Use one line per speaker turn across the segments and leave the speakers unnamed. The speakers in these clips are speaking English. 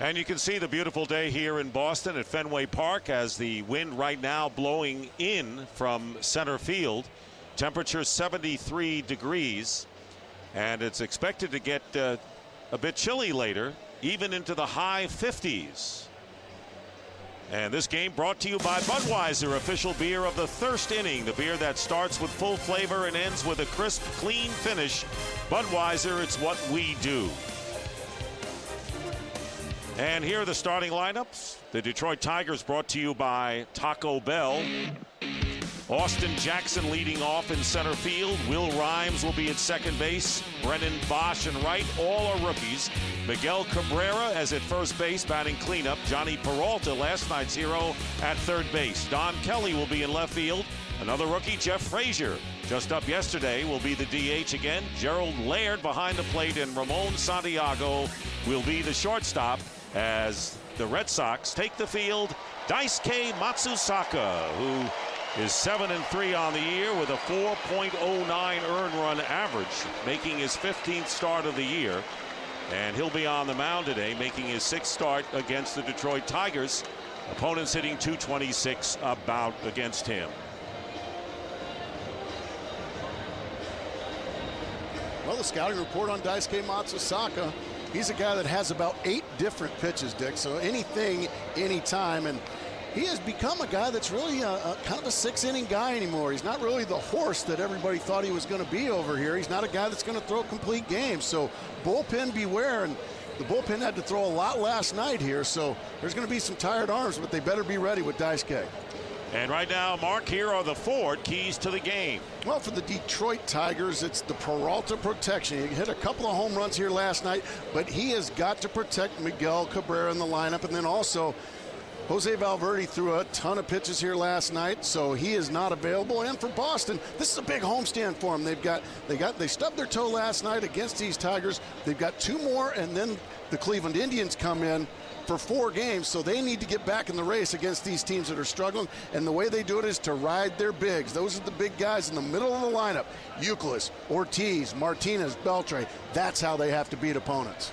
And you can see the beautiful day here in Boston at Fenway Park as the wind right now blowing in from center field. Temperature 73 degrees. And it's expected to get a bit chilly later, even into the high 50s. And this game brought to you by Budweiser, official beer of the thirst inning. The beer that starts with full flavor and ends with a crisp, clean finish. Budweiser, it's what we do. And here are the starting lineups. The Detroit Tigers brought to you by Taco Bell. Austin Jackson leading off in center field. Will Rhymes will be at second base. Brennan Bosch and right, all are rookies. Miguel Cabrera as at first base, batting cleanup. Johnny Peralta, last night's hero, at third base. Don Kelly will be in left field. Another rookie, Jeff Frazier, just up yesterday, will be the DH again. Gerald Laird behind the plate, and Ramon Santiago will be the shortstop as the Red Sox take the field. Daisuke Matsusaka, who is 7-3 on the year with a 4.09 earned run average, making his 15th start of the year. And he'll be on the mound today, making his 6th start against the Detroit Tigers. Opponents hitting .226 about against him.
Well, the scouting report on Daisuke Matsusaka, he's a guy that has about 8 different pitches, Dick. So anything, anytime. And he has become a guy that's really a kind of a 6-inning guy anymore. He's not really the horse that everybody thought he was going to be over here. He's not a guy that's going to throw complete games. So bullpen beware. And the bullpen had to throw a lot last night here. So there's going to be some tired arms, but they better be ready with Daisuke.
And right now, Mark, here are the Ford keys to the game.
Well, for the Detroit Tigers, it's the Peralta protection. He hit a couple of home runs here last night, but he has got to protect Miguel Cabrera in the lineup. And then also, Jose Valverde threw a ton of pitches here last night, so he is not available. And for Boston, this is a big homestand for them. They stubbed their toe last night against these Tigers. They've got 2 more, and then the Cleveland Indians come in for 4 games, so they need to get back in the race against these teams that are struggling. And the way they do it is to ride their bigs. Those are the big guys in the middle of the lineup. Youkilis, Ortiz, Martinez, Beltre. That's how they have to beat opponents.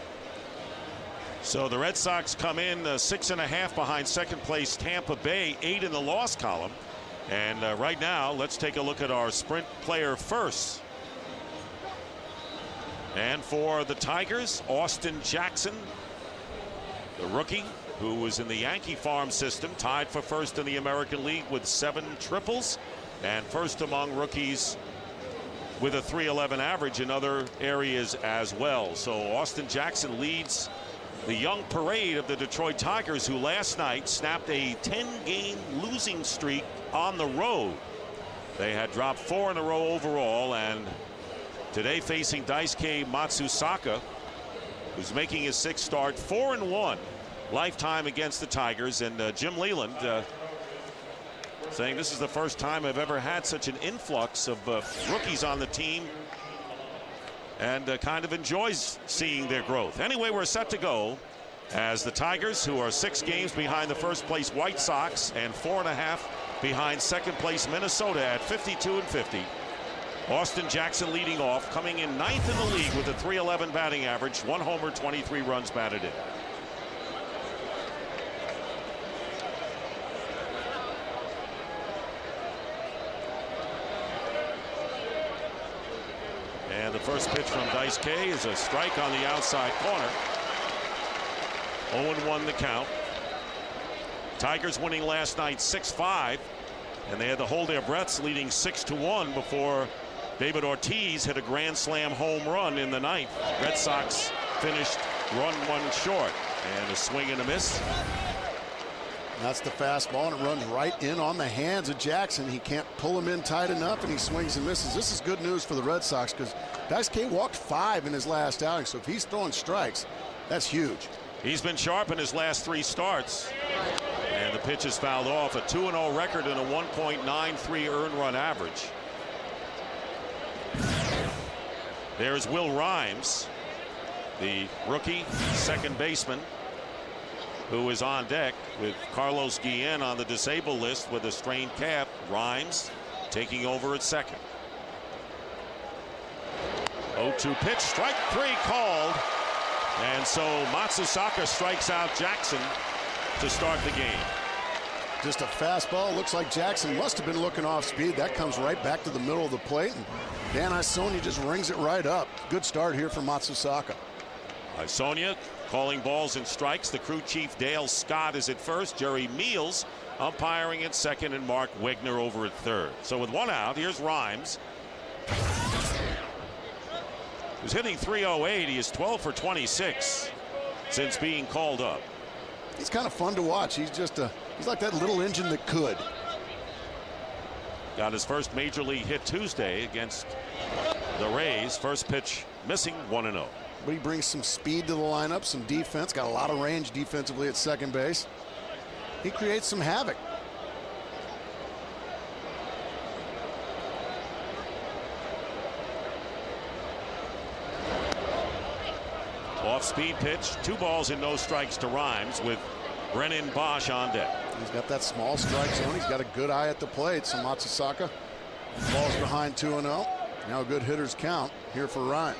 So the Red Sox come in 6.5 behind second place Tampa Bay, 8 in the loss column. And right now, let's take a look at our sprint player first. And for the Tigers, Austin Jackson, the rookie who was in the Yankee farm system, tied for first in the American League with 7 triples and first among rookies with a .311 average in other areas as well. So Austin Jackson leads the young parade of the Detroit Tigers, who last night snapped a 10-game losing streak on the road. They had dropped 4 in a row overall, and today facing Daisuke Matsusaka, who's making his 6th start, 4-1 lifetime against the Tigers. And Jim Leland saying this is the first time I've ever had such an influx of rookies on the team, and kind of enjoys seeing their growth. Anyway, we're set to go as the Tigers, who are 6 games behind the first place White Sox and 4.5 behind second place Minnesota at 52-50. Austin Jackson leading off, coming in 9th in the league with a .311 batting average, 1 homer, 23 runs batted in. And the first pitch from Daisuke is a strike on the outside corner. 0-1 the count. Tigers winning last night 6-5, and they had to hold their breaths, leading 6-1 before David Ortiz hit a grand slam home run in the 9th. Red Sox finished run 1 short, and a swing and a miss.
That's the fastball, and it runs right in on the hands of Jackson. He can't pull him in tight enough, and he swings and misses. This is good news for the Red Sox, because Daisuke walked 5 in his last outing, so if he's throwing strikes, that's huge.
He's been sharp in his last 3 starts, and the pitch is fouled off. A 2-0 record and a 1.93 earned run average. There's Will Rhymes, the rookie second baseman, who is on deck with Carlos Guillen on the disabled list with a strained calf. Rhymes taking over at second. 0-2 pitch, strike 3 called. And so Matsusaka strikes out Jackson to start the game.
Just a fastball. Looks like Jackson must have been looking off speed. That comes right back to the middle of the plate. And Dan Isonia just rings it right up. Good start here for Matsusaka.
Isonia calling balls and strikes. The crew chief Dale Scott is at first. Jerry Meals umpiring at second, and Mark Wegner over at third. So with one out, here's Rhymes. Who's hitting .308. He is 12 for 26 since being called up.
He's kind of fun to watch. He's like that little engine that could.
Got his first major league hit Tuesday against the Rays. First pitch missing, 1-0.
But he brings some speed to the lineup, some defense, got a lot of range defensively at second base. He creates some havoc.
Off-speed pitch, 2 balls and no strikes to Rhymes with Brennan Bosch on deck.
He's got that small strike zone. He's got a good eye at the plate. So Matsusaka falls behind 2-0. Now a good hitter's count here for Rhymes.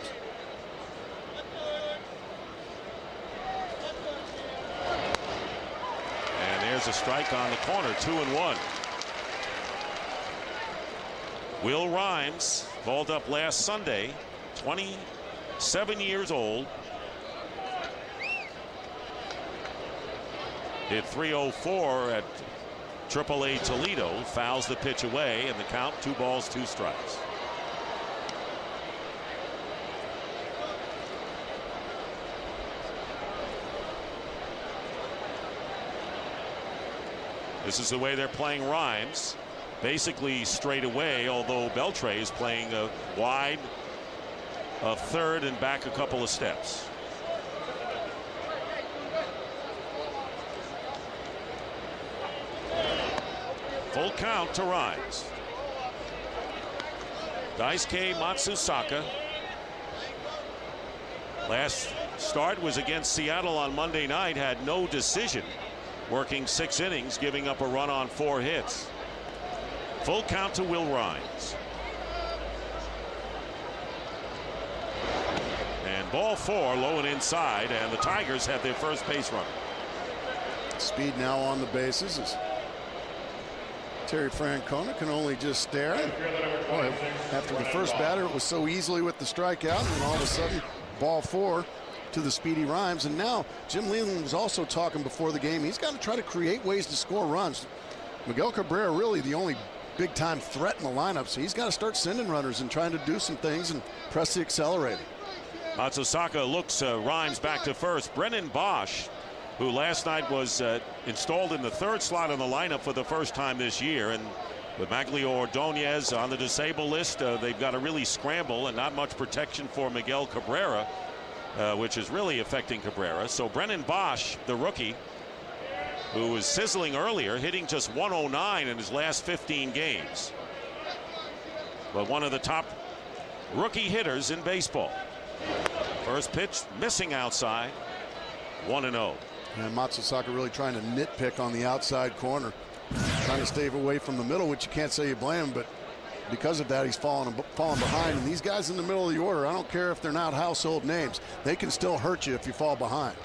And there's a strike on the corner, 2-1. Will Rhymes, called up last Sunday, 27 years old. Hit .304 at AAA Toledo. Fouls the pitch away, and the count 2 balls, 2 strikes. This is the way they're playing Rhymes. Basically straight away, although Beltre is playing a wide of third and back a couple of steps. Full count to Rhymes. Daisuke Matsusaka. Last start was against Seattle on Monday night. Had no decision. Working 6 innings, giving up a run on 4 hits. Full count to Will Rhymes. And ball 4, low and inside, and the Tigers have their first base runner.
Speed now on the bases as Terry Francona can only just stare. Boy, after the first batter, it was so easily with the strikeout, and all of a sudden, ball 4 to the speedy Rhymes. And now Jim Leland was also talking before the game. He's got to try to create ways to score runs. Miguel Cabrera really the only big-time threat in the lineup, so he's got to start sending runners and trying to do some things and press the accelerator.
Matsusaka looks Rhymes back to first. Brennan Bosch, who last night was installed in the 3rd slot in the lineup for the first time this year, and with Maglio Ordonez on the disabled list, they've got to really scramble, and not much protection for Miguel Cabrera, which is really affecting Cabrera. So Brennan Bosch, the rookie, who was sizzling earlier, hitting just .109 in his last 15 games. But one of the top rookie hitters in baseball. First pitch missing outside, 1-0.
And Matsusaka really trying to nitpick on the outside corner, trying to stay away from the middle, which you can't say you blame him, but because of that, he's falling behind. And these guys in the middle of the order, I don't care if they're not household names, they can still hurt you if you fall behind.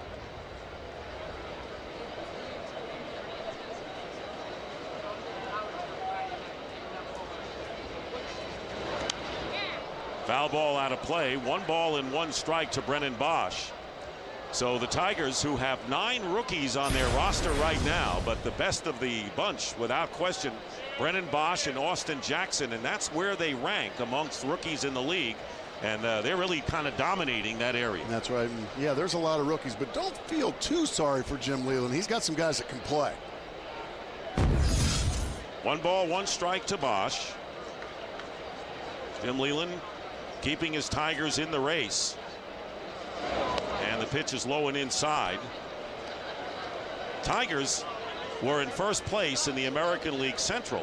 Foul ball out of play. 1 ball and 1 strike to Brennan Bosch. So the Tigers, who have 9 rookies on their roster right now, but the best of the bunch without question, Brennan Bosch and Austin Jackson, and that's where they rank amongst rookies in the league, and they're really kind of dominating that area.
That's right. Yeah, there's a lot of rookies, but don't feel too sorry for Jim Leland. He's got some guys that can play.
1 ball, 1 strike to Bosch. Jim Leland keeping his Tigers in the race. And the pitch is low and inside. Tigers were in first place in the American League Central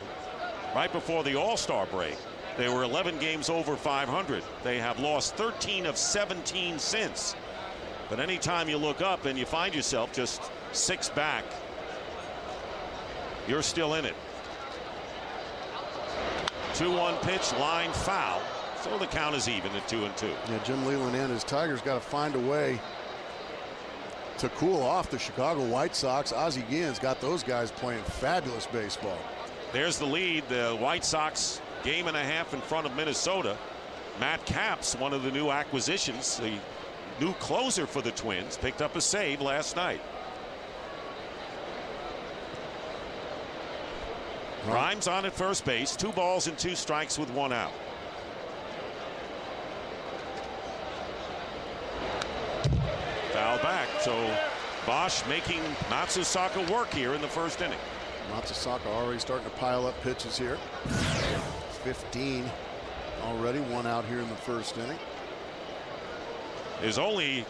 right before the All-Star break. They were 11 games over 500. They have lost 13 of 17 since. But anytime you look up and you find yourself just 6 back, you're still in it. 2-1 pitch, line foul. So the count is even at 2-2.
Yeah, Jim Leland and his Tigers got to find a way to cool off the Chicago White Sox. Ozzie Guillen's got those guys playing fabulous baseball.
There's the lead. The White Sox game and a half in front of Minnesota. Matt Capps, one of the new acquisitions, the new closer for the Twins, picked up a save last night. Rhymes on at first base. 2 balls and 2 strikes with 1 out. Foul back. So Bosch making Matsusaka work here in the first inning.
Matsusaka already starting to pile up pitches here. 15 already, 1 out here in the first inning.
His only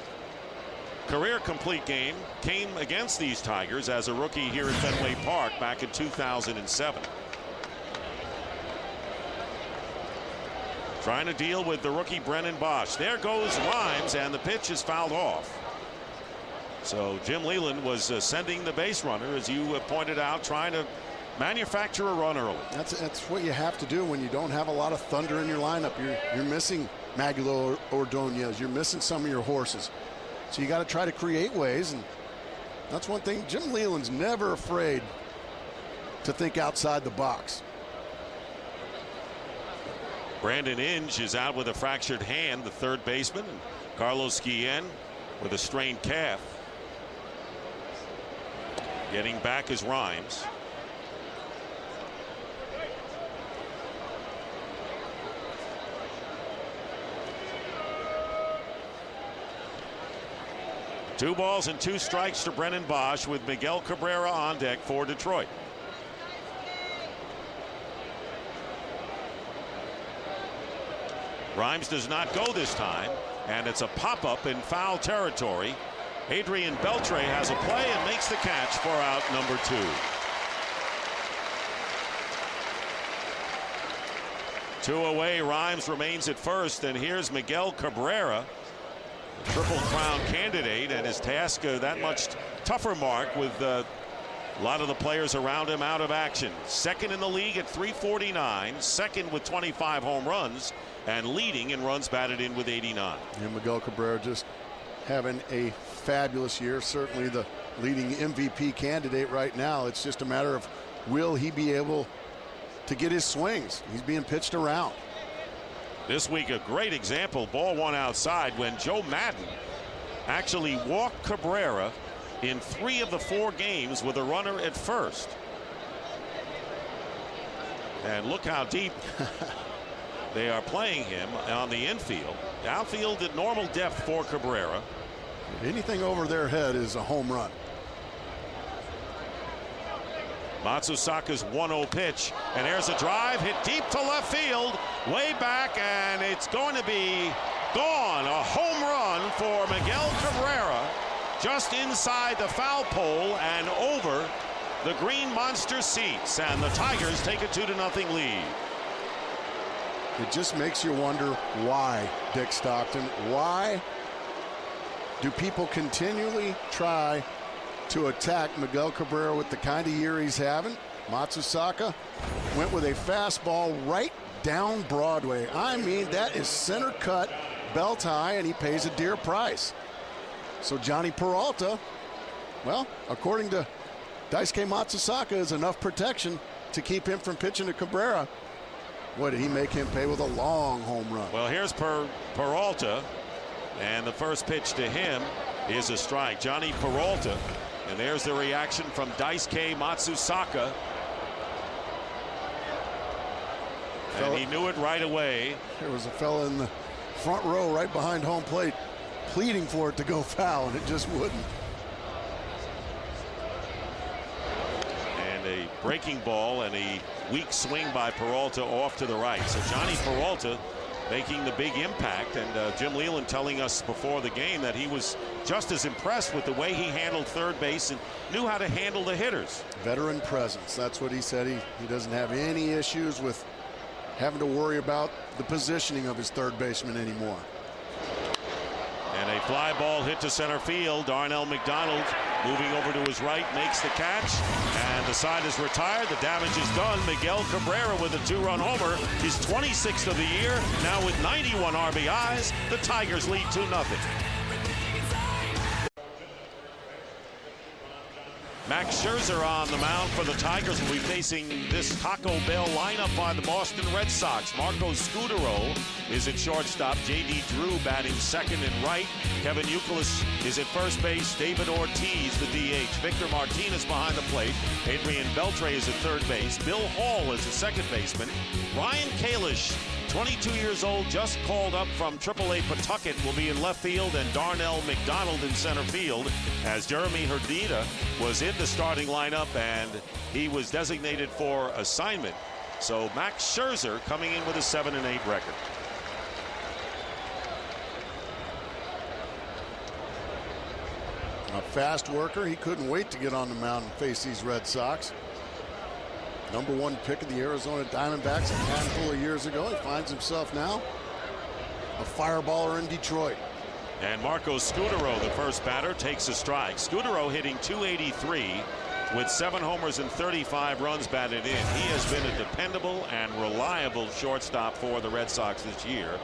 career complete game came against these Tigers as a rookie here at Fenway Park back in 2007. Trying to deal with the rookie Brennan Bosch. There goes Rhymes, and the pitch is fouled off. So Jim Leyland was sending the base runner, as you pointed out, trying to manufacture a run early.
That's what you have to do when you don't have a lot of thunder in your lineup. You're missing Maguila Ordonez. You're missing some of your horses. So you got to try to create ways, and that's one thing. Jim Leyland's never afraid to think outside the box.
Brandon Inge is out with a fractured hand, the third baseman, and Carlos Guillen with a strained calf. Getting back is Rhymes. Two balls and 2 strikes to Brennan Bosch with Miguel Cabrera on deck for Detroit. Rhymes does not go this time, and it's a pop-up in foul territory. Adrian Beltre has a play and makes the catch for out number 2. 2 away. Rhymes remains at first, and here's Miguel Cabrera, Triple Crown candidate, and his task that much tougher mark with a lot of the players around him out of action. Second in the league at 349, second with 25 home runs, and leading in runs batted in with 89.
And Miguel Cabrera just having a fabulous year, certainly the leading MVP candidate right now. It's just a matter of will he be able to get his swings. He's being pitched around.
This week a great example, ball 1 outside, when Joe Madden actually walked Cabrera in 3 of the 4 games with a runner at first. And look how deep they are playing him on the infield. The outfield at normal depth for Cabrera.
Anything over their head is a home run.
Matsusaka's 1-0 pitch, and there's a drive hit deep to left field, way back, and it's going to be gone. A home run for Miguel Cabrera, just inside the foul pole and over the Green Monster seats, and the Tigers take a 2-0 lead.
It just makes you wonder why, Dick Stockton. Why do people continually try to attack Miguel Cabrera with the kind of year he's having? Matsusaka went with a fastball right down Broadway. I mean, that is center cut, belt high, and he pays a dear price. So Johnny Peralta, well, according to Daisuke Matsusaka, is enough protection to keep him from pitching to Cabrera. What did he make him pay with a long home run?
Well, here's Peralta, and the first pitch to him is a strike. Johnny Peralta. And there's the reaction from Daisuke Matsusaka. And he knew it right away.
There was a fella in the front row right behind home plate pleading for it to go foul, and it just wouldn't.
And a breaking ball and a weak swing by Peralta off to the right. So Johnny Peralta making the big impact, and Jim Leyland telling us before the game that he was just as impressed with the way he handled third base and knew how to handle the hitters. Veteran presence, that's what he said. He doesn't have any issues with having to worry about the positioning of his third baseman anymore. And a fly ball hit to center field. Darnell McDonald moving over to his right makes the catch, and the side is retired. The damage is done. Miguel Cabrera with a 2-run homer, his 26th of the year. Now with 91 RBIs, the Tigers lead 2-0. Max Scherzer on the mound for the Tigers will be facing this Taco Bell lineup by the Boston Red Sox. Marco Scutaro is at shortstop. J.D. Drew batting second and right. Kevin Youkilis is at first base. David Ortiz, the DH. Victor Martinez behind the plate. Adrian Beltre is at third base. Bill Hall is the second baseman. Ryan Kalish, 22 years old, just called up from AAA Pawtucket, will be in left field, and Darnell McDonald in center field, as Jeremy Herdita was in the starting lineup and he was designated for assignment. So Max Scherzer coming in with a 7-8 record.
A fast worker. He couldn't wait to get on the mound and face these Red Sox. #1 pick of the Arizona Diamondbacks a handful of years ago. He finds himself now a fireballer in Detroit.
And Marco Scutaro, the first batter, takes a strike. Scutaro hitting .283 with 7 homers and 35 runs batted in. He has been a dependable and reliable shortstop for the Red Sox this year,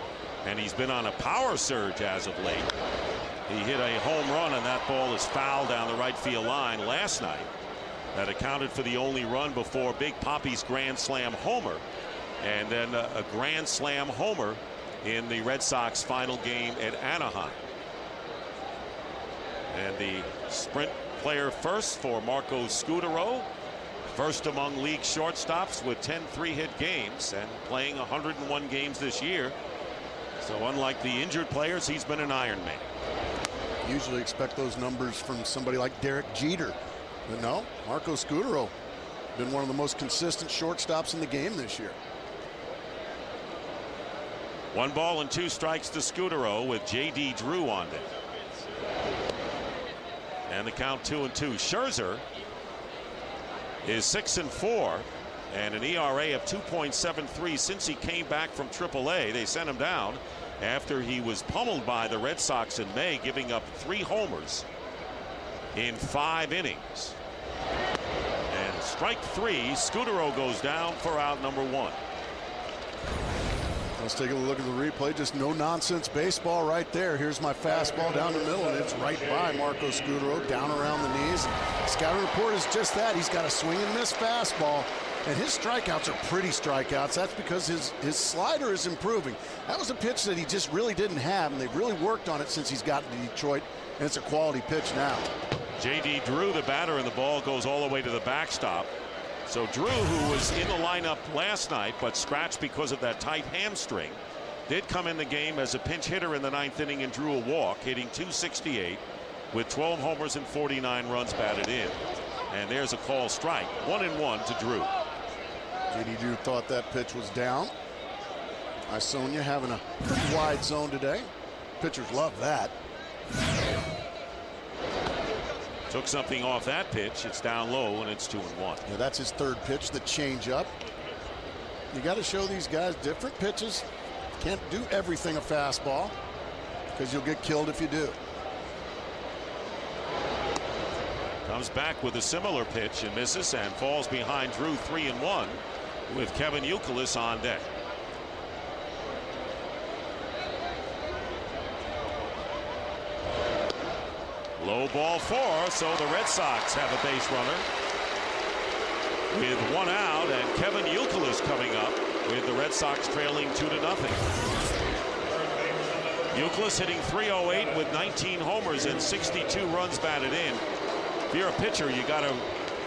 and he's been on a power surge as of late. He hit a home run, and that ball is fouled down the right field line last night. That accounted for the only run before Big Papi's grand slam homer, and then a grand slam homer in the Red Sox final game at Anaheim. And the sprint player first for Marco Scutaro, first among league shortstops with 10 3-hit games and playing 101 games this year. So unlike the injured players, he's been an Iron Man.
Usually expect those numbers from somebody like Derek Jeter. But no, Marco Scutaro been one of the most consistent shortstops in the game this year.
1 ball and 2 strikes to Scutaro with J.D. Drew on deck. And the count 2-2. Scherzer is 6-4 and an ERA of 2.73 since he came back from AAA. They sent him down after he was pummeled by the Red Sox in May, giving up 3 homers in 5 innings. And strike 3. Scutaro goes down for out number 1.
Let's take a look at the replay. Just no nonsense baseball right there. Here's my fastball down the middle, and it's right by Marco Scutaro, down around the knees. Scouting report is just that. He's got a swing and miss fastball, and his strikeouts are pretty strikeouts. That's because his slider is improving. That was a pitch that he just really didn't have, and they've really worked on it since he's gotten to Detroit, and it's a quality pitch now.
J.D. Drew, the batter, and the ball goes all the way to the backstop. So Drew, who was in the lineup last night but scratched because of that tight hamstring, did come in the game as a pinch hitter in the 9th inning and drew a walk, hitting .268 with 12 homers and 49 runs batted in. And there's a call strike. 1-1 to Drew.
J.D. Drew thought that pitch was down. Isonia having a pretty wide zone today. Pitchers love that.
Took something off that pitch. It's down low, and it's 2-1.
Yeah, that's his 3rd pitch, the changeup. You got to show these guys different pitches. Can't do everything a fastball, because you'll get killed if you do.
Comes back with a similar pitch and misses, and falls behind Drew 3-1 with Kevin Youkilis on deck. Low ball 4, so the Red Sox have a base runner with 1 out, and Kevin Youkilis coming up with the Red Sox trailing 2-0. Youkilis hitting .308 with 19 homers and 62 runs batted in. If you're a pitcher, you got to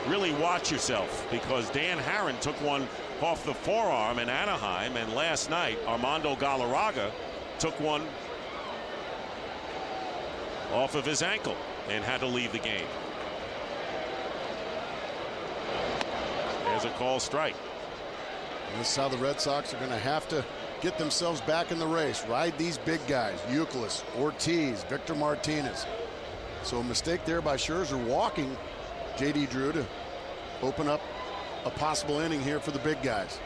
really watch yourself, because Dan Herron took one off the forearm in Anaheim, and last night Armando Galarraga took one off of his ankle and had to leave the game. There's a call strike.
And this is how the Red Sox are going to have to get themselves back in the race. Ride these big guys: Youkilis, Ortiz, Victor Martinez. So a mistake there by Scherzer walking J.D. Drew to open up a possible inning here for the big guys.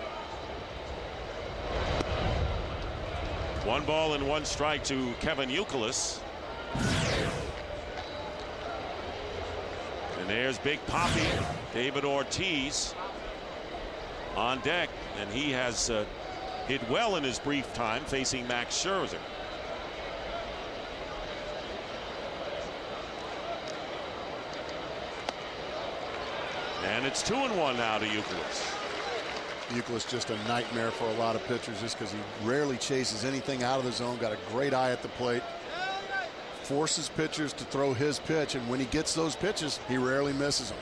1 ball and 1 strike to Kevin Youkilis. And there's Big Papi, David Ortiz, on deck, and he has hit well in his brief time facing Max Scherzer. And it's 2-1 now to Youkilis.
Youkilis just a nightmare for a lot of pitchers just because he rarely chases anything out of the zone. Got a great eye at the plate. Forces pitchers to throw his pitch, and when he gets those pitches, he rarely misses them.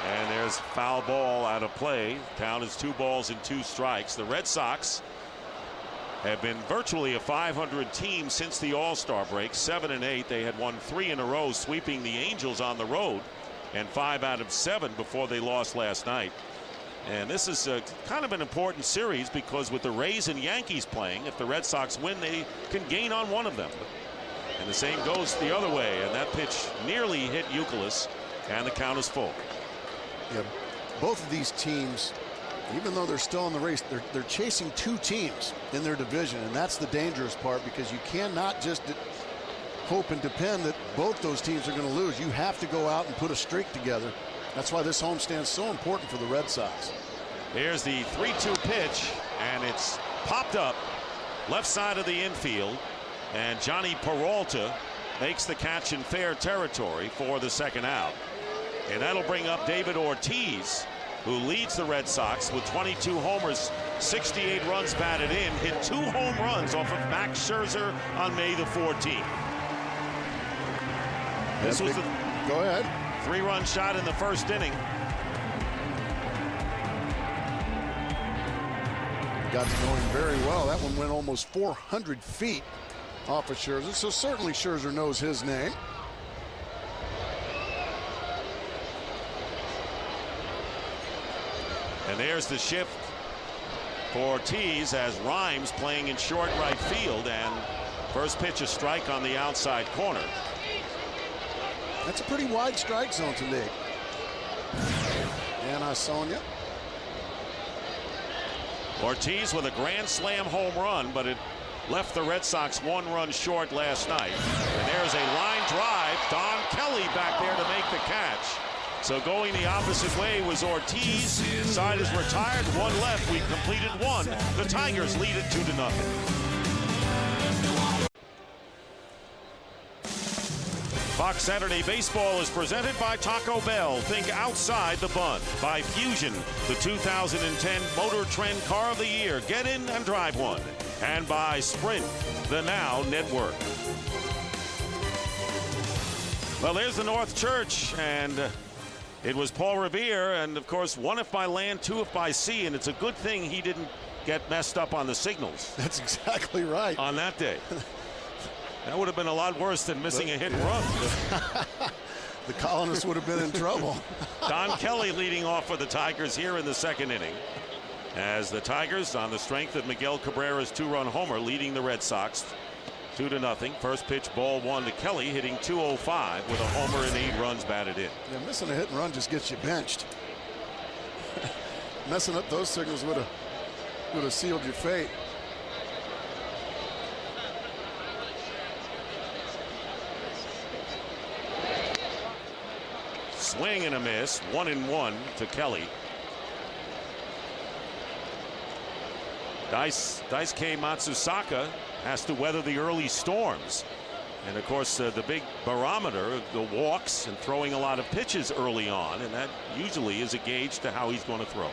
And there's foul ball out of play. Count is 2 balls and 2 strikes. The Red Sox have been virtually a 500 team since the All-Star break. 7-8. They had won 3 in a row, sweeping the Angels on the road, and 5 out of 7 before they lost last night. And this is kind of an important series because with the Rays and Yankees playing, if the Red Sox win, they can gain on one of them. And the same goes the other way, and that pitch nearly hit Youkilis, and the count is full.
Yeah, both of these teams, even though they're still in the race, they're chasing 2 teams in their division, and that's the dangerous part because you cannot just hope and depend that both those teams are going to lose. You have to go out and put a streak together. That's why this homestand is so important for the Red Sox.
Here's the 3-2 pitch, and it's popped up left side of the infield, and Johnny Peralta makes the catch in fair territory for the second out. And that'll bring up David Ortiz, who leads the Red Sox with 22 homers, 68 runs batted in, hit 2 home runs off of Max Scherzer on May the 14th. This was the
go ahead
3-run shot in the first inning.
Got to know him very well. That one went almost 400 feet off of Scherzer, so certainly Scherzer knows his name.
And there's the shift for Ortiz as Rhymes playing in short right field, and first pitch a strike on the outside corner.
That's a pretty wide strike zone today. And Sonia.
Ortiz with a grand slam home run, but it left the Red Sox 1 run short last night. And there's a line drive. Don Kelly back there to make the catch. So going the opposite way was Ortiz. Side is retired. 1 left. We've completed 1. The Tigers lead it 2-0. Fox Saturday Baseball is presented by Taco Bell. Think outside the bun. By Fusion, the 2010 Motor Trend Car of the Year. Get in and drive one. And by Sprint, the Now Network. Well, there's the North Church, and it was Paul Revere, and of course, 1 if by land, 2 if by sea, and it's a good thing he didn't get messed up on the signals.
That's exactly right.
On that day. That would have been a lot worse than missing a hit and run.
The Colonists would have been in trouble.
Don Kelly leading off for the Tigers here in the second inning, as the Tigers, on the strength of Miguel Cabrera's 2-run homer, leading the Red Sox 2-0. First pitch, ball 1 to Kelly, hitting .205 with a homer and 8 runs batted in.
Yeah, missing a hit and run just gets you benched. Messing up those signals would have sealed your fate.
Swing and a miss. 1-1 to Kelly. Daisuke Matsusaka has to weather the early storms, and of course the big barometer, the walks and throwing a lot of pitches early on, and that usually is a gauge to how he's going to throw.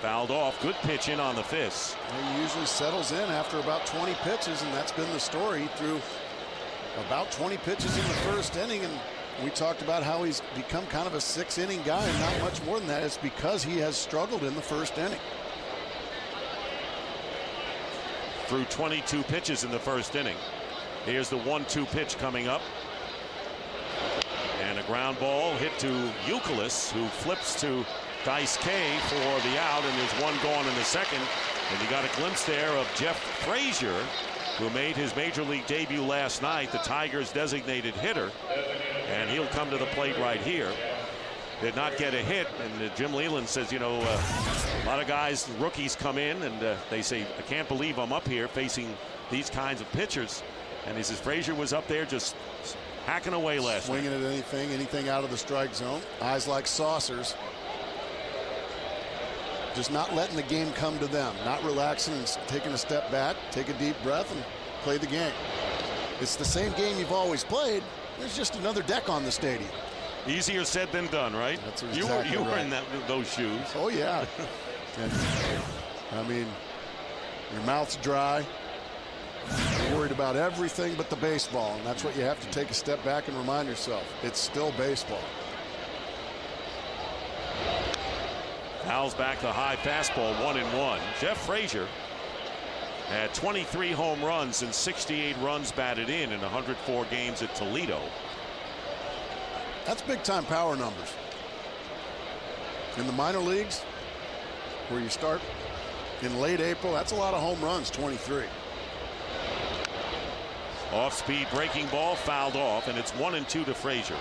Fouled off. Good pitch in on the fist.
He usually settles in after about 20 pitches, and that's been the story. He threw about 20 pitches in the first inning, and we talked about how he's become kind of a 6-inning guy, and not much more than that. It's because he has struggled in the first inning.
Threw 22 pitches in the first inning. Here's the 1-2 pitch coming up, and a ground ball hit to Youkilis, who flips to Daisuke for the out, and there's 1 gone in the second. And you got a glimpse there of Jeff Frazier, who made his major league debut last night, the Tigers' designated hitter, and he'll come to the plate right here. Did not get a hit, and Jim Leland says, you know, a lot of guys, rookies, come in and they say, I can't believe I'm up here facing these kinds of pitchers. And he says Frazier was up there just hacking away last night.
Swinging at anything out of the strike zone. Eyes like saucers. Just not letting the game come to them. Not relaxing and taking a step back, take a deep breath, and play the game. It's the same game you've always played. There's just another deck on the stadium.
Easier said than done, right?
That's exactly
you were
right.
in those shoes.
Oh, yeah. And, I mean, your mouth's dry. You're worried about everything but the baseball, and that's what you have to take a step back and remind yourself. It's still baseball.
Fouls back the high fastball, 1-1. Jeff Frazier had 23 home runs and 68 runs batted in 104 games at Toledo.
That's big-time power numbers. In the minor leagues, where you start in late April, that's a lot of home runs, 23.
Off-speed breaking ball fouled off, and it's 1-2 to Frazier.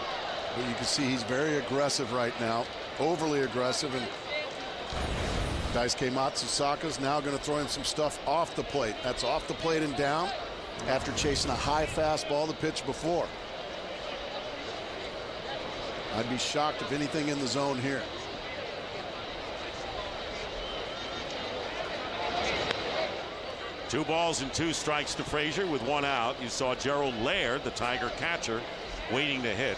But you can see he's very aggressive right now, overly aggressive, and Daisuke Matsusaka's now going to throw him some stuff off the plate. That's off the plate and down after chasing a high fastball the pitch before. I'd be shocked if anything in the zone here.
Two balls and 2 strikes to Frazier with 1 out. You saw Gerald Laird, the Tiger catcher, waiting to hit.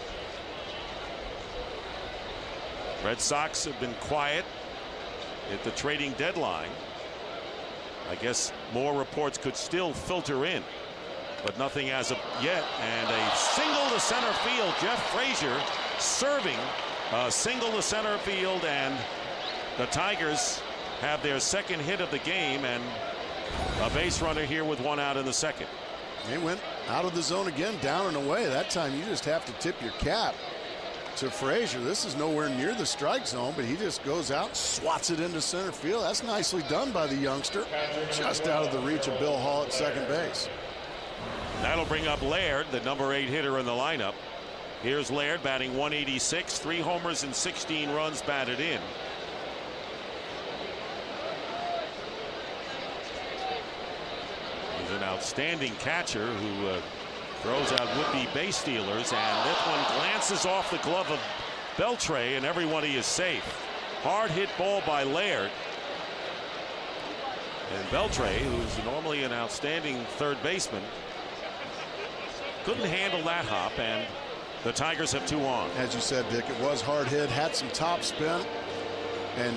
Red Sox have been quiet at the trading deadline. I guess more reports could still filter in, but nothing as of yet. And a single to center field. Jeff Frazier serving a single to center field, and the Tigers have their second hit of the game, and a base runner here with 1 out in the second.
They went out of the zone again, down and away. That time you just have to tip your cap to Frazier. This is nowhere near the strike zone, but he just goes out, swats it into center field. That's nicely done by the youngster. Just out of the reach of Bill Hall at second base.
That'll bring up Laird, the number 8 hitter in the lineup. Here's Laird batting 186, 3 homers and 16 runs batted in. He's an outstanding catcher who throws out would-be base stealers, and this one glances off the glove of Beltre, and everybody is safe. Hard hit ball by Laird. And Beltre, who's normally an outstanding third baseman, couldn't handle that hop, and the Tigers have 2 on.
As you said, Dick, it was hard hit, had some top spin, and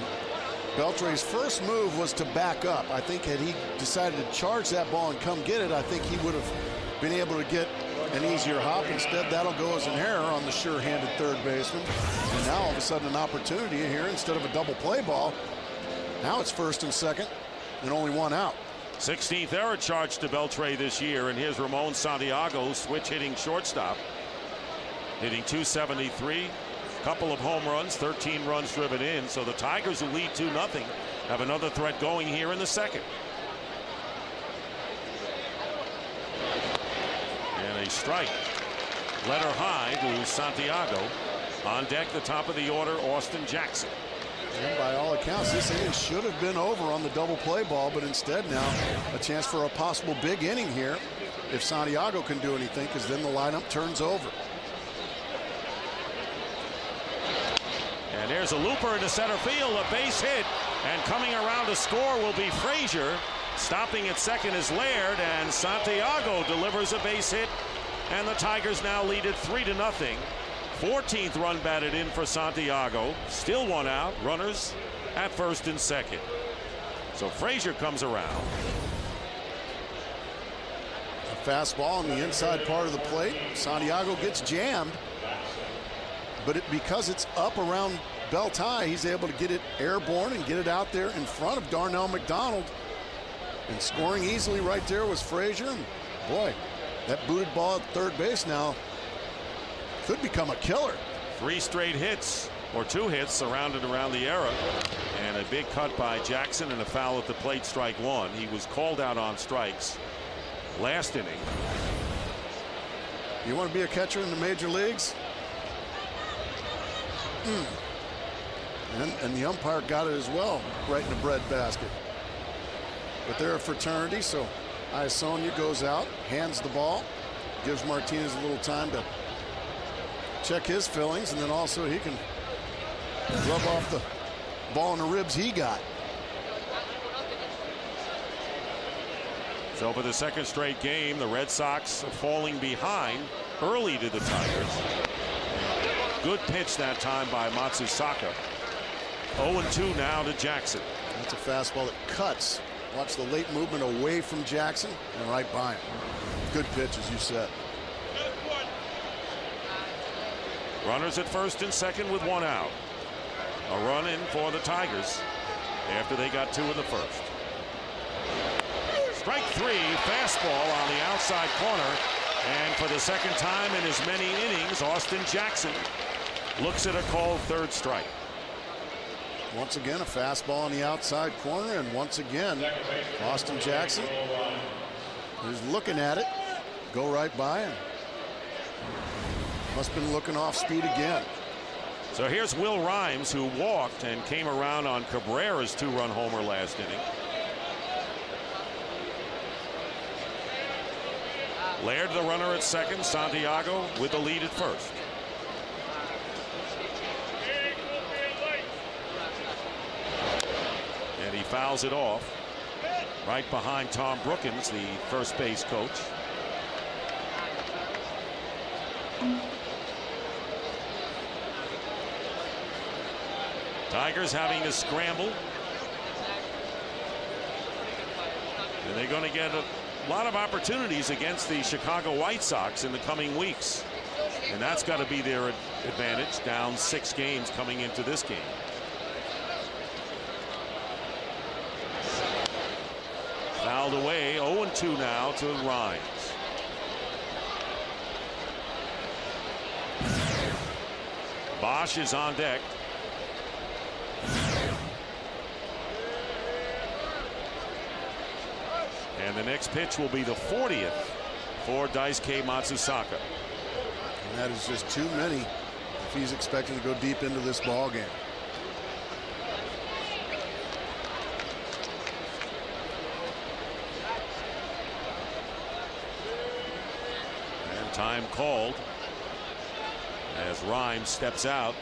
Beltre's first move was to back up. I think had he decided to charge that ball and come get it, I think he would have been able to get an easier hop. Instead, that'll go as an error on the sure-handed third baseman. And now all of a sudden an opportunity here instead of a double play ball. Now it's first and second and only 1 out.
16th error charged to Beltre this year, and here's Ramon Santiago, switch hitting shortstop, hitting .273, couple of home runs, 13 runs driven in. So the Tigers, who lead 2-0, have another threat going here in the second. And a strike. Letter high to Santiago. On deck, the top of the order, Austin Jackson.
And by all accounts, this inning should have been over on the double play ball, but instead now a chance for a possible big inning here if Santiago can do anything, because then the lineup turns over.
And there's a looper into center field, a base hit, and coming around to score will be Frazier. Stopping at second is Laird, and Santiago delivers a base hit, and the Tigers now lead it 3-0. 14th run batted in for Santiago. Still 1 out. Runners at first and second. So Frazier comes around.
A fastball on the inside part of the plate. Santiago gets jammed, but because it's up around belt high, he's able to get it airborne and get it out there in front of Darnell McDonald. And scoring easily right there was Frazier. And boy, that booted ball at third base now could become a killer.
3 straight hits, or 2 hits surrounded around the era, and a big cut by Jackson and a foul at the plate, strike 1. He was called out on strikes last inning.
You want to be a catcher in the major leagues? And the umpire got it as well, right in the breadbasket. But they're a fraternity, so Iasonia goes out, hands the ball, gives Martinez a little time to check his feelings, and then also he can rub off the ball in the ribs he got.
So for the second straight game, the Red Sox are falling behind early to the Tigers. Good pitch that time by Matsusaka. 0-2 now to Jackson.
That's a fastball that cuts. Watch the late movement away from Jackson and right by him. Good pitch, as you said.
Runners at first and second with one out. A run in for the Tigers after they got two in the first. Strike three, fastball on the outside corner. And for the second time in as many innings, Austin Jackson looks at a called third strike.
Once again, a fastball on the outside corner, and once again, Austin Jackson is looking at it, go right by him. Must have been looking off speed again.
So here's Will Rhymes, who walked and came around on Cabrera's two-run homer last inning. Laird, the runner at second. Santiago with the lead at first. And he fouls it off right behind Tom Brookins, the first base coach. Tigers having to scramble. And they're going to get a lot of opportunities against the Chicago White Sox in the coming weeks. And that's got to be their advantage, down 6 games coming into this game. Fouled away, 0-2 now to Rhymes. Bosch is on deck. And the next pitch will be the 40th for Daisuke Matsusaka.
And that is just too many if he's expecting to go deep into this ball game.
And time called as Rhymes steps out.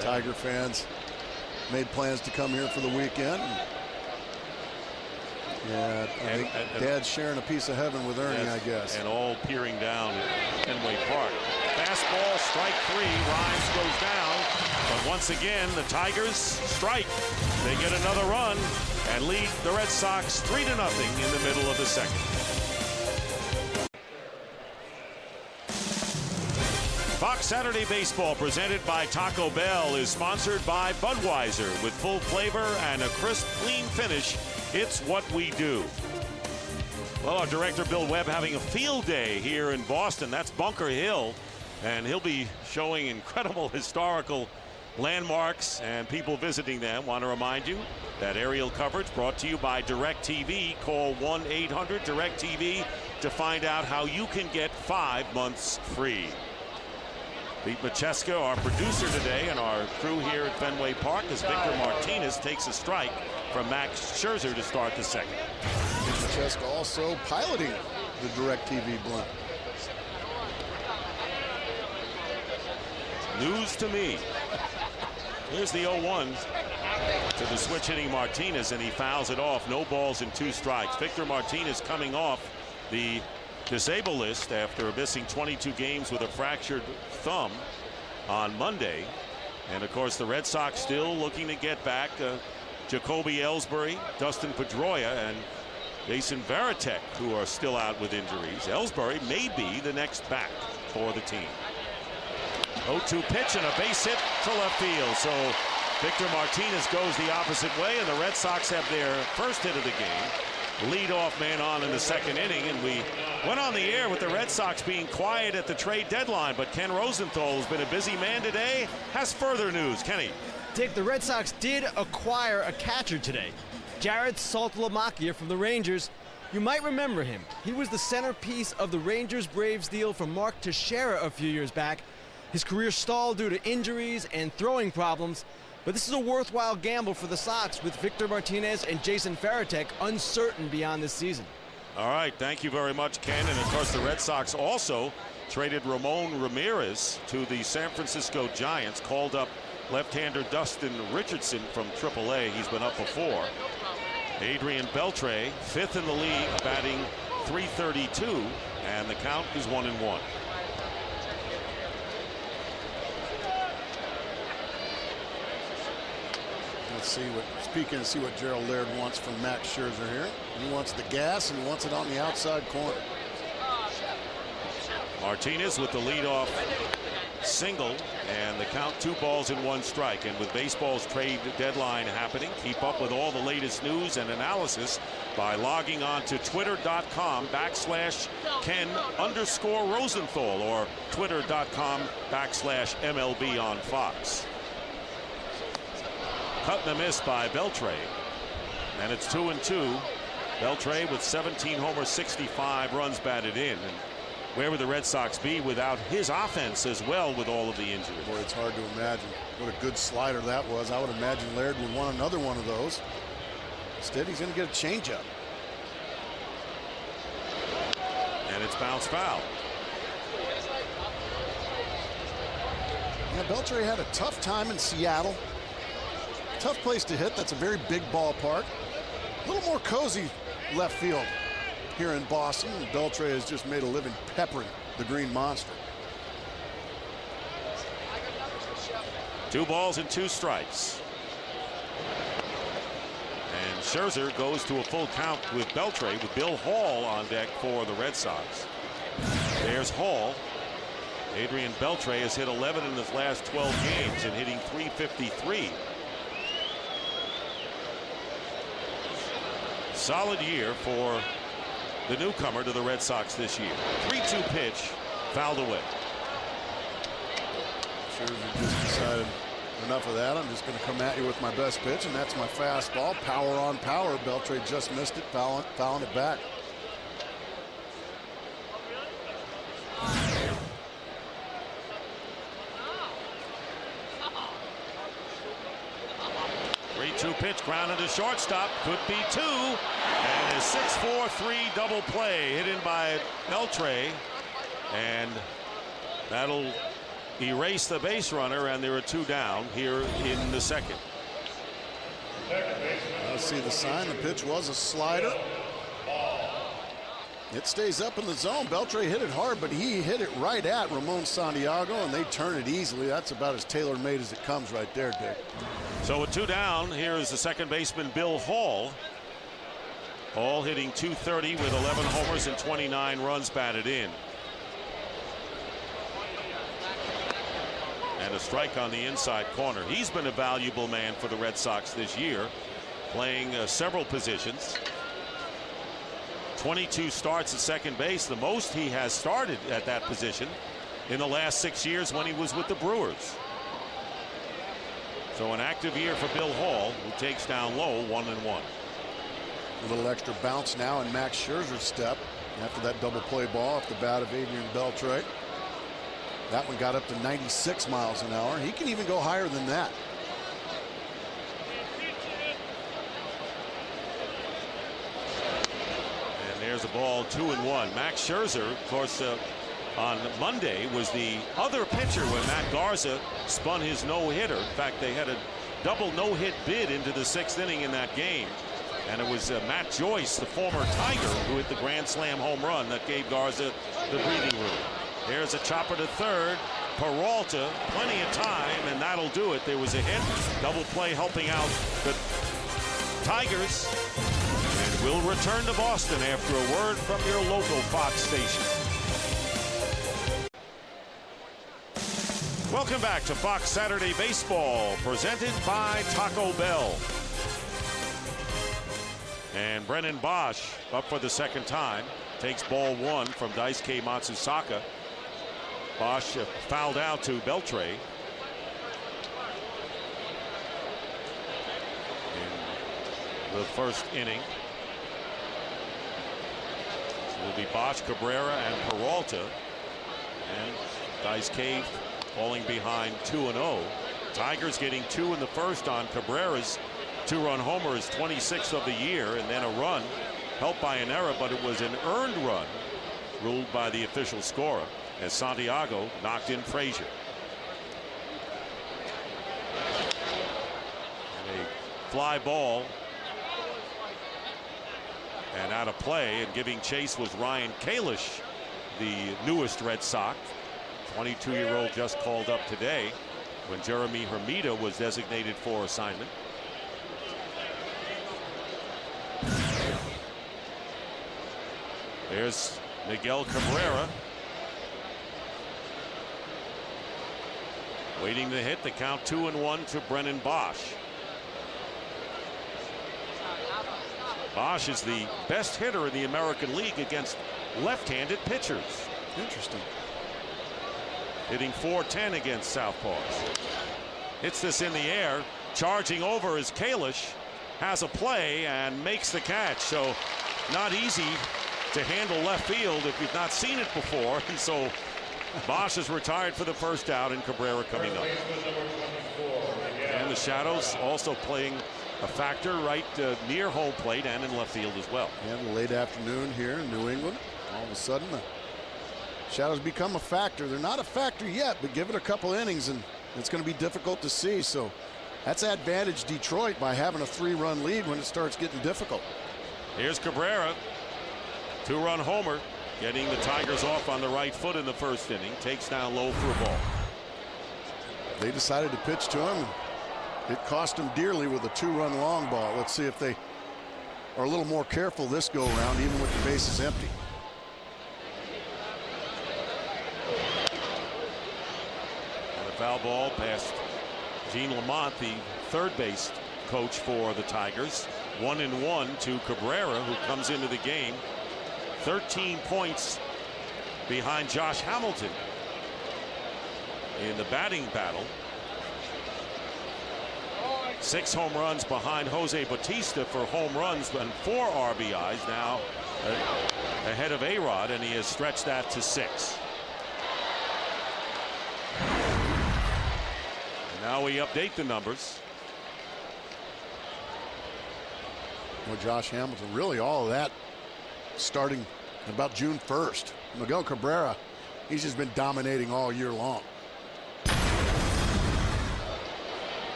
Tiger fans made plans to come here for the weekend. Yeah, I think Dad's sharing a piece of heaven with Ernie, I guess.
And all peering down at Fenway Park. Fastball, strike three. Rhymes goes down. But once again, the Tigers strike. They get another run and lead the Red Sox 3-0 in the middle of the second. Fox Saturday Baseball, presented by Taco Bell, is sponsored by Budweiser. With full flavor and a crisp, clean finish, it's what we do. Well, our director Bill Webb having a field day here in Boston. That's Bunker Hill, and he'll be showing incredible historical landmarks and people visiting them. Want to remind you that aerial coverage brought to you by DirecTV. Call 1-800-DirecTV to find out how you can get 5 months free. Pete Macheska, our producer today, and our crew here at Fenway Park, as Victor Martinez takes a strike from Max Scherzer to start the second.
Pete Macheska also piloting the DirecTV blend.
News to me. Here's the 0-1 to the switch hitting Martinez, and he fouls it off. No balls and 2 strikes. Victor Martinez coming off the disabled list after missing 22 games with a fractured thumb on Monday. And of course, the Red Sox still looking to get back Jacoby Ellsbury, Dustin Pedroia, and Jason Varitek, who are still out with injuries. Ellsbury may be the next back for the team. 0-2 pitch and a base hit to left field. So Victor Martinez goes the opposite way, and the Red Sox have their first hit of the game. Lead-off man on in the second inning, and we went on the air with the Red Sox being quiet at the trade deadline, but Ken Rosenthal, who's been a busy man today, has further news. Kenny.
Dick, the Red Sox did acquire a catcher today. Jared Saltalamacchia from the Rangers. You might remember him. He was the centerpiece of the Rangers-Braves deal from Mark Teixeira a few years back. His career stalled due to injuries and throwing problems. But this is a worthwhile gamble for the Sox with Victor Martinez and Jason Varitek uncertain beyond this season.
All right, thank you very much, Ken. And of course, the Red Sox also traded Ramon Ramirez to the San Francisco Giants, called up left-hander Dustin Richardson from AAA. He's been up before. Adrian Beltre, 5th in the league, batting .332, and the count is 1-1.
Let's see what Gerald Laird wants from Max Scherzer here. He wants the gas and he wants it on the outside corner.
Martinez with the leadoff single, and the count 2 balls and 1 strike. And with baseball's trade deadline happening, keep up with all the latest news and analysis by logging on to twitter.com/Ken_Rosenthal or twitter.com/MLB on Fox. Cut and a miss by Beltre, and it's 2-2. Beltre with 17 homers, 65 runs batted in. And where would the Red Sox be without his offense as well with all of the injuries?
Boy, it's hard to imagine what a good slider that was. I would imagine Laird would want another one of those. Instead, he's going to get a changeup.
And it's bounced foul.
Yeah, Beltre had a tough time in Seattle. Tough place to hit. That's a very big ballpark. A little more cozy left field here in Boston. And Beltre has just made a living peppering the Green Monster.
2 balls and 2 strikes. And Scherzer goes to a full count with Beltre, with Bill Hall on deck for the Red Sox. There's Hall. Adrian Beltre has hit 11 in his last 12 games and hitting .353. Solid year for the newcomer to the Red Sox this year. 3-2 pitch, fouled away.
Scherzer just decided enough of that. I'm just going to come at you with my best pitch, and that's my fastball. Power on power. Beltre just missed it, fouling it back.
Pitch grounded to shortstop, could be 2, and a 6-4-3 double play hit in by Beltre, and that'll erase the base runner, and there are 2 down here in the second.
I see the sign. The pitch was a slider. It stays up in the zone. Beltre hit it hard, but he hit it right at Ramon Santiago, and they turn it easily. That's about as tailor-made as it comes right there, Dick.
So with 2 down, here is the second baseman, Bill Hall. Hall hitting .230 with 11 homers and 29 runs batted in. And a strike on the inside corner. He's been a valuable man for the Red Sox this year, playing several positions. 22 starts at second base, the most he has started at that position in the last 6 years when he was with the Brewers. So an active year for Bill Hall, who takes down low 1-1.
A little extra bounce now in Max Scherzer's step after that double play ball off the bat of Adrian Beltre. That one got up to 96 miles an hour. He can even go higher than that.
And there's a ball, 2-1. Max Scherzer, of course, on Monday was the other pitcher when Matt Garza spun his no-hitter. In fact, they had a double no-hit bid into the 6th inning in that game. And it was Matt Joyce, the former Tiger, who hit the grand slam home run that gave Garza the breathing room. There's a chopper to third. Peralta, plenty of time, and that'll do it. There was a hit. Double play helping out the Tigers. And we'll return to Boston after a word from your local Fox station. Welcome back to Fox Saturday Baseball, presented by Taco Bell. And Brennan Bosch up for the second time. Takes ball 1 from Daisuke Matsusaka. Bosch fouled out to Beltre. In the first inning. It will be Bosch, Cabrera, and Peralta. And Daisuke falling behind 2-0. Tigers getting 2 in the first on Cabrera's 2-run homer, is 26th of the year, and then a run helped by an error, but it was an earned run ruled by the official scorer as Santiago knocked in Frazier. And a fly ball And out of play and giving chase was Ryan Kalish, the newest Red Sox. 22-year-old just called up today when Jeremy Hermida was designated for assignment. There's Miguel Cabrera. Waiting to hit. The count 2-1 to Brennan Bosch. Bosch is the best hitter in the American League against left-handed pitchers.
Interesting.
Hitting .410 against southpaws. Hits this in the air. Charging over is Kalish. Has a play and makes the catch. So not easy to handle left field if you've not seen it before. And so Bosch is retired for the first out, and Cabrera coming up. And the shadows also playing a factor right near home plate and in left field as well.
And late afternoon here in New England. All of a sudden, the shadows become a factor. They're not a factor yet, but give it a couple innings and it's going to be difficult to see. So that's advantage Detroit by having a 3-run lead when it starts getting difficult.
Here's Cabrera. 2-run homer. Getting the Tigers off on the right foot in the first inning. Takes down low for a ball.
They decided to pitch to him. It cost them dearly with a 2-run long ball. Let's see if they are a little more careful this go around, even with the bases empty.
And a foul ball past Gene Lamont, the third base coach for the Tigers. 1-1 to Cabrera, who comes into the game 13 points behind Josh Hamilton in the batting battle. 6 home runs behind Jose Bautista for home runs and 4 RBIs, now ahead of A-Rod, and he has stretched that to 6. And now we update the numbers.
Well, Josh Hamilton, really all of that starting about June 1st. Miguel Cabrera, he's just been dominating all year long.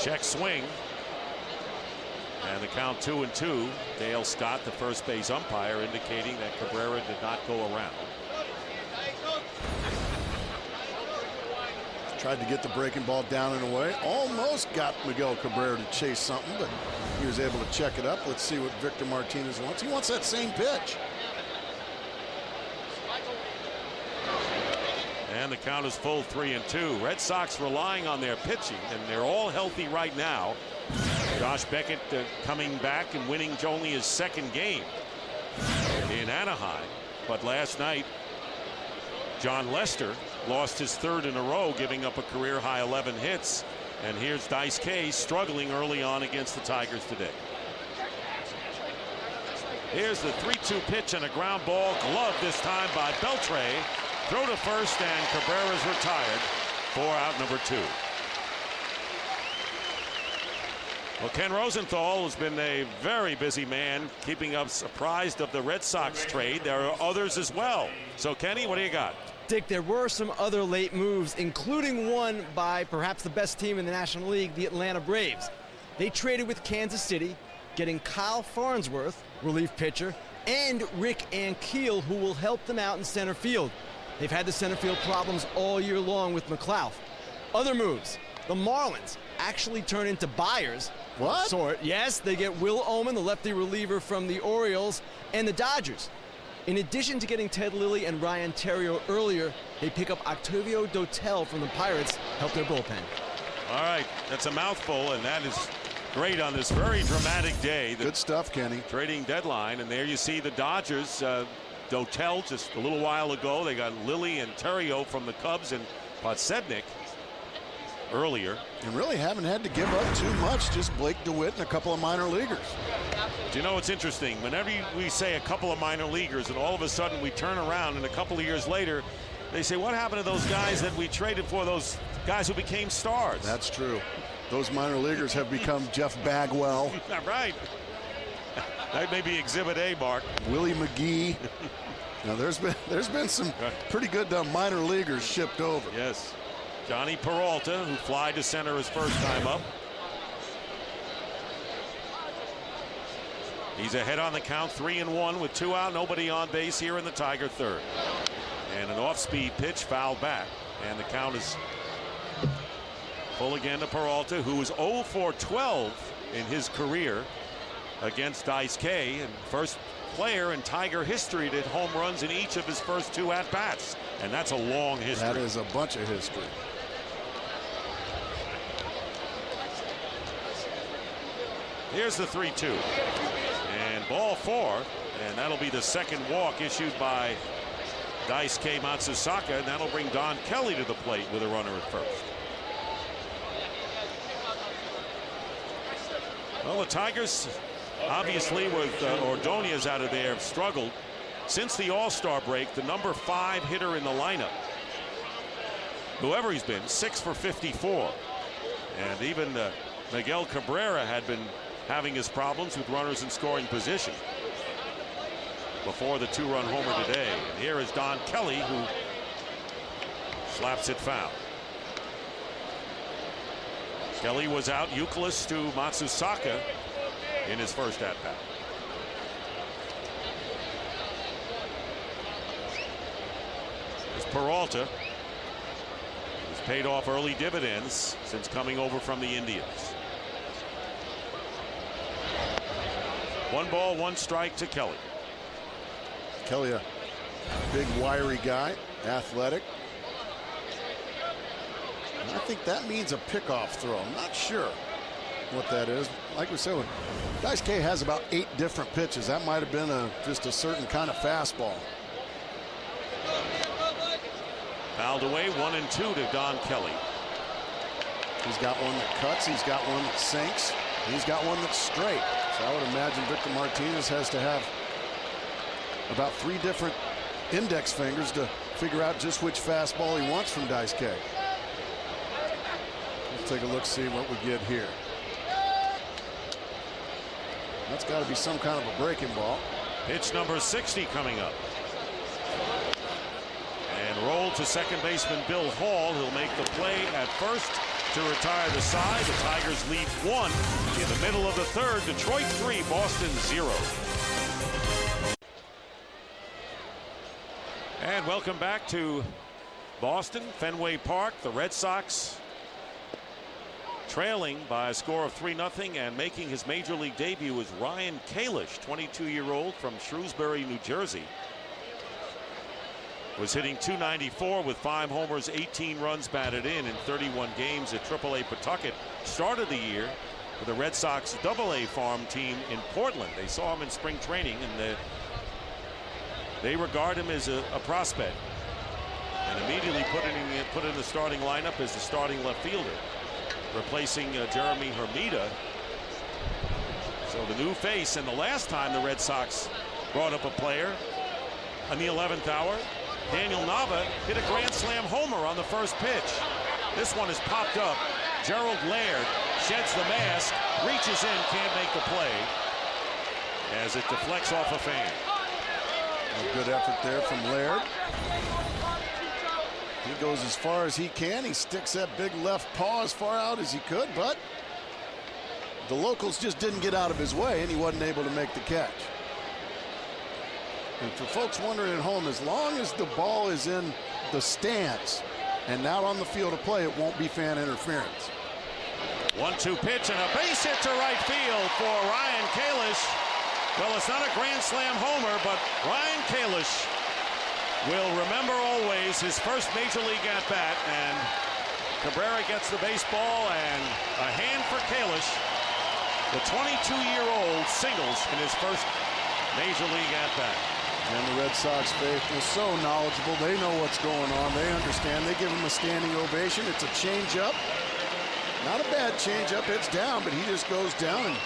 Check swing. And the count 2-2. Dale Scott, the first base umpire, indicating that Cabrera did not go around.
Tried to get the breaking ball down and away. Almost got Miguel Cabrera to chase something, but he was able to check it up. Let's see what Victor Martinez wants. He wants that same pitch.
And the count is full, 3-2. Red Sox relying on their pitching, and they're all healthy right now. Josh Beckett coming back and winning only his second game in Anaheim. But last night, John Lester lost his third in a row, giving up a career-high 11 hits. And here's Dice K struggling early on against the Tigers today. Here's the 3-2 pitch and a ground ball, gloved this time by Beltre. Throw to first, and Cabrera's retired for out number 2. Well, Ken Rosenthal has been a very busy man, keeping us apprised of the Red Sox trade. There are others as well. So, Kenny, what do you got?
Dick, there were some other late moves, including one by perhaps the best team in the National League, the Atlanta Braves. They traded with Kansas City, getting Kyle Farnsworth, relief pitcher, and Rick Ankiel, who will help them out in center field. They've had the center field problems all year long with McLeod. Other moves. The Marlins actually turn into buyers.
What?
Sort. Yes, they get Will Omen, the lefty reliever from the Orioles, and the Dodgers. In addition to getting Ted Lilly and Ryan Theriot earlier, they pick up Octavio Dotel from the Pirates, help their bullpen.
All right, that's a mouthful, and that is great on this very dramatic day.
Good stuff, Kenny.
Trading deadline, and there you see the Dodgers. Dotel just a little while ago. They got Lilly and Theriot from the Cubs and Podsednik earlier.
And really haven't had to give up too much, just Blake DeWitt and a couple of minor leaguers.
Do you know what's interesting? Whenever we say a couple of minor leaguers and all of a sudden we turn around and a couple of years later they say, what happened to those guys that we traded for, those guys who became stars?
That's true. Those minor leaguers have become Jeff Bagwell.
Right. That may be Exhibit A, Mark.
Willie McGee. Now there's been some pretty good minor leaguers shipped over.
Yes. Johnny Peralta, who fly to center his first time up. He's ahead on the count, 3-1 with 2 out, nobody on base here in the Tiger third. And an off-speed pitch fouled back, and the count is full again to Peralta, who is 0 for 12 in his career against Dice K, and first player in Tiger history to hit home runs in each of his first 2 at-bats, and that's a long history.
That is a bunch of history.
Here's the 3-2, and ball 4, and that'll be the second walk issued by Dice K Matsusaka, and that'll bring Don Kelly to the plate with a runner at first. Well, the Tigers, obviously, with Ordonez out of there, have struggled since the All-Star break. The number 5 hitter in the lineup, whoever he's been, 6 for 54, and even Miguel Cabrera had been having his problems with runners in scoring position before the 2-run homer today. And here is Don Kelly, who slaps it foul. Kelly was out Euclid to Matsusaka in his first at-bat. It's Peralta, who's paid off early dividends since coming over from the Indians. 1 ball, 1 strike to Kelly.
Kelly, a big wiry guy, athletic. And I think that means a pickoff throw. I'm not sure what that is. Like we said, Dice K has about 8 different pitches. That might have been just a certain kind of fastball.
Fouled away, 1-2 to Don Kelly.
He's got one that cuts. He's got one that sinks. He's got one that's straight. So I would imagine Victor Martinez has to have about 3 different index fingers to figure out just which fastball he wants from Dice K. Let's take a look, see what we get here. That's got to be some kind of a breaking ball.
Pitch number 60 coming up. And roll to second baseman Bill Hall. He'll make the play at first to retire the side. The Tigers lead 1 in the middle of the third. Detroit 3, Boston 0. And welcome back to Boston, Fenway Park. The Red Sox trailing by a score of 3-0, and making his major league debut is Ryan Kalish, 22-year-old from Shrewsbury, New Jersey. Was hitting .294 with 5 homers, 18 runs batted in 31 games at AAA Pawtucket. Started the year with the Red Sox AA farm team in Portland. They saw him in spring training, and they regard him as a prospect, and immediately put in the starting lineup as the starting left fielder, replacing Jeremy Hermida. So the new face, and the last time the Red Sox brought up a player in the 11th hour, Daniel Nava hit a grand slam homer on the first pitch. This one is popped up. Gerald Laird sheds the mask, reaches in, can't make the play as it deflects off a fan.
A good effort there from Laird. He goes as far as he can. He sticks that big left paw as far out as he could, but the locals just didn't get out of his way, and he wasn't able to make the catch. And for folks wondering at home, as long as the ball is in the stands and not on the field of play, it won't be fan interference.
1-2 pitch and a base hit to right field for Ryan Kalish. Well, it's not a grand slam homer, but Ryan Kalish will remember always his first major league at bat, and Cabrera gets the baseball, and a hand for Kalish. The 22-year-old singles in his first major league at bat.
And the Red Sox faithful, so knowledgeable. They know what's going on. They understand. They give him a standing ovation. It's a changeup. Not a bad changeup. It's down, but he just goes down and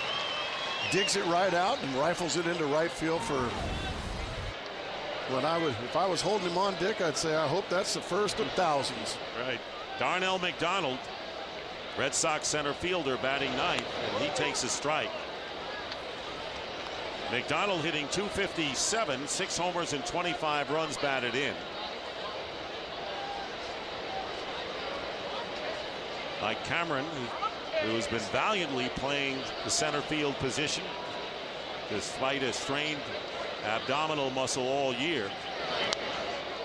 digs it right out and rifles it into right field for if I was holding him on, Dick, I'd say I hope that's the first of thousands.
Right. Darnell McDonald, Red Sox center fielder, batting ninth, and he takes a strike. McDonald hitting .257, 6 homers and 25 runs batted in. Mike Cameron, who has been valiantly playing the center field position despite a strained abdominal muscle all year.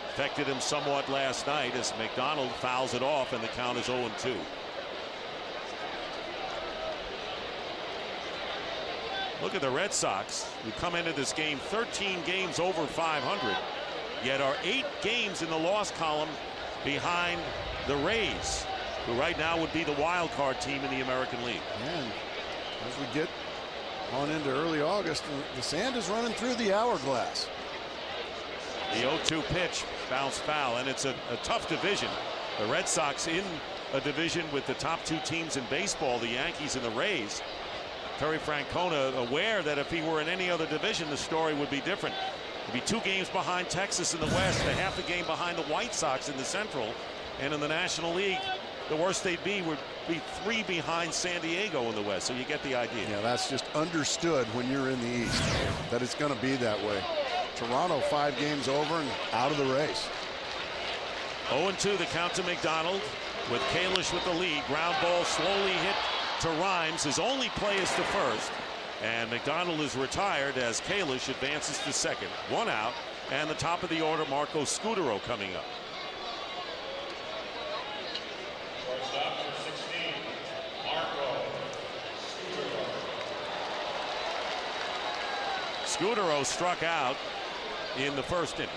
Affected him somewhat last night as McDonald fouls it off, and the count is 0-2. Look at the Red Sox, who come into this game 13 games over 500, yet are 8 games in the loss column behind the Rays, who right now would be the wild card team in the American League.
And as we get on into early August, the sand is running through the hourglass.
The 0-2 pitch bounced foul, and it's a tough division. The Red Sox in a division with the top 2 teams in baseball, the Yankees and the Rays. Terry Francona aware that if he were in any other division, the story would be different. He'd be 2 games behind Texas in the West, a half a game behind the White Sox in the Central, and in the National League, the worst they'd be would be 3 behind San Diego in the West. So you get the idea.
Yeah, that's just understood when you're in the East, that it's going to be that way. Toronto 5 games over and out of the race.
0-2 the count to McDonald, with Kalish with the lead. Ground ball slowly hit to Rhymes. His only play is to first, and McDonald is retired as Kalish advances to second. 1 out, and the top of the order, Marco Scutaro coming up. Scutaro struck out in the first inning.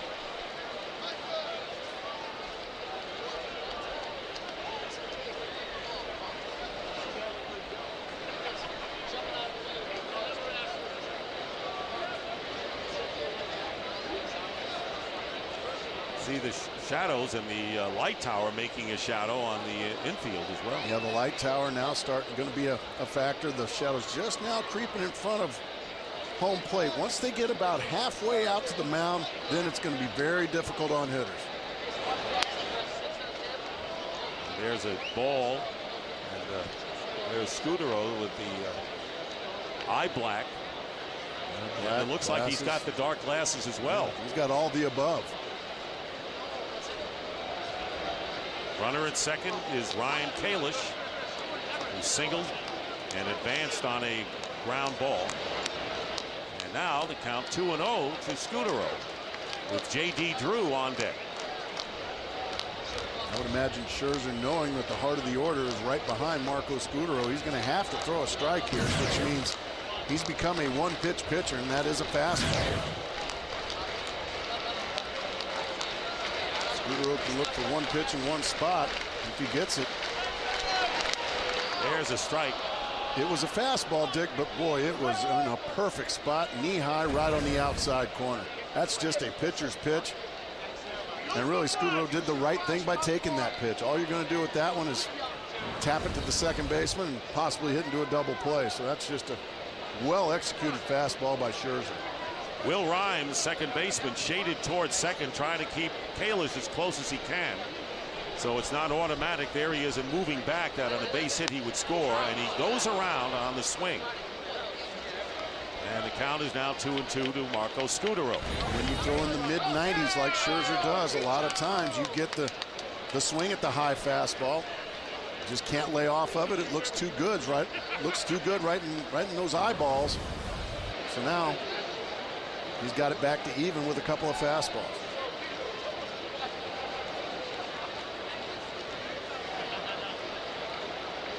See the shadows, and the light tower making a shadow on the infield as well.
Yeah, the light tower now going to be a factor. The shadows just now creeping in front of home plate. Once they get about halfway out to the mound, then it's going to be very difficult on hitters.
There's a ball, and there's Scutaro with the eye black. And it looks like he's got the dark glasses as well.
He's got all the above.
Runner at second is Ryan Kalish, who singled and advanced on a ground ball. And now the count 2-0 to Scutaro, with J.D. Drew on deck.
I would imagine Scherzer, knowing that the heart of the order is right behind Marco Scutaro, he's going to have to throw a strike here, which means he's become a one-pitch pitcher, and that is a fastball. Scutaro can look for one pitch in one spot if he gets it.
There's a strike.
It was a fastball, Dick, but boy, it was in a perfect spot, knee-high, right on the outside corner. That's just a pitcher's pitch. And really, Scutaro did the right thing by taking that pitch. All you're going to do with that one is tap it to the second baseman and possibly hit into a double play. So that's just a well-executed fastball by Scherzer.
Will Rhymes, second baseman, shaded towards second, trying to keep Kalish as close as he can. So it's not automatic. There he is, and moving back, that on a base hit he would score, and he goes around on the swing. And the count is now 2-2 to Marco Scutaro.
When you throw in the mid-90s like Scherzer does, a lot of times you get the swing at the high fastball. Just can't lay off of it. It looks too good, right? Looks too good right in those eyeballs. So now he's got it back to even with a couple of fastballs.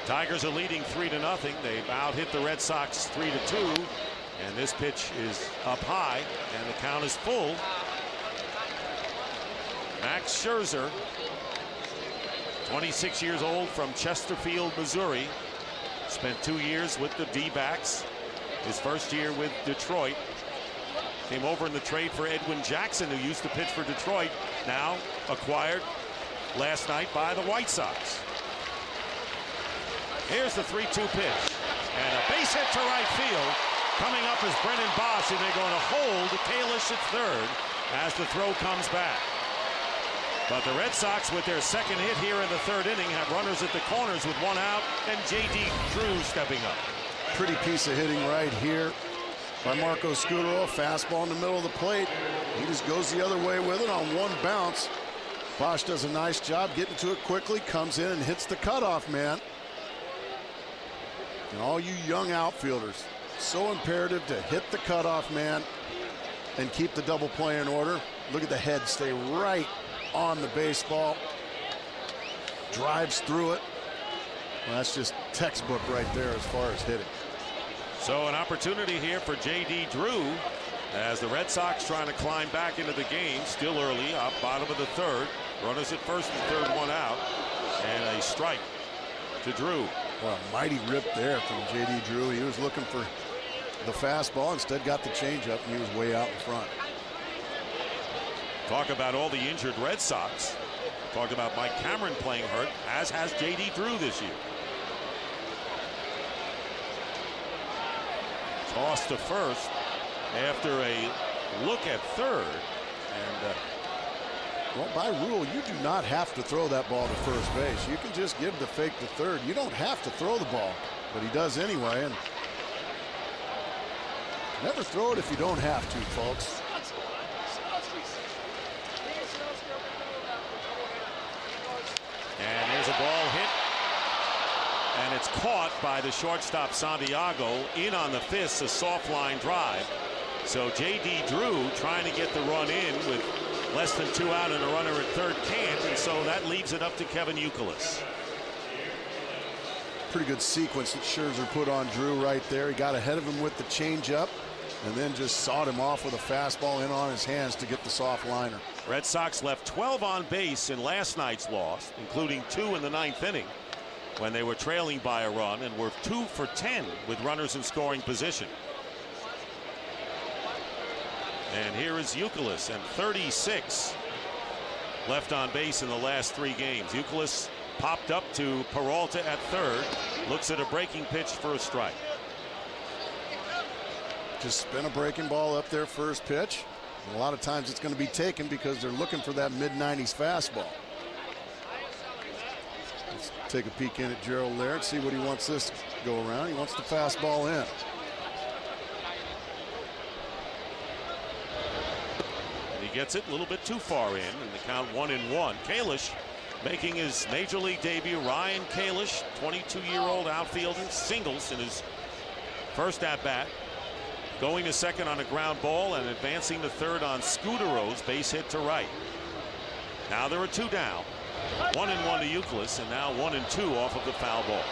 Tigers are leading 3-0. They've out-hit the Red Sox 3-2. And this pitch is up high, and the count is full. Max Scherzer, 26 years old, from Chesterfield, Missouri. Spent 2 years with the D-backs. His first year with Detroit. Came over in the trade for Edwin Jackson, who used to pitch for Detroit, now acquired last night by the White Sox. Here's the 3-2 pitch, and a base hit to right field. Coming up is Brennan Bosch, and they're going to hold Kalish at third as the throw comes back. But the Red Sox, with their second hit here in the third inning, have runners at the corners with 1 out, and J.D. Drew stepping up.
Pretty piece of hitting right here by Marco Scutaro. Fastball in the middle of the plate. He just goes the other way with it on one bounce. Bosch does a nice job getting to it quickly, comes in and hits the cutoff man. And all you young outfielders, so imperative to hit the cutoff man and keep the double play in order. Look at the head stay right on the baseball. Drives through it. Well, that's just textbook right there as far as hitting.
So an opportunity here for J.D. Drew as the Red Sox trying to climb back into the game. Still early, up bottom of the third. Runners at first and third, one out. And a strike to Drew.
Well, a mighty rip there from J.D. Drew. He was looking for the fastball, instead got the changeup, and he was way out in front.
Talk about all the injured Red Sox. Talk about Mike Cameron playing hurt, as has J.D. Drew this year. Toss to first after a look at third. And
well, by rule, you do not have to throw that ball to first base. You can just give the fake to third. You don't have to throw the ball, but he does anyway. And never throw it if you don't have to, folks.
And there's a ball hit. And it's caught by the shortstop Santiago in on the fist, a soft line drive. So J.D. Drew trying to get the run in with less than 2 out and a runner at third can't, and so that leaves it up to Kevin Youkilis.
Pretty good sequence that Scherzer put on Drew right there. He got ahead of him with the changeup and then just sawed him off with a fastball in on his hands to get the soft liner.
Red Sox left 12 on base in last night's loss, including 2 in the 9th inning when they were trailing by a run, and were 2 for 10 with runners in scoring position. And here is Youkilis, and 36 left on base in the last 3 games. Youkilis popped up to Peralta at third, looks at a breaking pitch for a strike.
Just spin a breaking ball up there, first pitch. And a lot of times it's going to be taken because they're looking for that mid-90s fastball. Let's take a peek in at Gerald there and see what he wants this to go around. He wants the fastball in.
He gets it a little bit too far in, and the count 1-1. Kalish making his major league debut. Ryan Kalish, 22-year-old outfielder, singles in his first at bat, going to second on a ground ball and advancing to third on Scudero's base hit to right. Now there are 2 down. 1-1 to Youkilis, and now 1-2 off of the foul ball.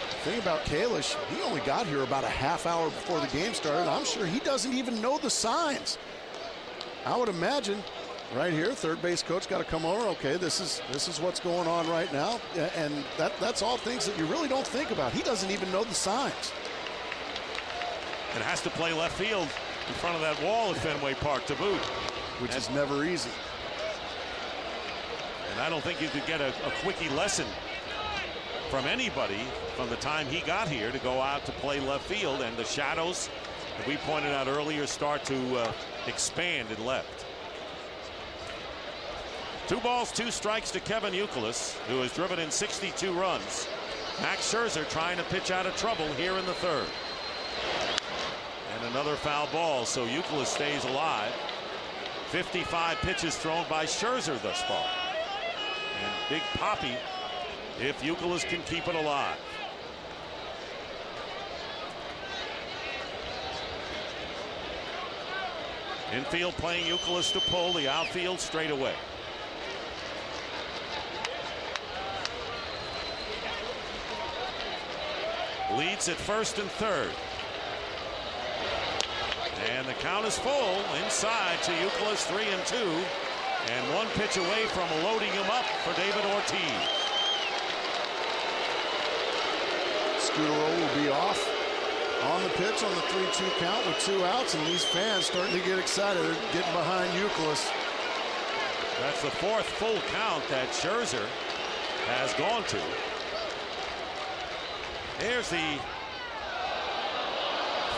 The thing about Kalish, he only got here about a half hour before the game started. I'm sure he doesn't even know the signs. I would imagine right here, third base coach got to come over. Okay, this is what's going on right now, and that's all things that you really don't think about. He doesn't even know the signs.
And has to play left field in front of that wall at Fenway Park to boot,
which is never easy.
And I don't think you could get a quickie lesson from anybody from the time he got here to go out to play left field, and the shadows that we pointed out earlier start to expand in left. 2 balls, 2 strikes to Kevin Youkilis, who has driven in 62 runs. Max Scherzer trying to pitch out of trouble here in the third. And another foul ball, so Youkilis stays alive. 55 pitches thrown by Scherzer thus far. And Big Poppy if Youkilis can keep it alive. Infield playing Youkilis to pull, the outfield straight away. Leads at first and third. And the count is full inside to Youkilis, 3-2. And 1 pitch away from loading him up for David Ortiz.
Scudero will be off on the pitch on the 3-2 count with 2 outs, and these fans starting to get excited. They're getting behind Youkilis.
That's the 4th full count that Scherzer has gone to. There's the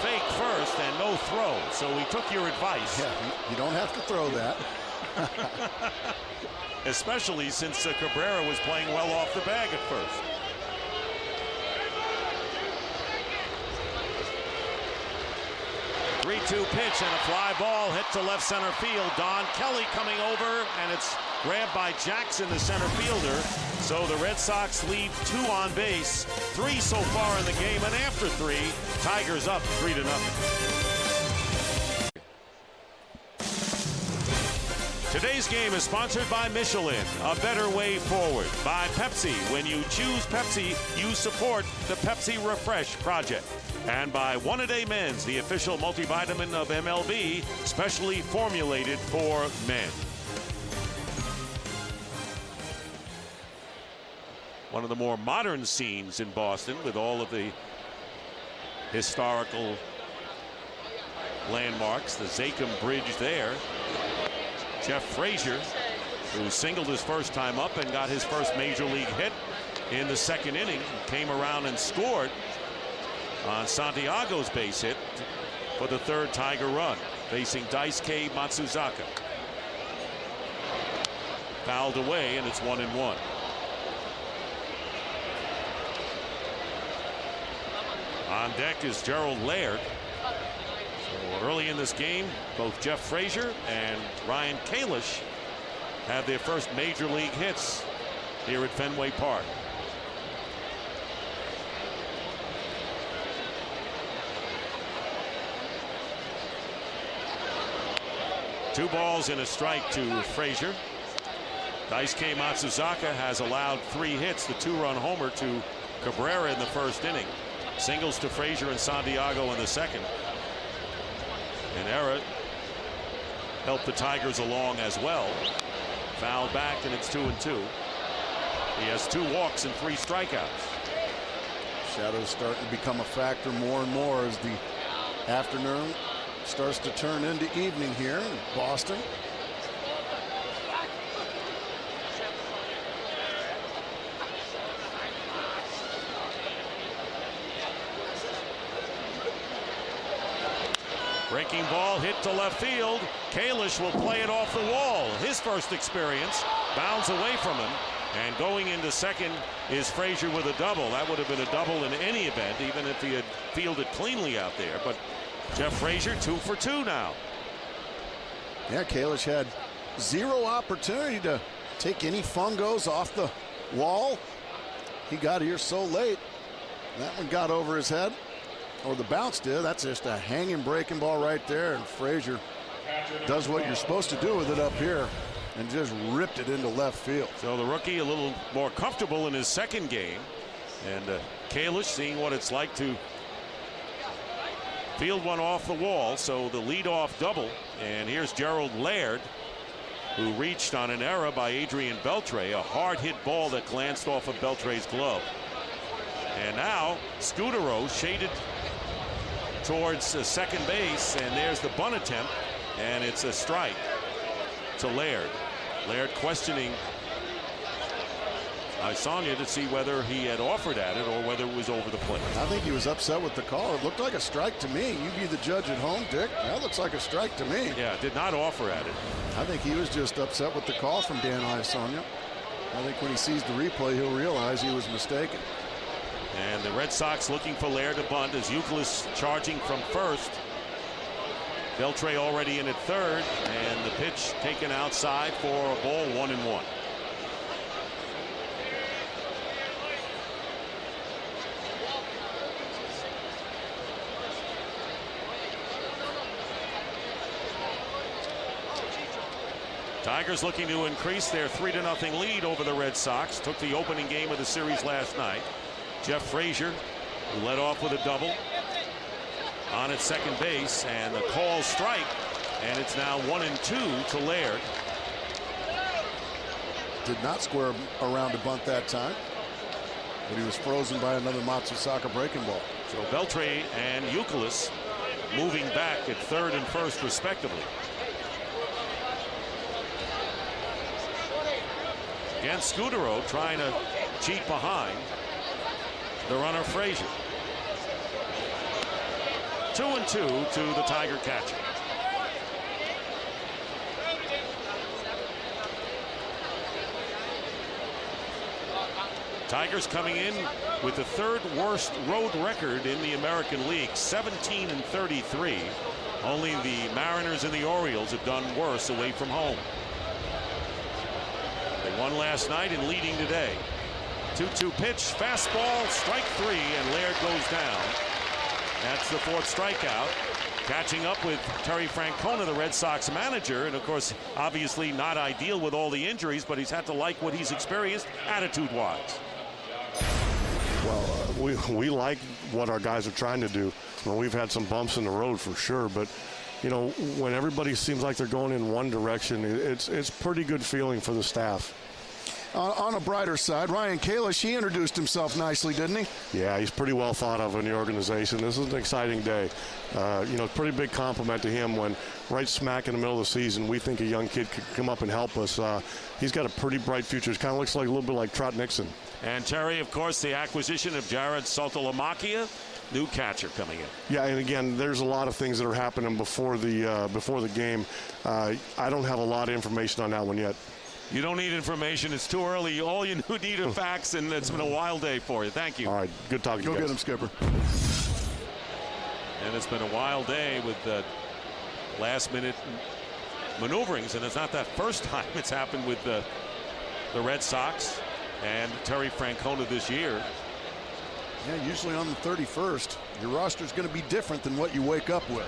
fake first and no throw, so we took your advice.
Yeah, you don't have to throw that.
Especially since Cabrera was playing well off the bag at first. The 3-2 pitch and a fly ball hit to left center field. Don Kelly coming over, and it's grabbed by Jackson, the center fielder. So the Red Sox leave 2 on base, 3 so far in the game, and after 3, Tigers up 3-0. Today's game is sponsored by Michelin, a better way forward. By Pepsi, when you choose Pepsi, you support the Pepsi Refresh Project. And by One A Day Men's, the official multivitamin of MLB, specially formulated for men. One of the more modern scenes in Boston with all of the historical landmarks, the Zakim Bridge there. Jeff Frazier, who singled his first time up and got his first major league hit in the second inning, came around and scored on Santiago's base hit for the 3rd Tiger run, facing Daisuke Matsuzaka. Fouled away, and it's 1-1. On deck is Gerald Laird. So early in this game, both Jeff Frazier and Ryan Kalish have their first major league hits here at Fenway Park. Two balls and a strike to Frazier. Daisuke Matsuzaka has allowed 3 hits, the 2-run homer to Cabrera in the first inning. Singles to Frazier and Santiago in the second. And Era helped the Tigers along as well. Foul back, and it's 2-2. He has 2 walks and 3 strikeouts.
Shadows starting to become a factor more and more as the afternoon starts to turn into evening here in Boston.
Breaking ball hit to left field. Kalish will play it off the wall. His first experience. Bounds away from him. And going into second is Frazier with a double. That would have been a double in any event, even if he had fielded cleanly out there. But Jeff Frazier 2 for 2 now.
Yeah, Kalish had 0 opportunity to take any fungos off the wall. He got here so late. That one got over his head. Or the bounce did. That's just a hanging breaking ball right there. And Frazier does what you're supposed to do with it up here and just ripped it into left field.
So the rookie a little more comfortable in his second game. And Kalish seeing what it's like to field one off the wall. So the leadoff double. And here's Gerald Laird, who reached on an error by Adrian Beltre. A hard hit ball that glanced off of Beltre's glove. And now Scudero shaded towards second base, and there's the bunt attempt, and it's a strike to Laird. Laird questioning Sonia to see whether he had offered at it or whether it was over the plate.
I think he was upset with the call. It looked like a strike to me. You be the judge at home, Dick. That looks like a strike to me.
Yeah, did not offer at it.
I think he was just upset with the call from Dan Sonia. I think when he sees the replay, he'll realize he was mistaken.
And the Red Sox looking for Laird to bunt as Youkilis charging from first. Beltre already in at third, and the pitch taken outside for a ball, 1-1. Tigers looking to increase their 3-0 lead over the Red Sox. Took the opening game of the series last night. Jeff Frazier, who led off with a double, on at second base, and the call strike, and it's now 1-2 to Laird.
Did not square around a bunt that time, but he was frozen by another Matsuzaka breaking ball. So
Beltre and Youkilis moving back at third and first respectively. Again, Scudero trying to cheat behind the runner Frazier. 2-2 to the Tiger catcher. Tigers coming in with the 3rd worst road record in the American League, 17-33. Only the Mariners and the Orioles have done worse away from home. They won last night and leading today. 2-2 pitch, fastball, strike 3, and Laird goes down. That's the 4th strikeout. Catching up with Terry Francona, the Red Sox manager, and of course, obviously not ideal with all the injuries, but he's had to like what he's experienced attitude-wise.
Well, we like what our guys are trying to do. Well, we've had some bumps in the road for sure, but you know, when everybody seems like they're going in one direction, it's pretty good feeling for the staff.
On a brighter side, Ryan Kalish, he introduced himself nicely, didn't he?
Yeah, he's pretty well thought of in the organization. This is an exciting day. You know, pretty big compliment to him when right smack in the middle of the season, we think a young kid could come up and help us. He's got a pretty bright future. It kind of looks like a little bit like Trot Nixon.
And Terry, of course, the acquisition of Jared Saltalamacchia, new catcher coming in.
Yeah, and again, there's a lot of things that are happening before the game. I don't have a lot of information on that one yet.
You don't need information. It's too early. All you need are facts, and it's been a wild day for you. Thank you.
All right, good talking to you guys.
Go get him, Skipper.
And it's been a wild day with the last-minute maneuverings, and it's not that first time it's happened with the Red Sox and Terry Francona this year.
Yeah, usually on the 31st, your roster's going to be different than what you wake up with.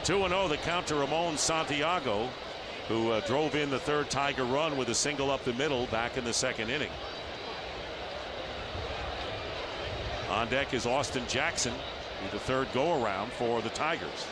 2-0 the count to Ramon Santiago, who drove in the 3rd Tiger run with a single up the middle back in the 2nd inning. On deck is Austin Jackson, the 3rd go-around for the Tigers.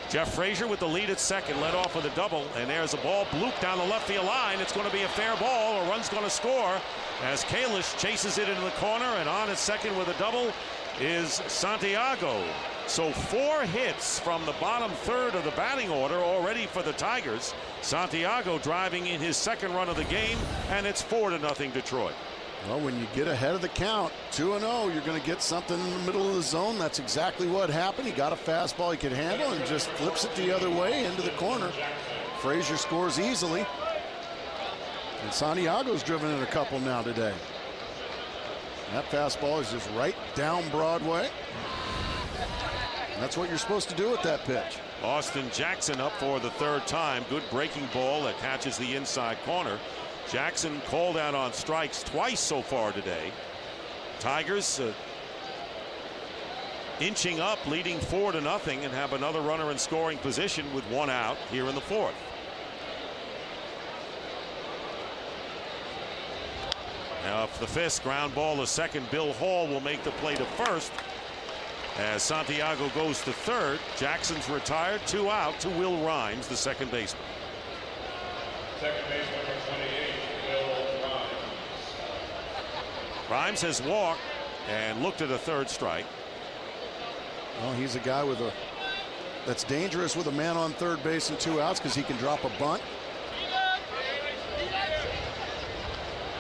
Jeff Frazier with the lead at second, led off with a double, and there's a ball blooped down the left field line. It's going to be a fair ball. A run's going to score as Kalish chases it into the corner, and on at second with a double is Santiago. So 4 hits from the bottom 3rd of the batting order already for the Tigers. Santiago driving in his 2nd run of the game, and it's 4-0 Detroit.
Well, when you get ahead of the count, 2-0, you're going to get something in the middle of the zone. That's exactly what happened. He got a fastball he could handle and just flips it the other way into the corner. Frazier scores easily. And Santiago's driven in a couple now today. That fastball is just right down Broadway. That's what you're supposed to do with that pitch.
Austin Jackson up for the 3rd time. Good breaking ball that catches the inside corner. Jackson called out on strikes twice so far today. Tigers inching up, leading 4-0, and have another runner in scoring position with 1 out here in the 4th. Now up the 5th, ground ball to second. Bill Hall will make the play to first. As Santiago goes to 3rd, Jackson's retired, 2 out to Will Rhymes, the 2nd baseman.
Second baseman number 28, Will Rhymes.
Rhymes has walked and looked at a 3rd strike.
Well, he's a guy that's dangerous with a man on 3rd base and 2 outs because he can drop a bunt.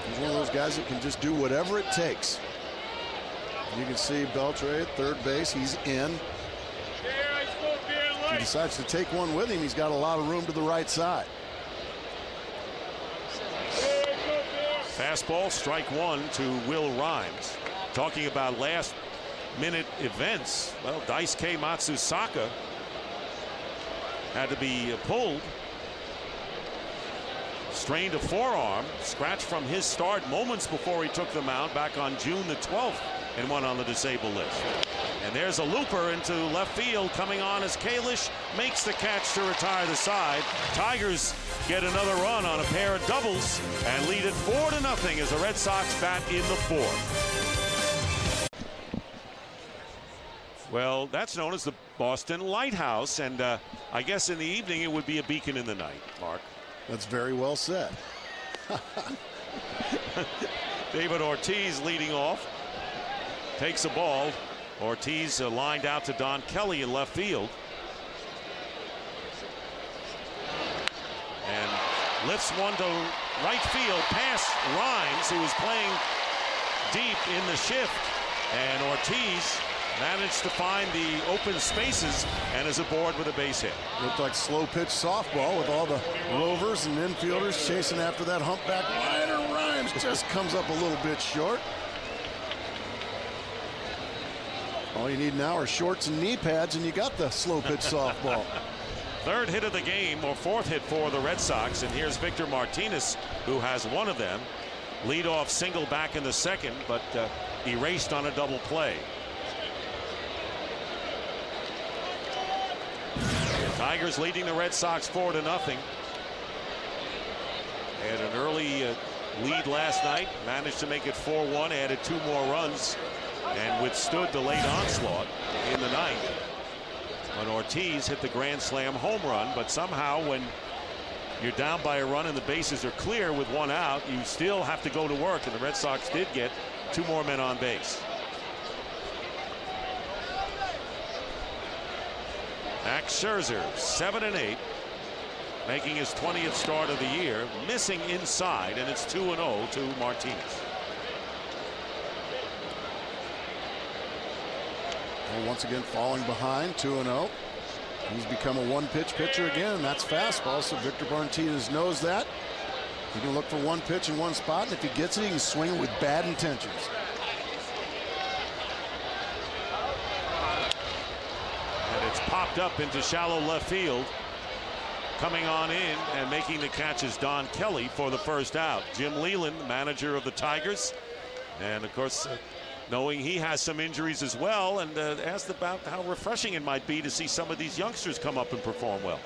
He's one of those guys that can just do whatever it takes. You can see Beltre at 3rd base. He's in. He decides to take one with him. He's got a lot of room to the right side.
Fastball, strike 1 to Will Rhymes. Talking about last-minute events, well, Daisuke Matsusaka had to be pulled. Strained a forearm, scratched from his start moments before he took the mound back on June the 12th. And went on the disabled list. And there's a looper into left field coming on as Kalish makes the catch to retire the side. Tigers get another run on a pair of doubles and lead it 4-0 as the Red Sox bat in the 4th. Well, that's known as the Boston Lighthouse, and I guess in the evening it would be a beacon in the night, Mark.
That's very well said.
David Ortiz leading off. Takes a ball. Ortiz lined out to Don Kelly in left field. And lifts one to right field past Rhymes, who was playing deep in the shift. And Ortiz managed to find the open spaces and is aboard with a base hit.
Looked like slow pitch softball with all the rovers and infielders chasing after that humpback liner. Rhymes just comes up a little bit short. All you need now are shorts and knee pads, and you got the slow pitch softball.
3rd hit of the game, or 4th hit for the Red Sox, and here's Victor Martinez, who has 1 of them. Leadoff single back in the second, but erased on a double play. Tigers leading the Red Sox 4-0. Had an early lead last night, managed to make it 4-1, added 2 more runs, and withstood the late onslaught in the ninth when Ortiz hit the grand slam home run. But somehow, when you're down by a run and the bases are clear with 1 out, you still have to go to work, and the Red Sox did get 2 more men on base. Max Scherzer, 7-8, making his 20th start of the year, missing inside, and it's 2-0 to Martinez.
Well, once again, falling behind, 2-0. He's become a one-pitch pitcher again, and that's fastball. So Victor Martinez knows that. He can look for one pitch in one spot, and if he gets it, he can swing it with bad intentions.
And it's popped up into shallow left field. Coming on in and making the catch is Don Kelly for the first out. Jim Leyland, manager of the Tigers, and of course, knowing he has some injuries as well, and asked about how refreshing it might be to see some of these youngsters come up and perform well.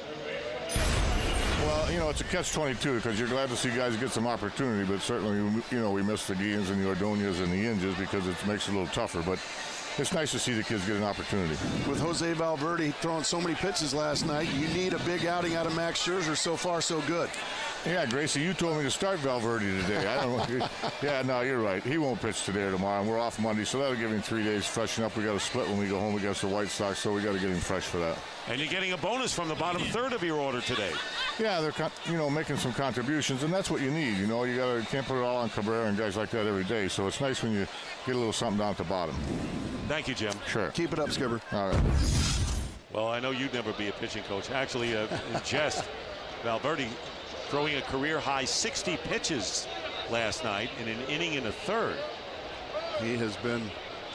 Well, you know, it's a catch-22 because you're glad to see guys get some opportunity, but certainly, you know, we miss the Guillens and the Ordonez and the Inges because it makes it a little tougher. But it's nice to see the kids get an opportunity.
With Jose Valverde throwing so many pitches last night, you need a big outing out of Max Scherzer. So far, so good.
Yeah, Gracie, you told me to start Valverde today. I don't know. Yeah, no, you're right. He won't pitch today or tomorrow, and we're off Monday, so that'll give him 3 days to freshen up. We got to split when we go home against the White Sox, so we got to get him fresh for that.
And you're getting a bonus from the bottom third of your order today.
Yeah, they're making some contributions, and that's what you need. You know, you can't put it all on Cabrera and guys like that every day. So it's nice when you get a little something down at the bottom.
Thank you, Jim.
Sure.
Keep it up, Skipper.
All right.
Well, I know you'd never be a pitching coach. Actually, in jest, Valverde throwing a career-high 60 pitches last night in an inning and a third.
He has been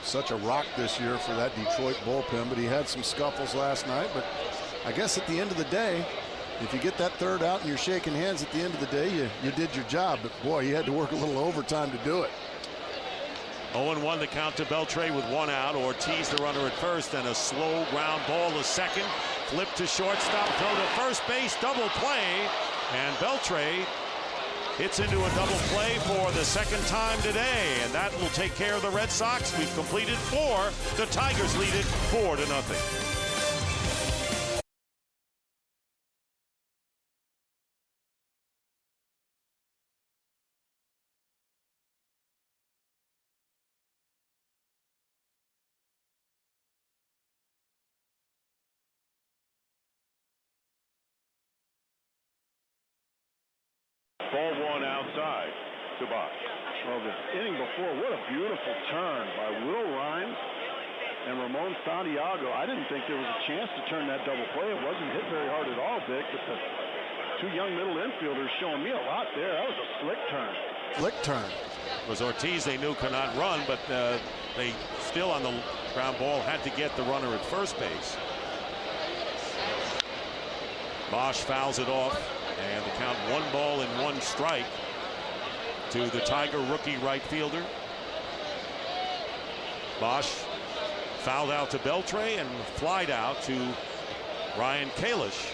such a rock this year for that Detroit bullpen, but he had some scuffles last night. But I guess at the end of the day, if you get that third out and you're shaking hands at the end of the day, you did your job. But boy, you had to work a little overtime to do it.
0-1 the count to Beltre with 1 out. Ortiz the runner at first, and a slow ground ball to second. Flip to shortstop, throw to first base, double play, and Beltre hits into a double play for the second time today, and that will take care of the Red Sox. We've completed 4. The Tigers lead it 4-0.
Ball 1 outside to Bosch.
Well, the inning before, what a beautiful turn by Will Rhymes and Ramon Santiago. I didn't think there was a chance to turn that double play. It wasn't hit very hard at all, Dick, but the 2 young middle infielders showing me a lot there. That was a slick turn.
Slick turn.
It was Ortiz they knew could not run, but they still on the ground ball had to get the runner at first base. Bosch fouls it off, and the count 1 ball and 1 strike to the Tiger rookie right fielder. Bosch fouled out to Beltre and flied out to Ryan Kalish.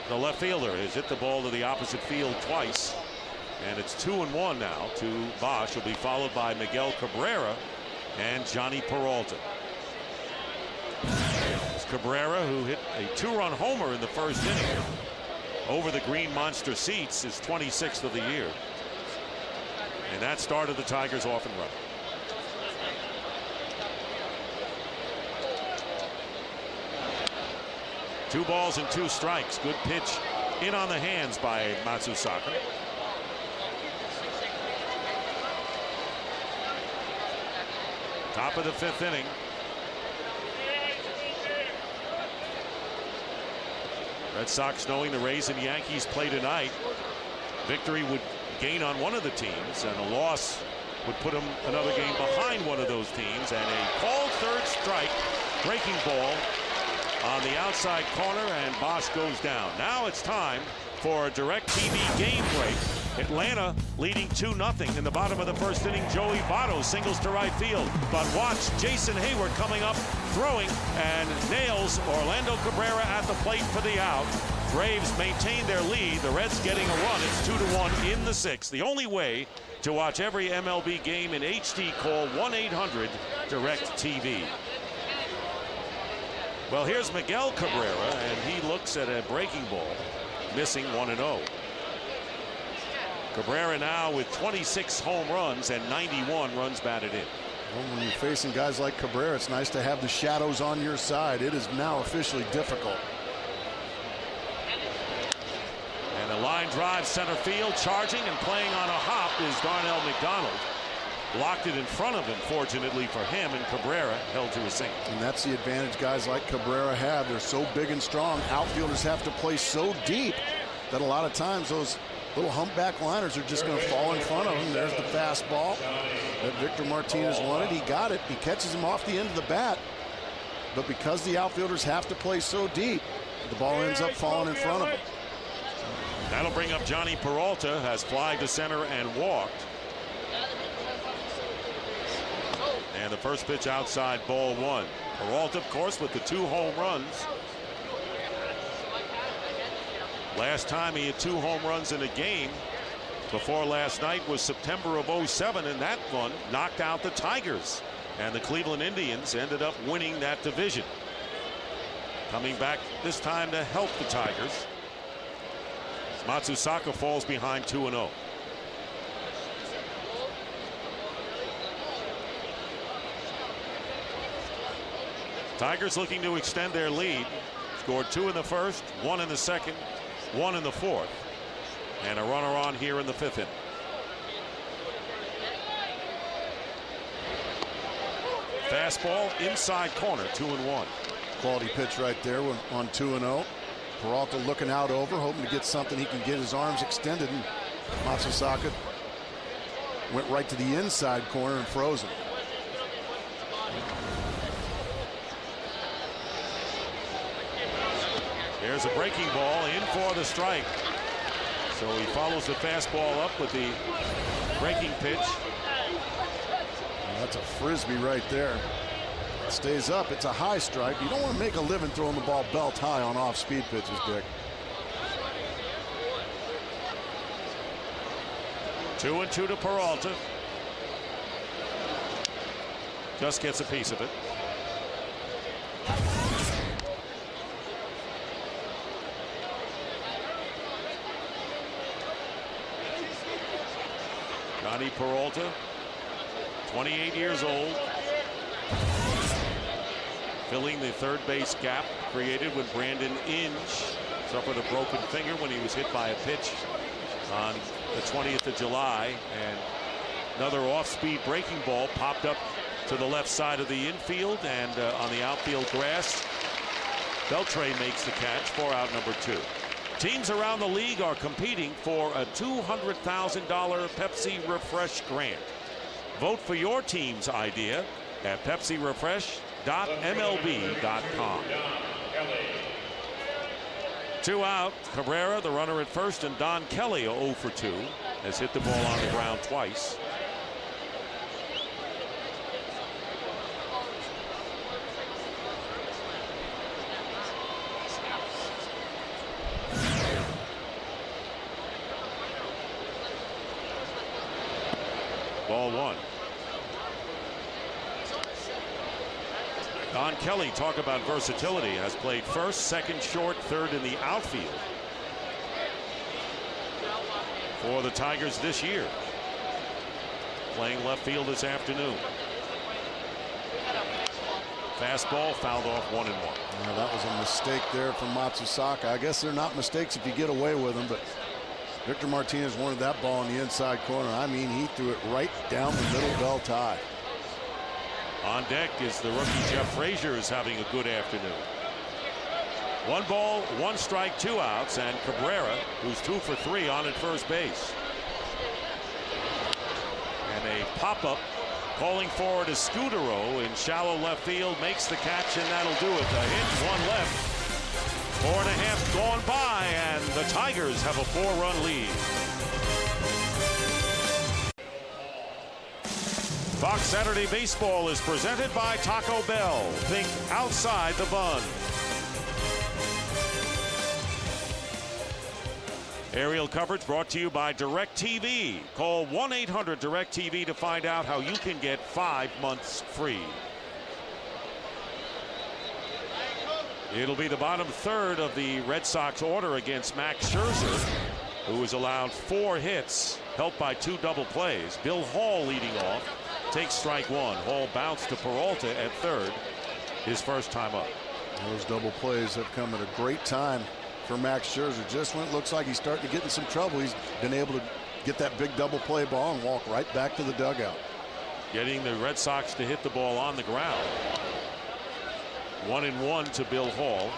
The left fielder has hit the ball to the opposite field twice, and it's 2-1 now to Bosch. Will be followed by Miguel Cabrera and Johnny Peralta. It's Cabrera, who hit a 2-run homer in the first inning over the Green Monster seats, his 26th of the year, and that started the Tigers off and running. Two balls and 2 strikes. Good pitch in on the hands by Matsusaka. Top of the 5th inning. Red Sox, knowing the Rays and Yankees play tonight, victory would gain on one of the teams, and a loss would put them another game behind one of those teams. And a called third strike, breaking ball on the outside corner, and Bosch goes down. Now it's time for a DirecTV game break. Atlanta leading 2-0 in the bottom of the first inning. Joey Votto singles to right field. But watch Jason Hayward coming up, throwing, and nails Orlando Cabrera at the plate for the out. Braves maintain their lead. The Reds getting a run. It's 2-1 in the sixth. The only way to watch every MLB game in HD, call 1-800-DIRECTV. Well, here's Miguel Cabrera, and he looks at a breaking ball, missing 1-0. Cabrera now with 26 home runs and 91 runs batted in.
Well, when you're facing guys like Cabrera, it's nice to have the shadows on your side. It is now officially difficult.
And a line drive center field, charging and playing on a hop is Darnell McDonald. Blocked it in front of him, fortunately for him, and Cabrera held to a single.
And that's the advantage guys like Cabrera have. They're so big and strong. Outfielders have to play so deep that a lot of times those little humpback liners are just going to fall in front of him. There's the fastball that Victor Martinez wanted. He got it. He catches him off the end of the bat. But because the outfielders have to play so deep, the ball ends up falling in front of him.
That'll bring up Johnny Peralta, has flied to center and walked. And the first pitch outside, ball one. Peralta, of course, with the 2 home runs. Last time he had 2 home runs in a game before last night was September of '07, and that one knocked out the Tigers. And the Cleveland Indians ended up winning that division. Coming back this time to help the Tigers. Matsusaka falls behind 2-0. Tigers looking to extend their lead. Scored 2 in the first, 1 in the second, 1 in the fourth, and a runner on here in the 5th inning. Fastball inside corner, 2-1.
Quality pitch right there on 2-0. Peralta looking out over, hoping to get something he can get his arms extended, and Matsusaka went right to the inside corner and froze him.
There's a breaking ball in for the strike. So he follows the fastball up with the breaking pitch.
And that's a frisbee right there. It stays up. It's a high strike. You don't want to make a living throwing the ball belt high on off-speed pitches, Dick.
2-2 to Peralta. Just gets a piece of it. Johnny Peralta, 28 years old, filling the third base gap created when Brandon Inge suffered a broken finger when he was hit by a pitch on the 20th of July. And another off-speed breaking ball popped up to the left side of the infield, and on the outfield grass, Beltre makes the catch for out number 2. Teams around the league are competing for a $200,000 Pepsi Refresh grant. Vote for your team's idea at PepsiRefresh.MLB.com. 2 out. Cabrera, the runner at first, and Don Kelly, 0 for 2, has hit the ball on the ground twice. Ball 1. Don Kelly, talk about versatility, has played first, second, short, third in the outfield for the Tigers this year. Playing left field this afternoon. Fastball fouled off 1-1.
That was a mistake there from Matsusaka. I guess they're not mistakes if you get away with them, but Victor Martinez wanted that ball in the inside corner. I mean, he threw it right down the middle belt high.
On deck is the rookie Jeff Frazier, is having a good afternoon. 1 ball, 1 strike, 2 outs, and Cabrera, who's 2 for 3 on at first base. And a pop-up calling forward a Scudero in shallow left field, makes the catch, and that'll do it. A hit, 1 left. 4.5 gone by, and and the Tigers have a 4-run lead. Fox Saturday Baseball is presented by Taco Bell. Think outside the bun. Aerial coverage brought to you by DirecTV. Call 1-800-DirecTV to find out how you can get 5 months free. It'll be the bottom third of the Red Sox order against Max Scherzer, who was allowed 4 hits, helped by 2 double plays. Bill Hall leading off, takes strike 1. Hall bounced to Peralta at third, his first time up.
Those double plays have come at a great time for Max Scherzer. Just when it looks like he's starting to get in some trouble, he's been able to get that big double play ball and walk right back to the dugout.
Getting the Red Sox to hit the ball on the ground. 1-1 to Bill Hall.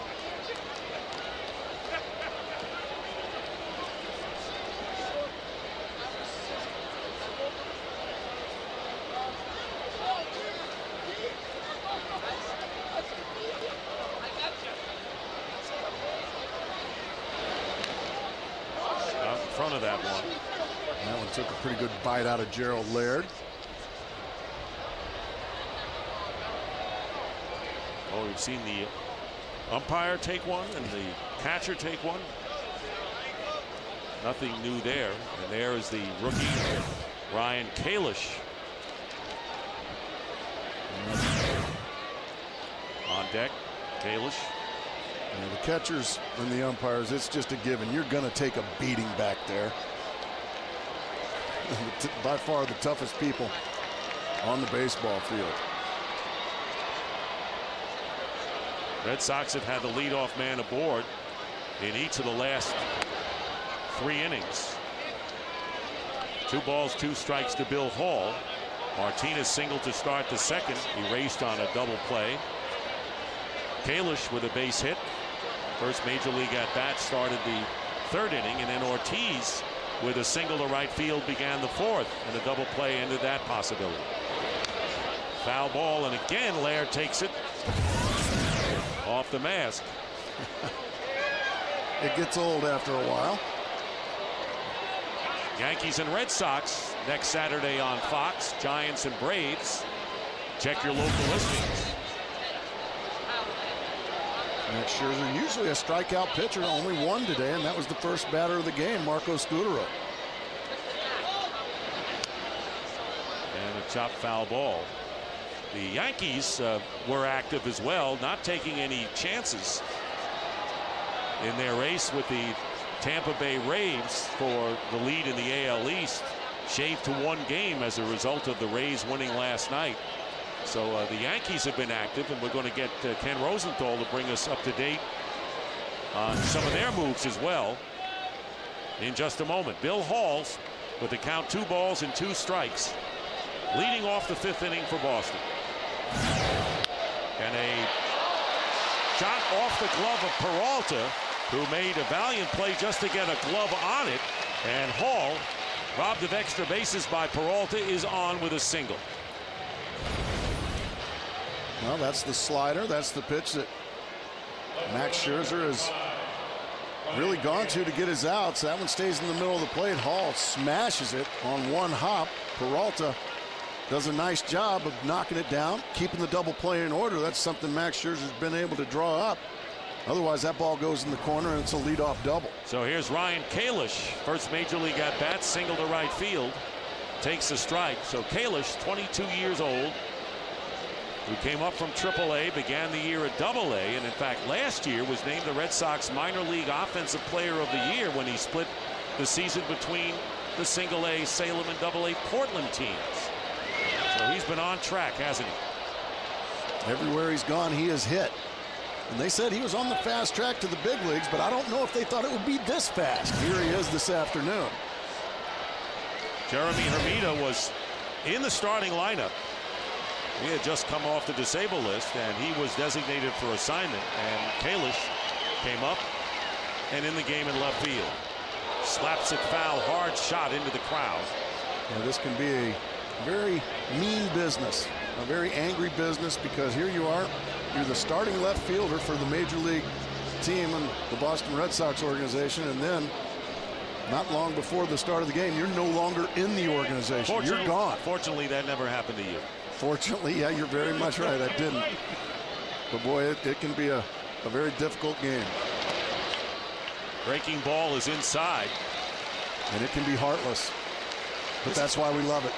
Out in front of that one.
That one took a pretty good bite out of Gerald Laird.
Oh, we've seen the umpire take one and the catcher take one. Nothing new there. And there is the rookie, Ryan Kalish. On deck, Kalish.
And the catchers and the umpires, it's just a given. You're going to take a beating back there. By far the toughest people on the baseball field.
Red Sox have had the leadoff man aboard in each of the last 3 innings. 2 balls, 2 strikes to Bill Hall. Martinez singled to start the second, erased on a double play. Kalish with a base hit. First major league at bat started the 3rd inning, and then Ortiz with a single to right field began the 4th, and a double play ended that possibility. Foul ball, and again Laird takes it off the mask.
It gets old after a while.
Yankees and Red Sox next Saturday on Fox. Giants and Braves. Check your local listings.
Max Scherzer, usually a strikeout pitcher, only 1 today, and that was the first batter of the game, Marco Scutaro.
And a chopped foul ball. The Yankees were active as well, not taking any chances in their race with the Tampa Bay Rays for the lead in the AL East, shaved to 1 game as a result of the Rays winning last night. So the Yankees have been active, and we're going to get Ken Rosenthal to bring us up to date on some of their moves as well in just a moment. Bill Hall with the count 2 balls and 2 strikes, leading off the 5th inning for Boston. And a shot off the glove of Peralta, who made a valiant play just to get a glove on it. And Hall, robbed of extra bases by Peralta, is on with a single.
Well, that's the slider. That's the pitch that Max Scherzer has really gone to get his outs. That one stays in the middle of the plate. Hall smashes it on 1 hop. Peralta does a nice job of knocking it down, keeping the double play in order. That's something Max Scherzer's been able to draw up. Otherwise, that ball goes in the corner, and it's a leadoff double.
So here's Ryan Kalish, first major league at bat, single to right field, takes a strike. So Kalish, 22 years old, who came up from AAA, began the year at AA, and in fact last year was named the Red Sox minor league offensive player of the year when he split the season between the single A Salem and AA Portland teams. So he's been on track, hasn't he?
Everywhere he's gone, he has hit. And they said he was on the fast track to the big leagues, but I don't know if they thought it would be this fast. Here he is this afternoon.
Jeremy Hermida was in the starting lineup. He had just come off the disabled list, and he was designated for assignment. And Kalish came up and in the game in left field. Slaps it foul, hard shot into the crowd.
Yeah, this can be a very mean business, a very angry business, because here you are, you're the starting left fielder for the Major League team in the Boston Red Sox organization, and then not long before the start of the game, you're no longer in the organization. You're gone.
Fortunately, that never happened to you.
Fortunately, yeah, you're very much right. I didn't. But boy, it can be a very difficult game.
Breaking ball is inside.
And it can be heartless. But that's why we love it.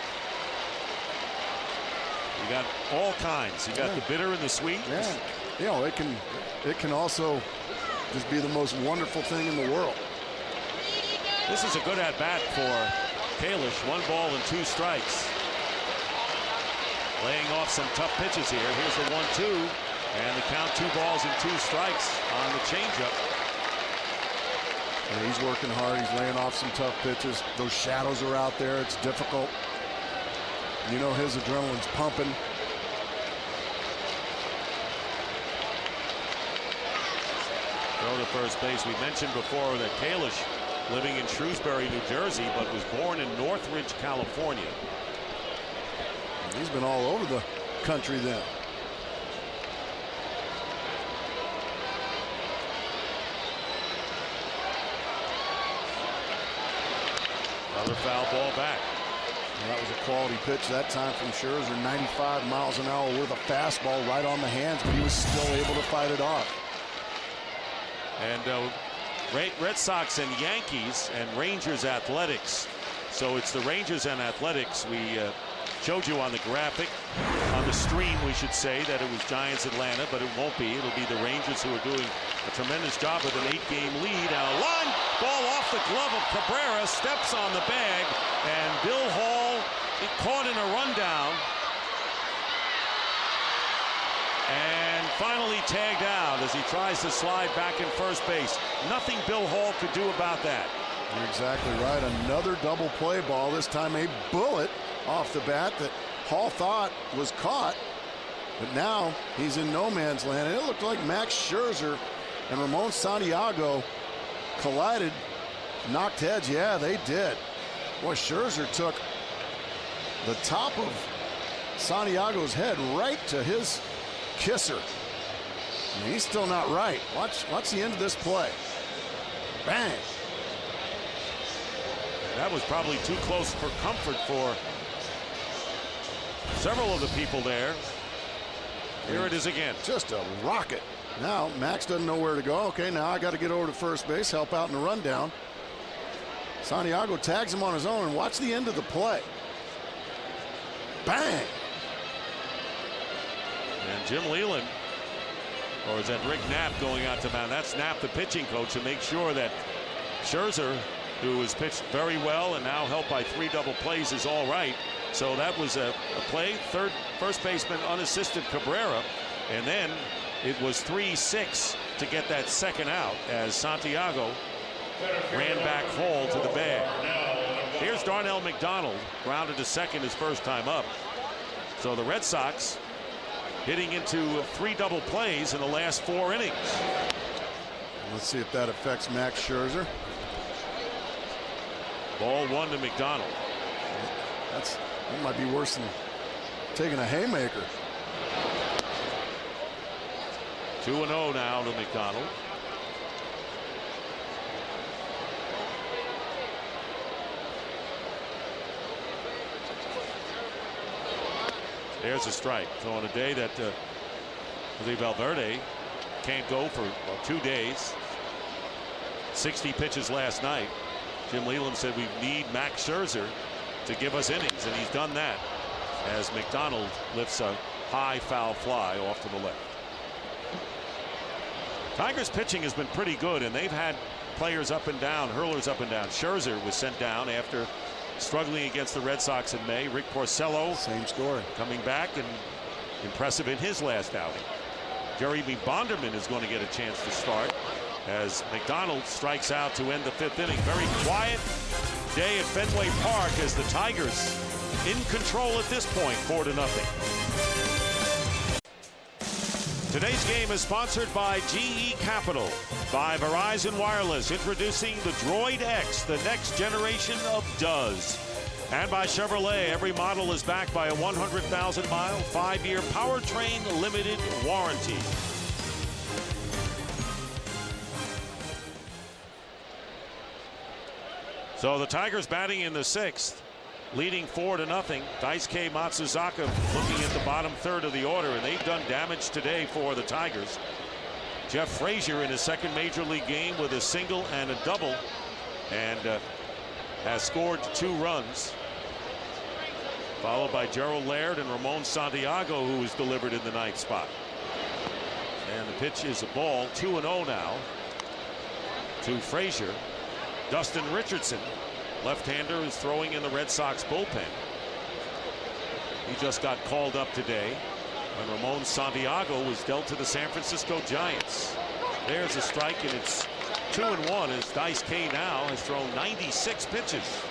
You got all kinds. You got the bitter and the sweet.
Yeah. You know, it can also just be the most wonderful thing in the world.
This is a good at-bat for Kalish. 1 ball and 2 strikes. Laying off some tough pitches here. Here's the 1-2. And the count 2 balls and 2 strikes on the changeup.
Yeah, he's working hard. He's laying off some tough pitches. Those shadows are out there. It's difficult. You know his adrenaline's pumping.
Throw to first base. We mentioned before that Kalish, living in Shrewsbury, New Jersey, but was born in Northridge, California.
He's been all over the country then.
Another foul ball back.
And that was a quality pitch that time from Scherzer. 95 miles an hour with a fastball right on the hands, but he was still able to fight it off.
And Red Sox and Yankees and Rangers Athletics. So it's the Rangers and Athletics. We showed you on the graphic, on the stream, we should say, that it was Giants Atlanta, but it won't be. It'll be the Rangers who are doing a tremendous job with an 8-game lead. And a line ball off the glove of Cabrera, steps on the bag, and Bill Hall caught in a rundown. And finally tagged out as he tries to slide back in first base. Nothing Bill Hall could do about that.
You're exactly right. Another double play ball, this time a bullet off the bat that Hall thought was caught, but now he's in no man's land. And it looked like Max Scherzer and Ramon Santiago collided, knocked heads. Yeah, they did. Boy, Scherzer took the top of Santiago's head right to his kisser. And he's still not right. Watch the end of this play. Bang.
That was probably too close for comfort for several of the people there. Here it is again.
Just a rocket. Now Max doesn't know where to go. Okay, now I got to get over to first base, help out in the rundown. Santiago tags him on his own, and watch the end of the play. Bang.
And Jim Leland, or is that Rick Knapp going out to mound? That's Knapp, the pitching coach, to make sure that Scherzer, who has pitched very well and now helped by 3 double plays, is all right. So that was a play. First baseman unassisted Cabrera, and then it was 3-6 to get that second out as Santiago ran back Hall to the bag. Here's Darnell McDonald, grounded to second his first time up. So the Red Sox hitting into 3 double plays in the last 4 innings.
Let's see if that affects Max Scherzer.
Ball 1 to McDonald.
That might be worse than taking a haymaker.
2-0 now to McDonald. There's a strike. So on a day that Jose Valverde can't go for 2 days, 60 pitches last night, Jim Leland said we need Max Scherzer to give us innings, and he's done that as McDonald lifts a high foul fly off to the left. Tigers pitching has been pretty good, and they've had players up and down, hurlers up and down. Scherzer was sent down after struggling against the Red Sox in May. Rick Porcello,
same story,
coming back and impressive in his last outing. Jeremy Bonderman is going to get a chance to start as McDonald strikes out to end the 5th inning. Very quiet day at Fenway Park as the Tigers in control at this point, 4-0. Today's game is sponsored by GE Capital, by Verizon Wireless, introducing the Droid X, the next generation of does, and by Chevrolet. Every model is backed by a 100,000-mile, 5-year powertrain limited warranty. So the Tigers batting in the 6th, leading 4-0. Daisuke Matsuzaka looking at the bottom third of the order, and they've done damage today for the Tigers. Jeff Frazier in his second major league game with a single and a double, and has scored 2 runs. Followed by Gerald Laird and Ramon Santiago, who was delivered in the 9th spot. And the pitch is a ball. 2-0 now to Frazier. Dustin Richardson, left-hander, is throwing in the Red Sox bullpen. He just got called up today when Ramon Santiago was dealt to the San Francisco Giants. There's a strike, and it's 2-1 as Daisuke now has thrown 96 pitches.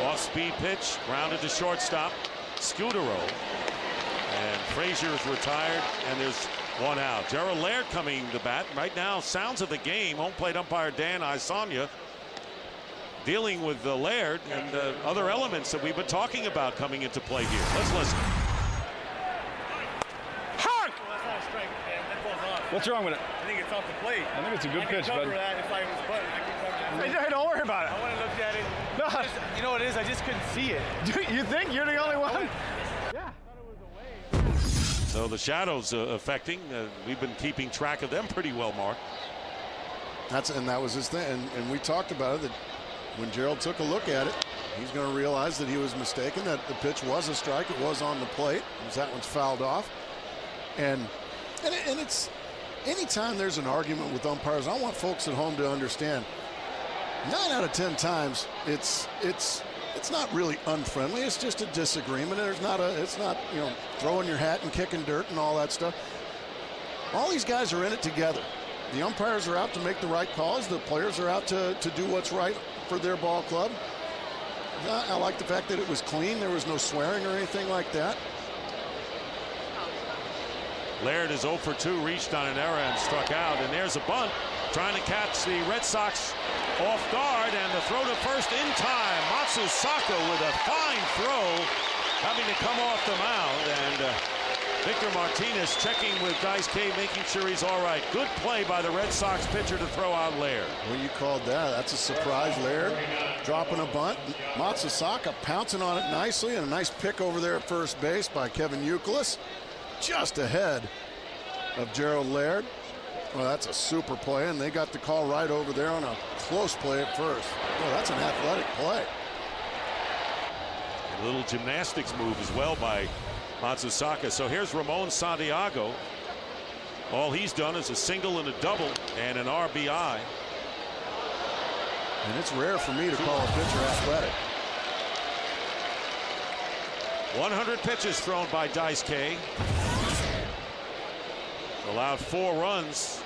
Off-speed pitch, grounded to shortstop. Scudero. And Frazier is retired, and there's 1 out. Gerald Laird coming to bat right now. Sounds of the game. Home plate umpire Dan Isanya dealing with the Laird and other elements that we've been talking about coming into play here. Let's listen.
Hark! What's wrong with it?
I think it's off the plate.
I think it's a good pitch,
bud.
bud.
That if I was button, I could cover that.
Hey, don't worry about it.
I want to look at it.
No.
You know what it is? I just couldn't see it.
You think you're the only one?
Yeah.
So the shadows affecting. We've been keeping track of them pretty well, Mark.
That was his thing, and we talked about it, that when Gerald took a look at it, he's going to realize that he was mistaken, that the pitch was a strike. It was on the plate. That one's fouled off. And it's anytime there's an argument with umpires, I want folks at home to understand 9 out of 10 times it's not really unfriendly. It's just a disagreement. It's not throwing your hat and kicking dirt and all that stuff. All these guys are in it together. The umpires are out to make the right calls. The players are out to do what's right for their ball club. I like the fact that it was clean. There was no swearing or anything like that.
Laird is 0 for 2, reached on an error and struck out. And there's a bunt trying to catch the Red Sox off guard, and the throw to first in time. Matsusaka with a fine throw, having to come off the mound, and Victor Martinez checking with Daisuke, making sure he's all right. Good play by the Red Sox pitcher to throw out Laird.
Well, you called that. That's a surprise. Laird dropping a bunt. Matsusaka pouncing on it nicely, and a nice pick over there at first base by Kevin Youkilis, just ahead of Gerald Laird. Well, that's a super play, and they got the call right over there on a close play at first. Well, that's an athletic play.
A little gymnastics move as well by Matsusaka. So here's Ramon Santiago. All he's done is a single and a double and an RBI.
And it's rare for me to call a pitcher athletic.
100 pitches thrown by Daisuke. Allowed 4 runs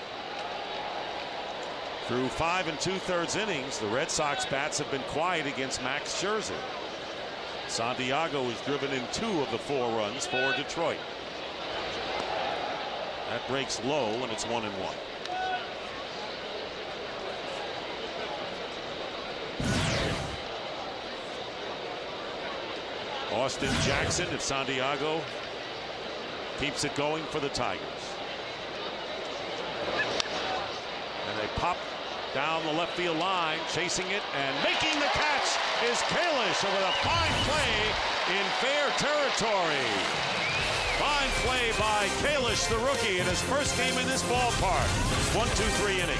through 5 2/3 innings. The Red Sox bats have been quiet against Max Scherzer. Santiago has driven in 2 of the 4 runs for Detroit. That breaks low, and it's 1-1. Austin Jackson, if Santiago keeps it going for the Tigers. And they pop down the left field line, chasing it, and making the catch is Kalish with a fine play in fair territory. Fine play by Kalish, the rookie, in his first game in this ballpark. 1-2-3 inning.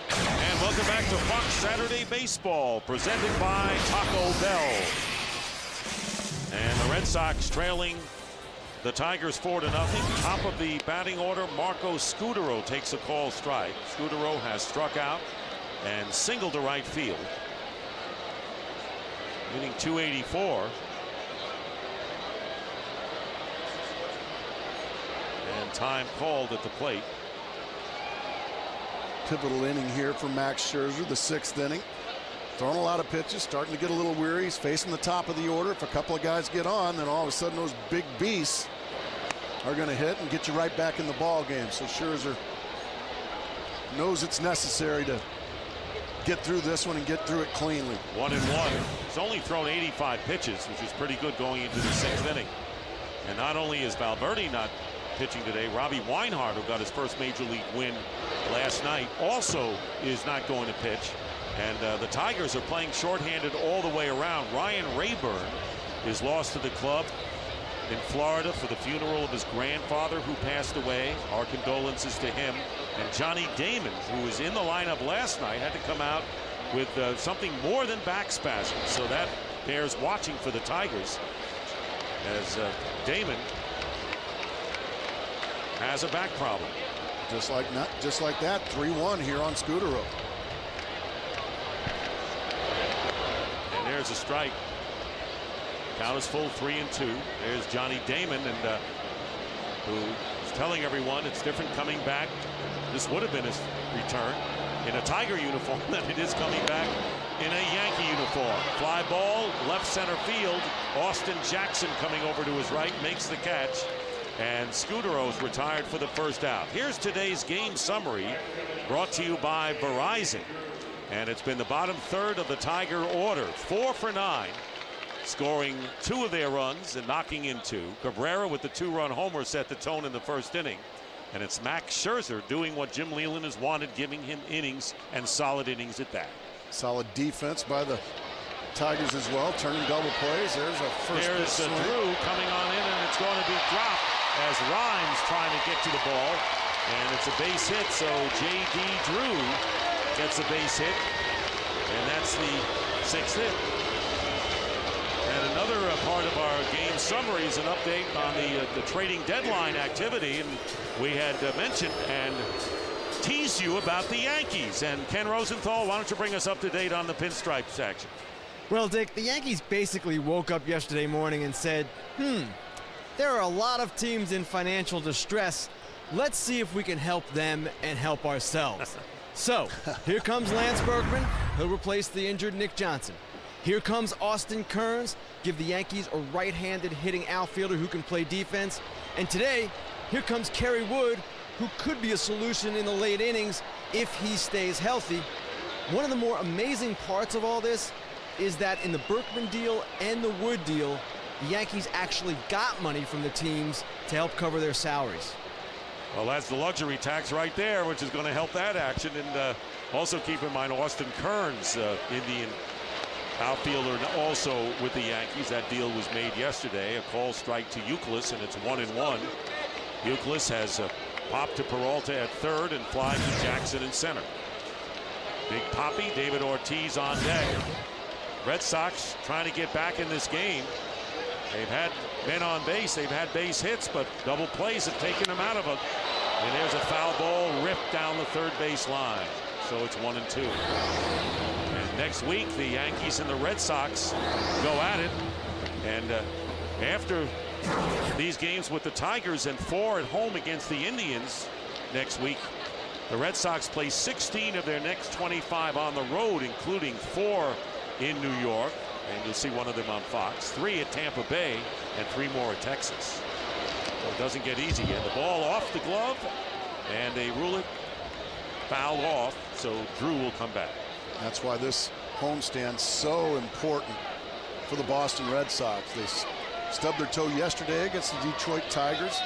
And welcome back to Fox Saturday Baseball, presented by Taco Bell. And the Red Sox trailing the Tigers 4-0. Top of the batting order, Marco Scudero takes a call strike. Scudero has struck out and singled to right field, hitting .284. And time called at the plate.
Pivotal inning here for Max Scherzer, the 6th inning. Throwing a lot of pitches, starting to get a little weary. He's facing the top of the order. If a couple of guys get on, then all of a sudden those big beasts are going to hit and get you right back in the ball game. So Scherzer knows it's necessary to get through this one and get through it cleanly.
1-1. He's only thrown 85 pitches, which is pretty good going into the 6th inning. And not only is Valverde not pitching today, Robbie Weinhardt, who got his first major league win last night, also is not going to pitch. And the Tigers are playing shorthanded all the way around. Ryan Rayburn is lost to the club in Florida for the funeral of his grandfather who passed away. Our condolences to him. And Johnny Damon, who was in the lineup last night, had to come out with something more than back spasms. So that bears watching for the Tigers, as Damon has a back problem.
Just like that, 3-1 here on Scudero.
And there's a strike. Count is full, 3-2. There's Johnny Damon, and who is telling everyone it's different coming back. This would have been his return in a Tiger uniform than it is coming back in a Yankee uniform. Fly ball, left center field. Austin Jackson coming over to his right makes the catch, and Scudero's retired for the first out. Here's today's game summary, brought to you by Verizon, and it's been the bottom third of the Tiger order. 4 for 9. Scoring 2 of their runs and knocking in 2. Cabrera with the 2-run homer set the tone in the first inning. And it's Max Scherzer doing what Jim Leyland has wanted, giving him innings, and solid innings at that.
Solid defense by the Tigers as well, turning double plays. There's a first pitch swing.
Drew coming on in, and it's going to be dropped as Rhymes trying to get to the ball. And it's a base hit, so J.D. Drew gets a base hit. And that's the 6th hit. And another part of our game summary is an update on the trading deadline activity. And we had mentioned and teased you about the Yankees. And Ken Rosenthal, why don't you bring us up to date on the pinstripes action?
Well, Dick, the Yankees basically woke up yesterday morning and said, there are a lot of teams in financial distress. Let's see if we can help them and help ourselves. So, here comes Lance Berkman. He'll replace the injured Nick Johnson. Here comes Austin Kearns, give the Yankees a right-handed hitting outfielder who can play defense. And today, here comes Kerry Wood, who could be a solution in the late innings if he stays healthy. One of the more amazing parts of all this is that in the Berkman deal and the Wood deal, the Yankees actually got money from the teams to help cover their salaries.
Well, that's the luxury tax right there, which is going to help that action. And also keep in mind Austin Kearns, Indian outfielder, also with the Yankees. That deal was made yesterday. A call strike to Euclid, and it's 1-1. Euclid has popped to Peralta at third and fly to Jackson in center. Big Poppy, David Ortiz on deck. Red Sox trying to get back in this game. They've had men on base, they've had base hits, but double plays have taken them out of it. And there's a foul ball ripped down the third base line. So it's 1-2. Next week, the Yankees and the Red Sox go at it. And after these games with the Tigers and 4 at home against the Indians next week, the Red Sox play 16 of their next 25 on the road, including 4 in New York. And you'll see one of them on Fox. 3 at Tampa Bay and 3 more at Texas. So it doesn't get easy. And the ball off the glove, and they rule it fouled off. So Drew will come back.
That's why this homestand so important for the Boston Red Sox. They stubbed their toe yesterday against the Detroit Tigers.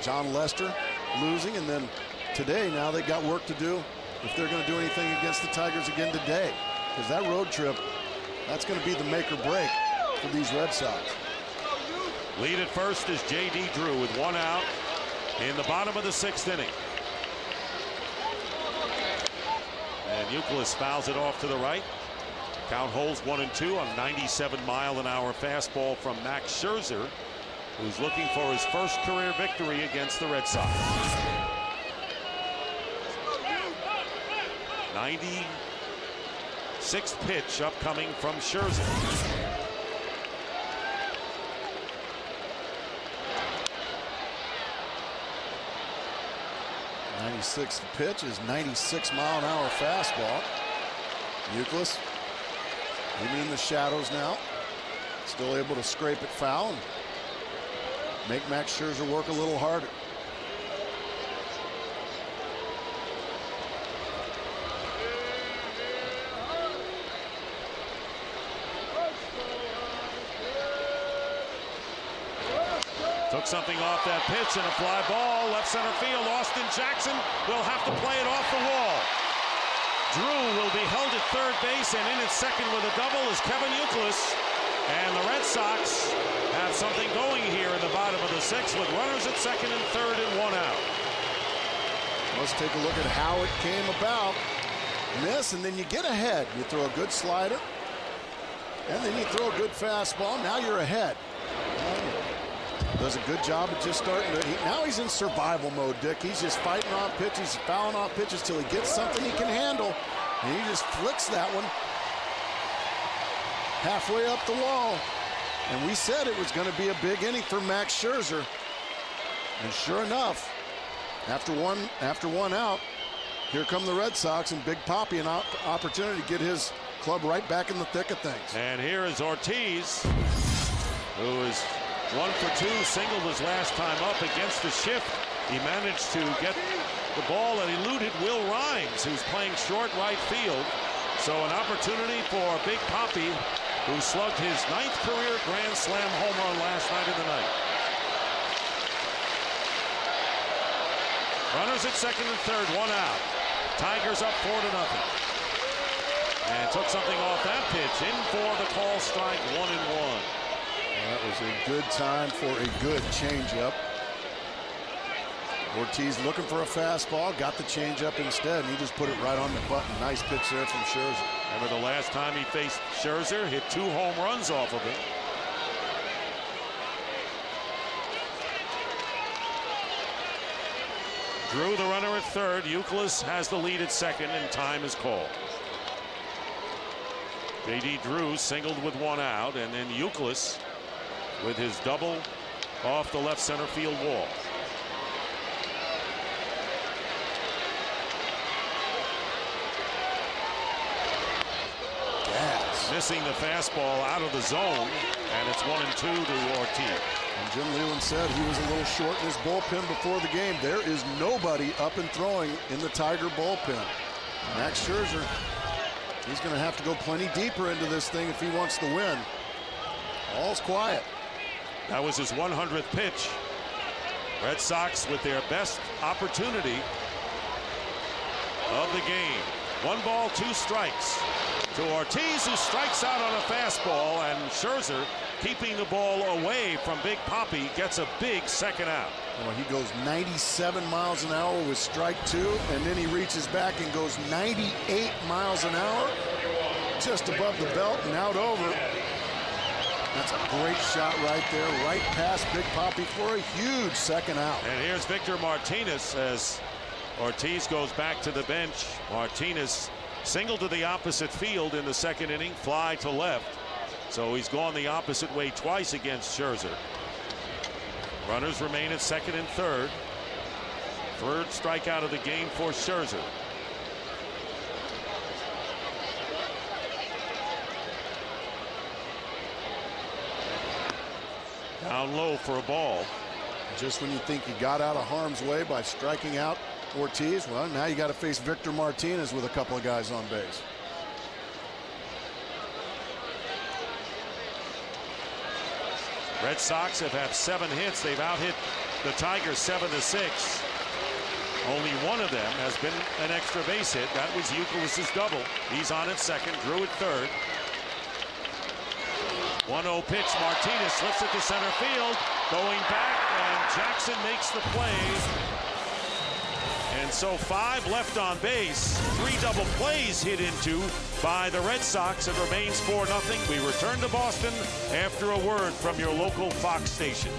John Lester losing, and then today now they got work to do if they're going to do anything against the Tigers again today. Because that road trip, that's going to be the make or break for these Red Sox.
Lead at first is J.D. Drew with 1 out in the bottom of the 6th inning. And Euclid fouls it off to the right. Count holds 1-2 on 97-mile-an-hour fastball from Max Scherzer, who's looking for his first career victory against the Red Sox. 96th pitch upcoming from Scherzer.
'96th pitch is 96-mile-an-hour fastball. Euclid, even in the shadows now, still able to scrape it foul and make Max Scherzer work a little harder.
Took something off that pitch and a fly ball. Left center field. Austin Jackson will have to play it off the wall. Drew will be held at third base, and in at second with a double is Kevin Youkilis. And the Red Sox have something going here in the bottom of the sixth with runners at second and third and one out.
Let's take a look at how it came about. Miss, and then you get ahead. You throw a good slider, and then you throw a good fastball. Now you're ahead. Does a good job of just starting to. Now he's in survival mode, Dick. He's just fighting off pitches, fouling off pitches till he gets something he can handle, and he just flicks that one halfway up the wall. And we said it was going to be a big inning for Max Scherzer, and sure enough, after one out, here come the Red Sox, and Big Papi an opportunity to get his club right back in the thick of things.
And here is Ortiz, who is 1 for 2, singled his last time up against the shift. He managed to get the ball that eluded Will Rhymes, who's playing short right field. So an opportunity for Big Papi, who slugged his 9th career Grand Slam home run last night of the night. Runners at second and third, one out. Tigers up 4-0. And took something off that pitch. In for the call strike, 1-1.
That was a good time for a good changeup. Ortiz looking for a fastball, got the changeup instead, and he just put it right on the button. Nice pitch there from Scherzer.
Remember the last time he faced Scherzer, hit 2 home runs off of it. Drew, the runner at third. Youkilis has the lead at second, and time is called. J.D. Drew singled with 1 out, and then Youkilis with his double off the left center field wall.
Gas.
Missing the fastball out of the zone, and it's 1-2 to Ortiz.
And Jim Leyland said he was a little short in his bullpen before the game. There is nobody up and throwing in the Tiger bullpen. Max Scherzer, he's going to have to go plenty deeper into this thing if he wants to win. All's quiet.
That was his 100th pitch. Red Sox with their best opportunity of the game. 1 ball, 2 strikes to Ortiz, who strikes out on a fastball, and Scherzer, keeping the ball away from Big Papi, gets a big second out.
Well, he goes 97 miles an hour with strike 2, and then he reaches back and goes 98 miles an hour just above the belt and out over. That's a great shot right there, right past Big Papi for a huge second out.
And here's Victor Martinez as Ortiz goes back to the bench. Martinez singled to the opposite field in the second inning, fly to left. So he's gone the opposite way twice against Scherzer. Runners remain at second and third. Third strikeout of the game for Scherzer. Down low for a ball.
Just when you think you got out of harm's way by striking out Ortiz, well, now you got to face Victor Martinez with a couple of guys on base.
Red Sox have had 7 hits. They've out-hit the Tigers 7-6. Only one of them has been an extra base hit. That was Youkilis' double. He's on at second, Drew at third. 1-0 pitch. Martinez slips it to center field. Going back, and Jackson makes the play. And so 5 left on base. 3 double plays hit into by the Red Sox. It remains 4-0. We return to Boston after a word from your local Fox station.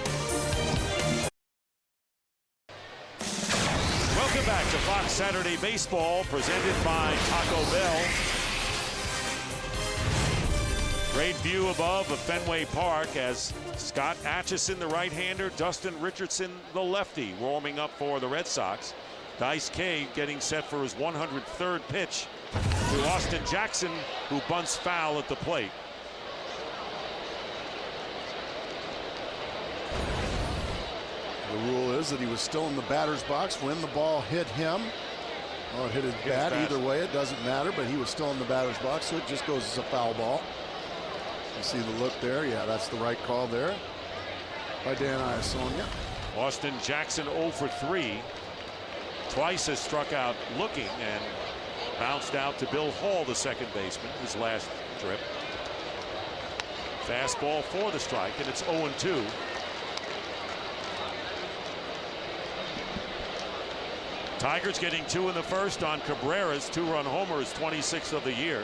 Welcome back to Fox Saturday Baseball, presented by Taco Bell. Great view above of Fenway Park as Scott Atchison, the right-hander, Dustin Richardson, the lefty, warming up for the Red Sox. Dice K getting set for his 103rd pitch to Austin Jackson, who bunts foul at the plate.
The rule is that he was still in the batter's box when the ball hit him. Or it hit his bat. Either way, it doesn't matter, but he was still in the batter's box, so it just goes as a foul ball. You see the look there. Yeah, that's the right call there. by Dan Iasonia.
Austin Jackson 0 for 3. Twice has struck out looking and bounced out to Bill Hall, the second baseman, his last trip. Fastball for the strike, and it's 0-2. Tigers getting 2 in the first on Cabrera's 2-run homer, his 26th of the year.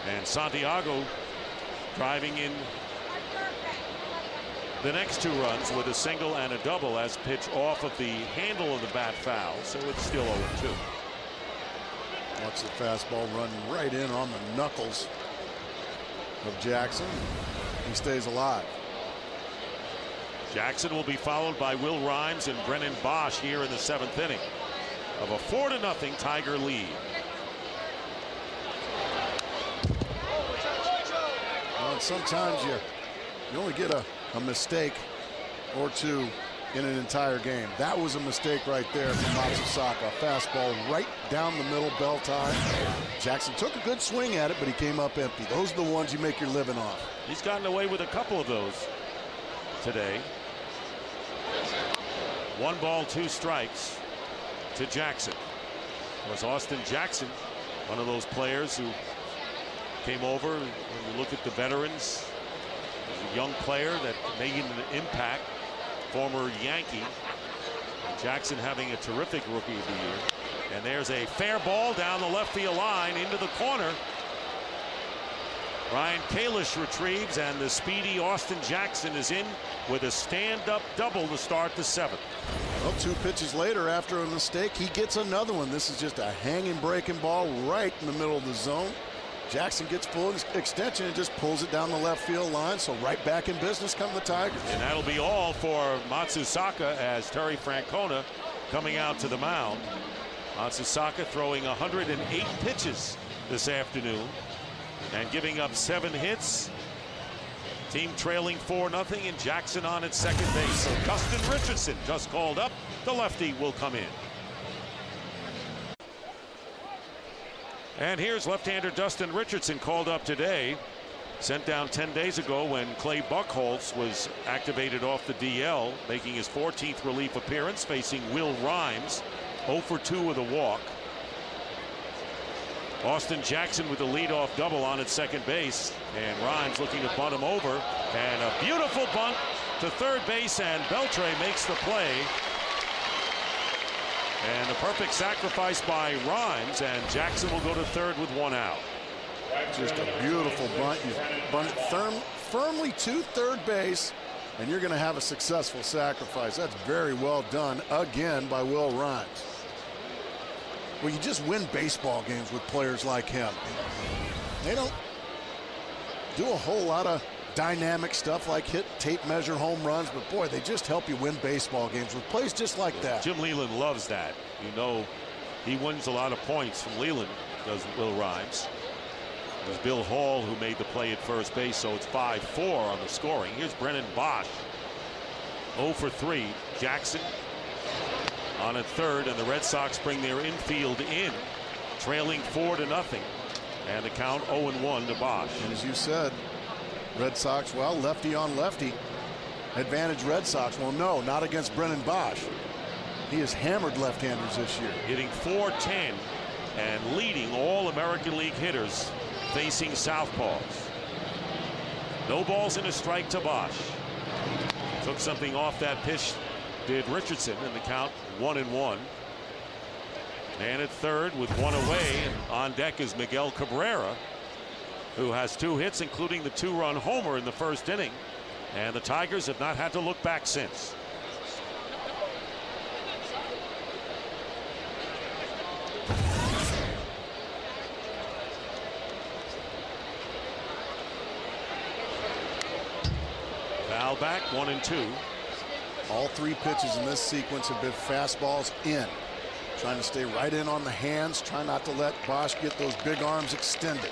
And Santiago driving in the next 2 runs with a single and a double as pitch off of the handle of the bat foul, so it's still 0-2.
Watch the fastball run right in on the knuckles of Jackson. He stays alive.
Jackson will be followed by Will Rhymes and Brennan Bosch here in the 7th inning of a 4-0 Tiger lead.
Well, sometimes you only get a mistake or two in an entire game. That was a mistake right there from Matsusaka. Fastball right down the middle, belt high. Jackson took a good swing at it, but he came up empty. Those are the ones you make your living off.
He's gotten away with a couple of those today. 1 ball, 2 strikes to Jackson. It was Austin Jackson, one of those players who came over. When you look at the veterans, he's a young player that made an impact. Former Yankee. Jackson having a terrific rookie of the year. And there's a fair ball down the left field line into the corner. Ryan Kalish retrieves, and the speedy Austin Jackson is in with a stand-up double to start the 7th.
Well, 2 pitches later, after a mistake, he gets another one. This is just a hanging breaking ball right in the middle of the zone. Jackson gets full extension and just pulls it down the left field line. So right back in business come the Tigers.
And that'll be all for Matsusaka as Terry Francona coming out to the mound. Matsusaka throwing 108 pitches this afternoon and giving up 7 hits. Team trailing 4-0, and Jackson on at second base. So Dustin Richardson just called up. The lefty will come in. And here's left-hander Dustin Richardson, called up today. Sent down 10 days ago when Clay Buchholz was activated off the DL, making his 14th relief appearance, facing Will Rhymes. 0 for 2 with a walk. Austin Jackson with the leadoff double on at second base, and Rhymes looking to bunt him over, and a beautiful bunt to third base, and Beltre makes the play. And a perfect sacrifice by Rhymes, and Jackson will go to third with 1 out.
Just a beautiful bunt. You bunt it firmly to third base, and you're going to have a successful sacrifice. That's very well done again by Will Rhymes. Well, you just win baseball games with players like him. They don't do a whole lot of dynamic stuff like hit, tape measure home runs, but boy, they just help you win baseball games with plays just like that.
Jim Leland loves that. You know, he wins a lot of points from Leland, does Will Rhymes. It was Bill Hall who made the play at first base, so it's 5-4 on the scoring. Here's Brennan Bosch. 0 for 3. Jackson on at third, and the Red Sox bring their infield in, trailing 4-0, and the count 0-1 to Bosch.
And as you said, Red Sox, well, lefty on lefty, advantage Red Sox. Well, no, not against Brennan Bosch. He has hammered left-handers this year.
Hitting .410 and leading all American League hitters facing southpaws. No balls and a strike to Bosch. Took something off that pitch, did Richardson, and the count 1-1. And at third with 1 away, and on deck is Miguel Cabrera, who has 2 hits, including the 2-run homer in the first inning. And the Tigers have not had to look back since. Foul back, 1-2.
All 3 pitches in this sequence have been fastballs in. Trying to stay right in on the hands, try not to let Bosch get those big arms extended.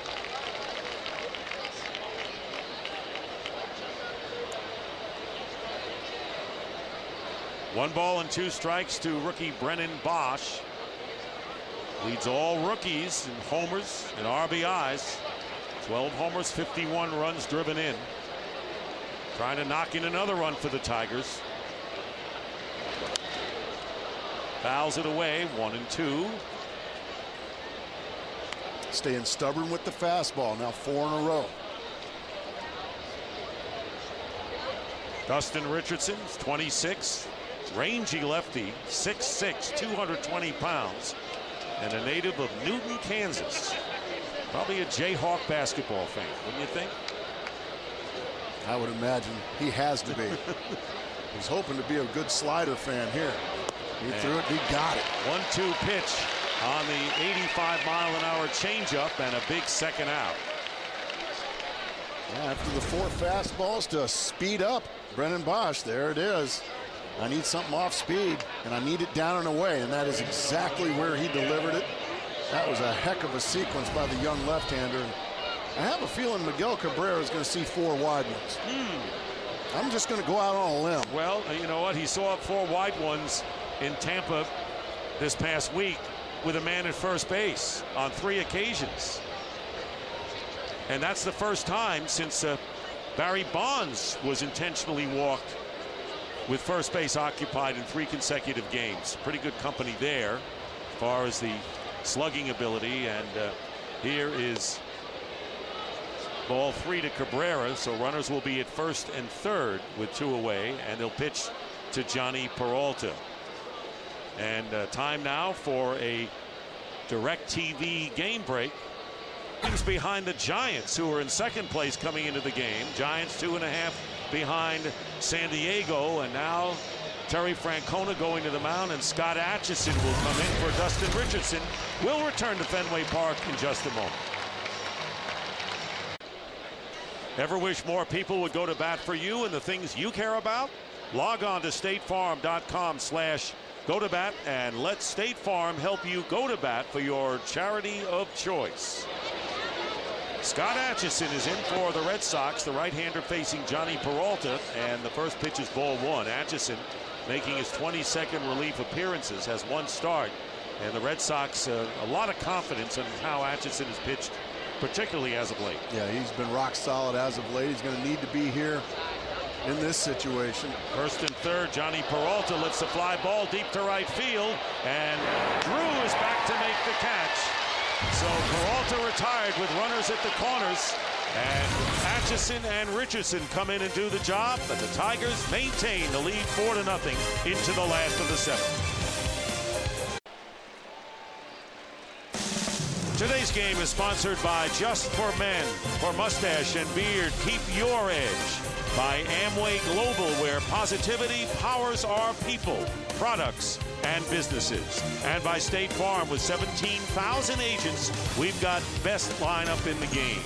One ball and 2 strikes to rookie Brennan Bosch. Leads all rookies in homers and RBIs. 12 homers, 51 runs driven in. trying to knock in another run for the Tigers. Fouls it away, 1-2.
Staying stubborn with the fastball. Now 4 in a row.
Dustin Richardson, 26, rangy lefty, 6'6", 220 pounds, and a native of Newton, Kansas. Probably a Jayhawk basketball fan, wouldn't you think?
I would imagine he has to be. He's hoping to be a good slider fan here. He threw it, he got it.
1-2 pitch on the 85-mile-an-hour changeup and a big second out.
Yeah, after the 4 fastballs to speed up, Brennan Bosch, there it is. I need something off speed, and I need it down and away, and that is exactly where he delivered it. That was a heck of a sequence by the young left-hander. I have a feeling Miguel Cabrera is going to see 4 wide ones. I'm just going to go out on a limb.
Well, you know what? He saw 4 wide ones in Tampa this past week with a man at first base on 3 occasions. And that's the first time since Barry Bonds was intentionally walked with first base occupied in 3 consecutive games. Pretty good company there as far as the slugging ability. And here is ball 3 to Cabrera. So runners will be at first and third with 2 away, and they'll pitch to Johnny Peralta. And time now for a DirecTV game break. Behind the Giants, who are in second place coming into the game. Giants 2.5 behind San Diego, and now Terry Francona going to the mound, and Scott Atchison will come in for Dustin Richardson. We'll return to Fenway Park in just a moment. Ever wish more people would go to bat for you and the things you care about? Log on to statefarm.com/go-to-bat and let State Farm help you go to bat for your charity of choice. Scott Atchison is in for the Red Sox, the right-hander facing Johnny Peralta, and the first pitch is ball 1. Atchison, making his 22nd relief appearances, has 1 start, and the Red Sox a lot of confidence in how Atchison has pitched, particularly as of late.
Yeah, he's been rock solid as of late. He's going to need to be here in this situation.
First and third, Johnny Peralta lifts a fly ball deep to right field, and Drew is back to make the catch. So Peralta retired with runners at the corners, and Atchison and Richardson come in and do the job, but the Tigers maintain the lead 4-0 into the last of the 7th. Today's game is sponsored by Just for Men. For mustache and beard, keep your edge. By Amway Global, where positivity powers our people, products, and businesses. And by State Farm, with 17,000 agents, we've got best lineup in the game.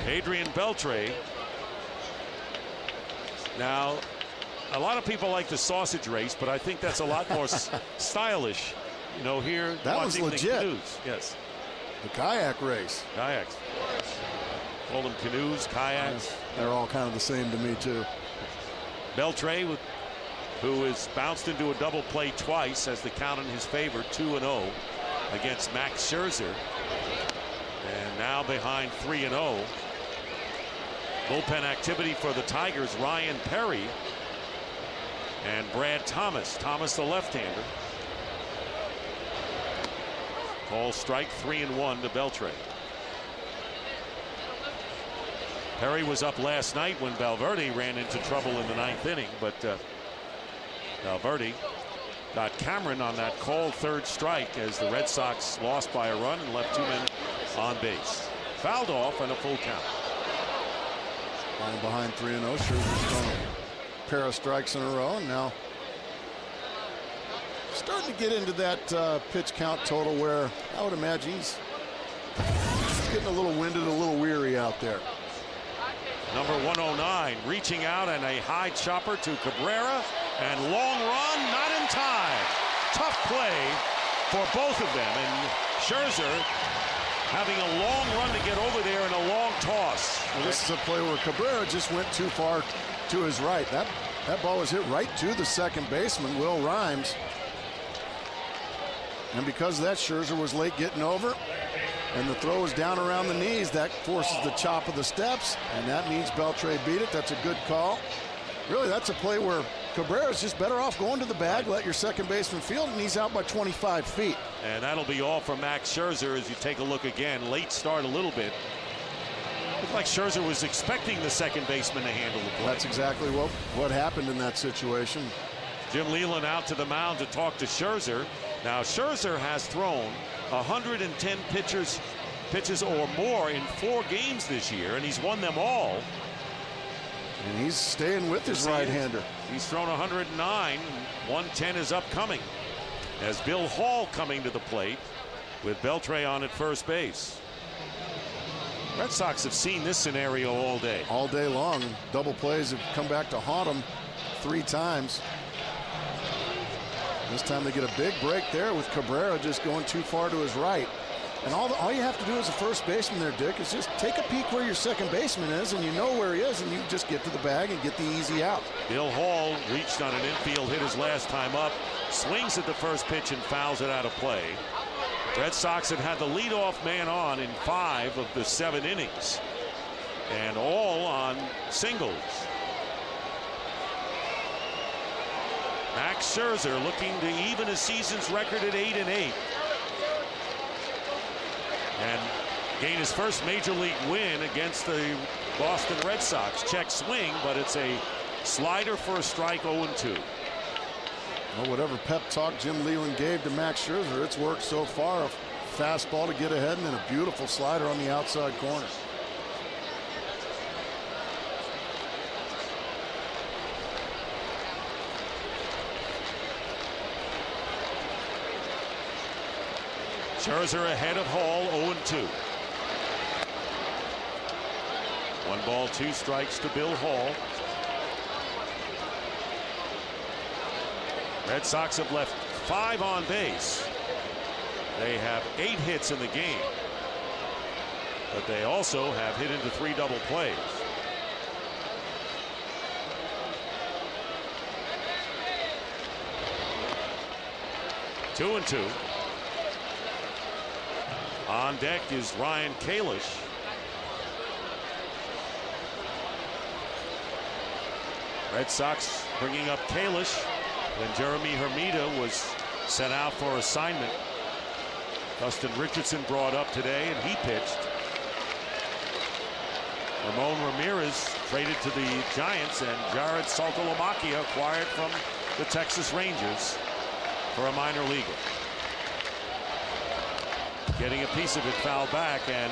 Adrian Beltre. Now, a lot of people like the sausage race, but I think that's a lot more stylish. You know, here
that was legit.
Canoes. Yes,
the kayak race.
Kayaks. Call them canoes, kayaks.
They're all kind of the same to me too.
Beltre, who has bounced into a double play twice, has the count in his favor, 2-0 against Max Scherzer, and now behind 3-0. Bullpen activity for the Tigers: Ryan Perry and Brad Thomas. Thomas, the left-hander. Call strike, 3-1 to Beltre. Perry was up last night when Valverde ran into trouble in the 9th inning, but Valverde got Cameron on that called 3rd strike as the Red Sox lost by a run and left 2 men on base. Fouled off and a full count.
Falling behind 3-0. Scherzer's thrown a pair of strikes in a row, and now starting to get into that pitch count total where I would imagine he's getting a little winded, a little weary out there.
Number 109 reaching out, and a high chopper to Cabrera, and long run, not in time. Tough play for both of them, and Scherzer having a long run to get over there and a long toss.
Well, this is a play where Cabrera just went too far to his right. That ball was hit right to the second baseman, Will Rhymes. And because of that, Scherzer was late getting over. and the throw is down around the knees. That forces the chop of the steps, and that means Beltre beat it. That's a good call. Really, that's a play where Cabrera's just better off going to the bag, let your second baseman field, and he's out by 25 feet.
And that'll be all for Max Scherzer as you take a look again. Late start a little bit. Looked like Scherzer was expecting the second baseman to handle the play.
That's exactly what happened in that situation.
Jim Leland out to the mound to talk to Scherzer. Now, Scherzer has thrown 110 pitches or more in 4 games this year, and he's won them all.
And he's staying with his right-hander.
He's thrown 109. 110 is upcoming. As Bill Hall coming to the plate with Beltre on at first base. Red Sox have seen this scenario all day.
All day long. Double plays have come back to haunt them 3 times. This time they get a big break there with Cabrera just going too far to his right. And all you have to do as a first baseman there, Dick, is just take a peek where your second baseman is, and you know where he is, and you just get to the bag and get the easy out.
Bill Hall reached on an infield hit his last time up, swings at the first pitch and fouls it out of play. Red Sox have had the leadoff man on in 5 of the 7 innings, and all on singles. Max Scherzer looking to even his season's record at 8-8. And gain his first major league win against the Boston Red Sox. Check swing, but it's a slider for a strike, 0-2.
Well, whatever pep talk Jim Leland gave to Max Scherzer, it's worked so far. A fastball to get ahead and then a beautiful slider on the outside corner.
Scherzer ahead of Hall, 0-2. 1 ball, 2 strikes to Bill Hall. Red Sox have left 5 on base. They have 8 hits in the game, but they also have hit into 3 double plays. Two and 2. On deck is Ryan Kalish. Red Sox bringing up Kalish when Jeremy Hermida was sent out for assignment. Dustin Richardson brought up today and he pitched. Ramon Ramirez traded to the Giants, and Jared Saltalamacchia acquired from the Texas Rangers for a minor leaguer. Getting a piece of it fouled back, and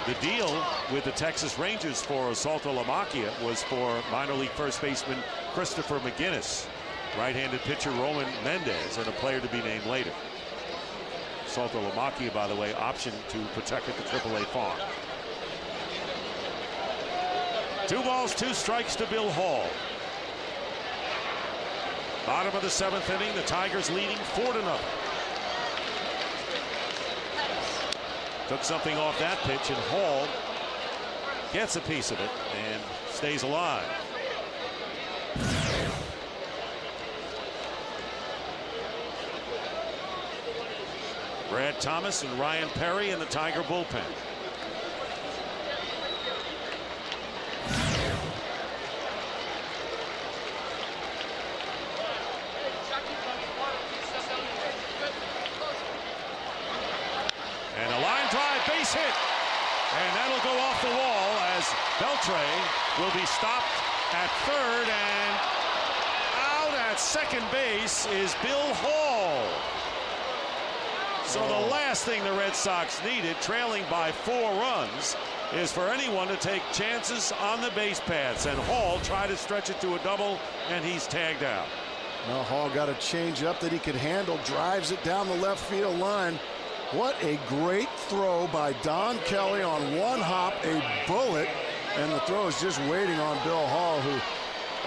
the deal with the Texas Rangers for Saltalamacchia was for minor league first baseman Christopher McGinnis, right-handed pitcher Roman Mendez, and a player to be named later. Saltalamacchia, by the way, optioned to protect at the AAA farm. 2 balls, 2 strikes to Bill Hall. Bottom of the 7th inning, the Tigers leading 4-0. Took something off that pitch, and Hall gets a piece of it and stays alive. Brad Thomas and Ryan Perry in the Tiger bullpen. And a line drive, base hit, and that'll go off the wall as Beltre will be stopped at third, and out at second base is Bill Hall. So the last thing the Red Sox needed, trailing by 4 runs, is for anyone to take chances on the base paths, and Hall tried to stretch it to a double, and he's tagged out.
Well, Hall got a change up that he could handle, drives it down the left field line. What a great throw by Don Kelly on one hop, a bullet, and the throw is just waiting on Bill Hall, who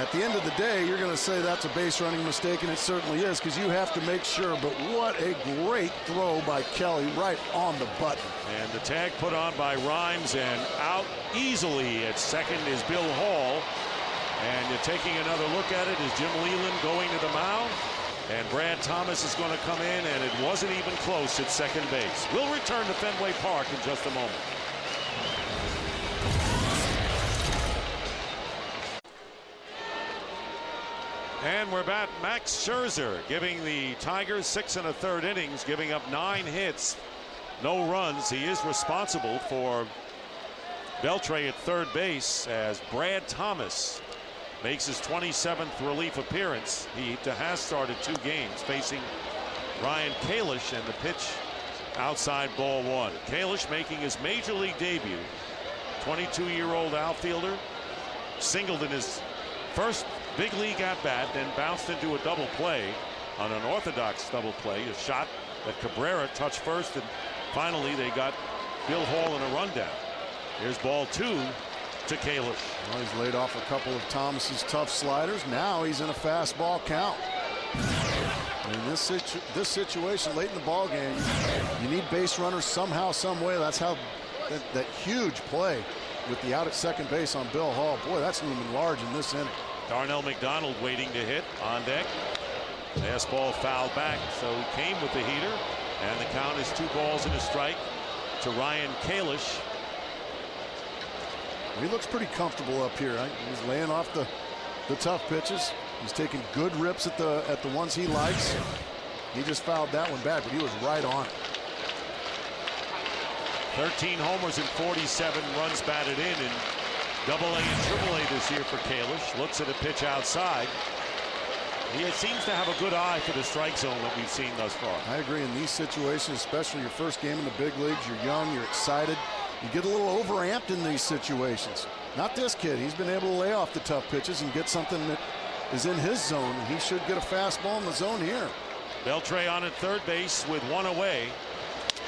at the end of the day, you're going to say that's a base running mistake, and it certainly is, because you have to make sure. But what a great throw by Kelly, right on the button.
And the tag put on by Rhymes, and out easily at second is Bill Hall. And you're taking another look at it. Is Jim Leland going to the mound? And Brad Thomas is going to come in, and it wasn't even close at second base. We'll return to Fenway Park in just a moment. And we're back. Max Scherzer giving the Tigers 6 1/3 innings, giving up 9 hits, no runs. He is responsible for Beltre at third base as Brad Thomas makes his 27th relief appearance. He has started 2 games facing Ryan Kalish, and the pitch outside ball 1. Kalish making his major league debut. 22-year-old outfielder singled in his first big league at bat, then bounced into a double play on an orthodox double play. A shot that Cabrera touched first, and finally they got Bill Hall in a rundown. Here's ball 2 to Kalish.
Well, he's laid off a couple of Thomas's tough sliders. Now he's in a fastball count. In this situation late in the ball game, you need base runners somehow, some way. That's how that huge play with the out at second base on Bill Hall. Boy, that's looming large in this inning.
Darnell McDonald waiting to hit on deck. Fastball fouled back, so he came with the heater, and the count is 2 balls and a strike to Ryan Kalish.
He looks pretty comfortable up here. Right? He's laying off the tough pitches. He's taking good rips at the ones he likes. He just fouled that one back, but he was right on it.
13 homers and 47 runs batted in Double-A and Triple-A this year for Kalish. Looks at a pitch outside. He seems to have a good eye for the strike zone that we've seen thus far.
I agree. In these situations, especially your first game in the big leagues, you're young, you're excited. You get a little overamped in these situations. Not this kid. He's been able to lay off the tough pitches and get something that is in his zone. He should get a fastball in the zone here.
Beltre on at third base with 1 away.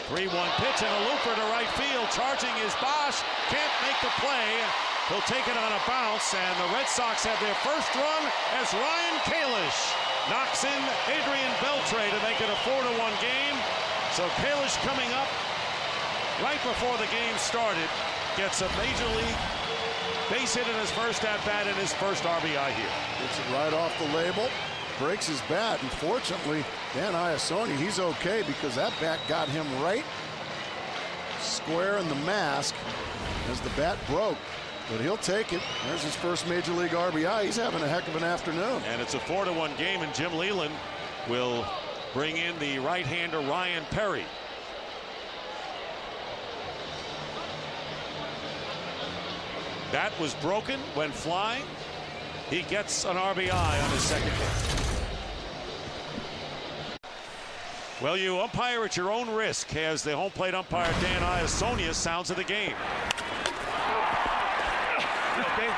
3-1 pitch and a looper to right field. Charging is Bosch. Can't make the play. He'll take it on a bounce, and the Red Sox have their first run as Ryan Kalish knocks in Adrian Beltre to make it a 4-1 game. So Kalish coming up right before the game started gets a major league base hit in his first at-bat and his first RBI here.
Gets it right off the label. Breaks his bat, and fortunately Dan Iasoni, he's okay because that bat got him right square in the mask as the bat broke. But he'll take it. There's his first major league RBI. He's having a heck of an afternoon.
And it's a 4-1 game, and Jim Leyland will bring in the right-hander Ryan Perry. Bat was broken when flying. He gets an RBI on his second hit. Well, you umpire at your own risk as the home plate umpire Dan Iasonia sounds of the game.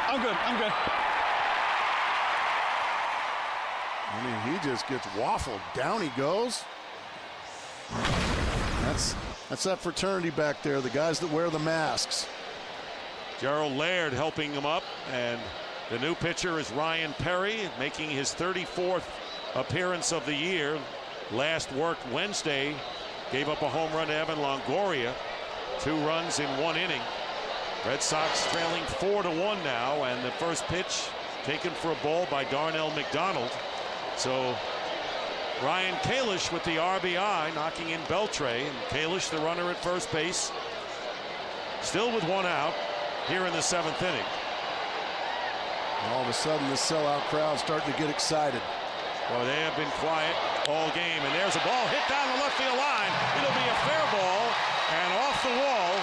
Okay, I'm good.
I mean, he just gets waffled. Down he goes. That's that fraternity back there, the guys that wear the masks.
Gerald Laird helping him up, and the new pitcher is Ryan Perry, making his 34th appearance of the year. Last worked Wednesday, gave up a home run to Evan Longoria. 2 runs in 1 inning. Red Sox trailing 4-1 now, and the first pitch taken for a ball by Darnell McDonald. So Ryan Kalish with the RBI, knocking in Beltre, and Kalish, the runner at first base, still with 1 out here in the 7th inning.
And all of a sudden, this sellout crowd starting to get excited.
Well, they have been quiet all game, and there's a ball hit down the left field line. It'll be a fair ball, and off the wall.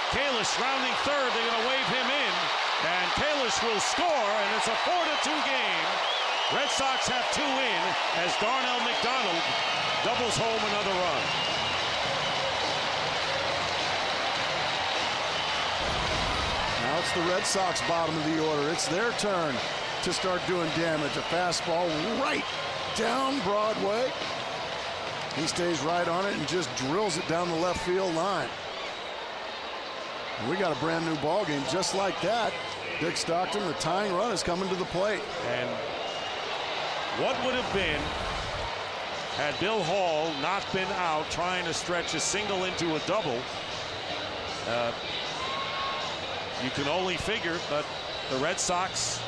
Kalish rounding third. They're going to wave him in, and Kalish will score, and it's a 4-2 game. Red Sox have 2 in as Darnell McDonald doubles home another run.
Now it's the Red Sox bottom of the order. It's their turn to start doing damage. A fastball right down Broadway. He stays right on it and just drills it down the left field line. And we got a brand new ball game just like that. Dick Stockton, the tying run, is coming to the plate.
And what would have been had Bill Hall not been out trying to stretch a single into a double? You can only figure that the Red Sox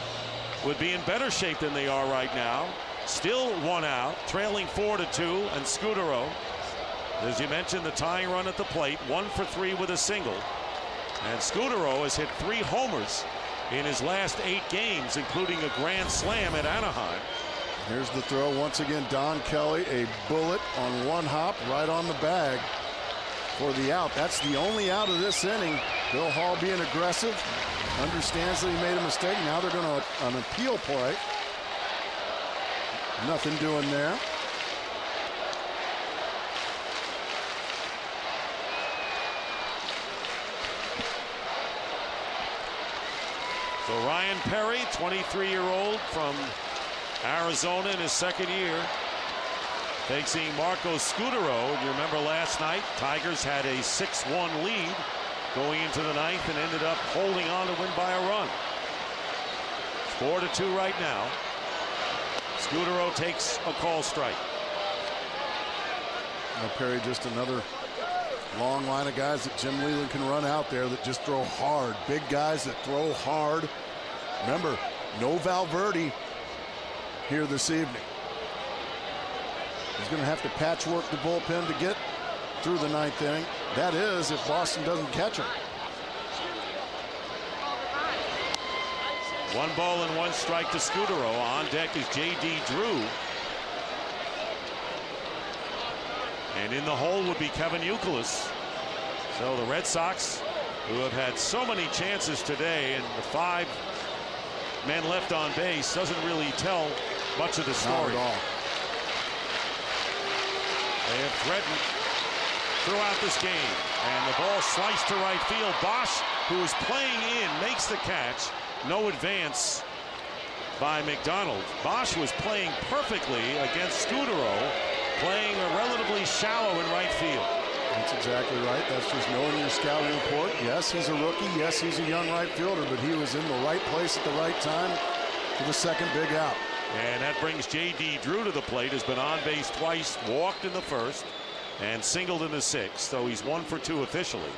would be in better shape than they are right now. Still one out, trailing 4-2, and Scudero, as you mentioned, the tying run at the plate, 1 for 3 with a single. And Scudero has hit 3 homers in his last 8 games, including a grand slam at Anaheim.
Here's the throw once again. Don Kelly, a bullet on one hop right on the bag for the out. That's the only out of this inning. Bill Hall being aggressive, understands that he made a mistake. Now they're going to an appeal play. Nothing doing there.
So Ryan Perry, 23-year-old from Arizona in his second year, facing Marco Scudero. You remember last night, Tigers had a 6-1 lead going into the ninth and ended up holding on to win by a run. 4-2 right now. Scudero takes a call strike.
Now Perry, just another long line of guys that Jim Leyland can run out there that just throw hard. Big guys that throw hard. Remember, no Valverde here this evening. He's going to have to patchwork the bullpen to get through the ninth inning. That is, if Boston doesn't catch him.
1 ball and 1 strike to Scudero. On deck is J.D. Drew. And in the hole would be Kevin Youkilis. So the Red Sox, who have had so many chances today, and the 5 men left on base doesn't really tell much of the story.
Not at all.
They have threatened throughout this game. And the ball sliced to right field. Bosch, who is playing in, makes the catch. No advance by McDonald. Bosch was playing perfectly against Scudero, playing a relatively shallow in right field.
That's exactly right. That's just knowing your scouting report. Yes, he's a rookie. Yes, he's a young right fielder, but he was in the right place at the right time for the second big out.
And that brings J.D. Drew to the plate. Has been on base twice, walked in the first, and singled in the sixth. So he's 1 for 2 officially.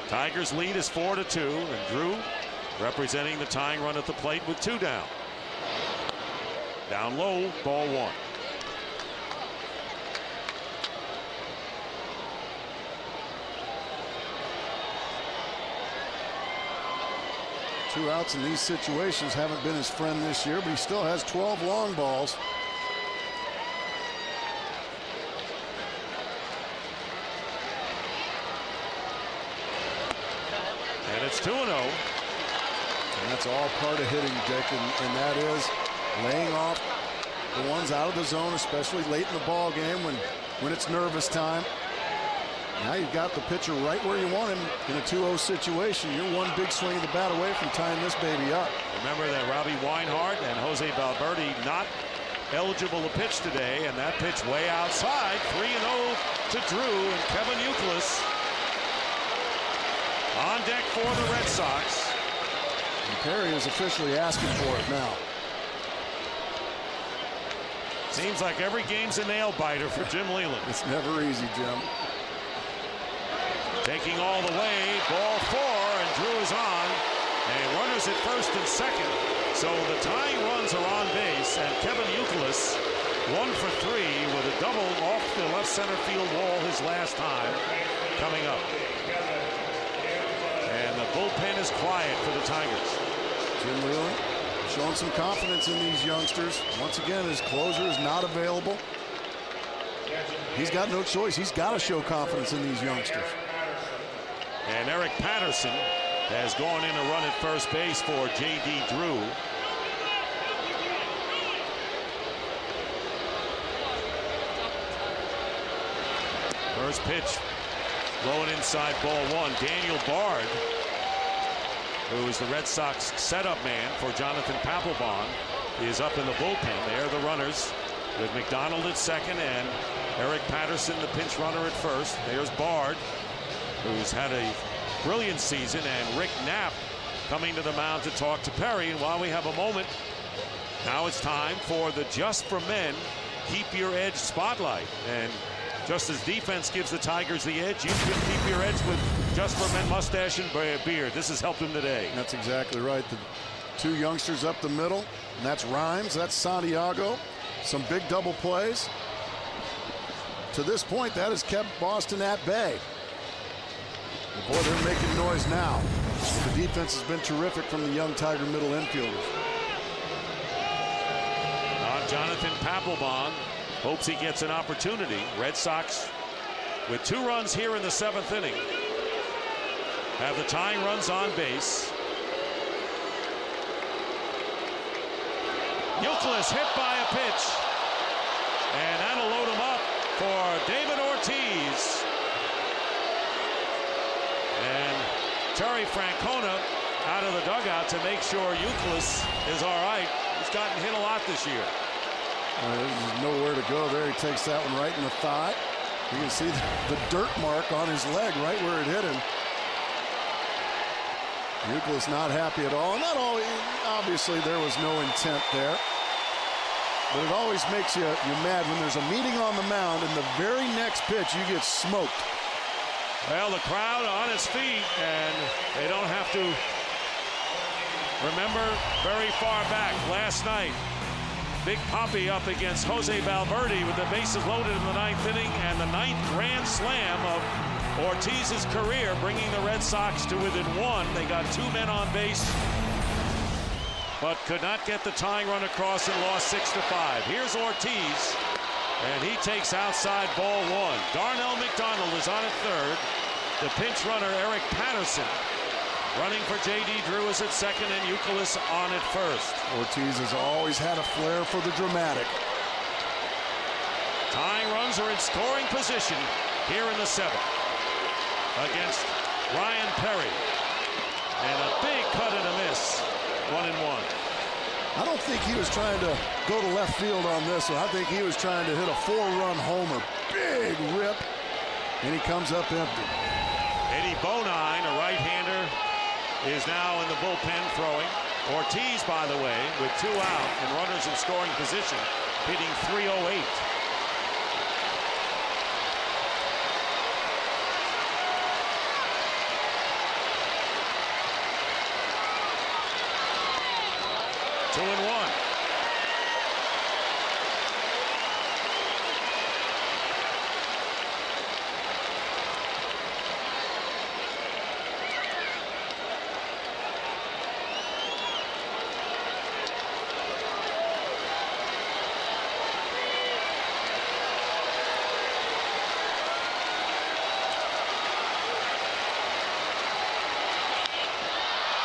Tigers lead is 4-2, and Drew representing the tying run at the plate with 2 down. Down low, ball 1.
Two outs in these situations haven't been his friend this year, but he still has 12 long balls.
And it's 2-0.
And that's all part of hitting, Dick, and that is laying off the ones out of the zone, especially late in the ball game when it's nervous time. Now you've got the pitcher right where you want him in a 2-0 situation. You're one big swing of the bat away from tying this baby up.
Remember that Robbie Weinhardt and Jose Valverde not eligible to pitch today, and that pitch way outside. 3-0 to Drew, and Kevin Youkilis on deck for the Red Sox.
And Perry is officially asking for it now.
Seems like every game's a nail biter for Jim Leyland.
It's never easy, Jim.
Taking all the way, ball 4, and Drew is on. And runners at first and second. So the tying runs are on base, and Kevin Youkilis 1 for 3 with a double off the left center field wall his last time coming up. And the bullpen is quiet for the Tigers.
Jim Leyland showing some confidence in these youngsters. Once again, his closer is not available. He's got no choice. He's got to show confidence in these youngsters.
And Eric Patterson has gone in a run at first base for J.D. Drew. First pitch blowing inside ball 1. Daniel Bard, who is the Red Sox setup man for Jonathan Papelbon, is up in the bullpen. They're the runners with McDonald at second and Eric Patterson, the pinch runner, at first. There's Bard, who's had a brilliant season, and Rick Knapp coming to the mound to talk to Perry. And while we have a moment, now it's time for the Just for Men Keep Your Edge spotlight. And just as defense gives the Tigers the edge, you can keep your edge with Just for Men mustache and beard. This has helped him today.
That's exactly right. Two youngsters up the middle, and that's Rhymes, that's Santiago. Some big double plays. To this point, that has kept Boston at bay. Boy, they're making noise now. The defense has been terrific from the young Tiger middle infielders.
Jonathan Papelbon hopes he gets an opportunity. Red Sox with 2 runs here in the 7th inning have the tying runs on base. Youkilis hit by a pitch, and that'll load him up for David Ortiz. And Terry Francona out of the dugout to make sure Youkilis is all right. He's gotten hit a lot this year.
There's nowhere to go there. He takes that one right in the thigh. You can see the dirt mark on his leg right where it hit him. Youkilis not happy at all. Not always, obviously there was no intent there. But it always makes you mad when there's a meeting on the mound and the very next pitch you get smoked.
Well, the crowd on its feet, and they don't have to remember very far back. Last night, Big Papi up against Jose Valverde with the bases loaded in the 9th inning, and the 9th grand slam of Ortiz's career, bringing the Red Sox to within 1. They got 2 men on base, but could not get the tying run across and lost 6-5. Here's Ortiz, and he takes outside ball 1. Darnell McDonald is on at third. The pinch runner, Eric Patterson, running for J.D. Drew, is at second, and Youkilis on at first.
Ortiz has always had a flair for the dramatic.
Tying runs are in scoring position here in the 7th against Ryan Perry. And a big cut and a miss, 1-1.
I don't think he was trying to go to left field on this one. I think he was trying to hit a 4-run homer. Big rip, and he comes up empty.
Eddie Bonine, a right-hander, is now in the bullpen throwing. Ortiz, by the way, with 2 out and runners in scoring position, hitting .308. Two and 1.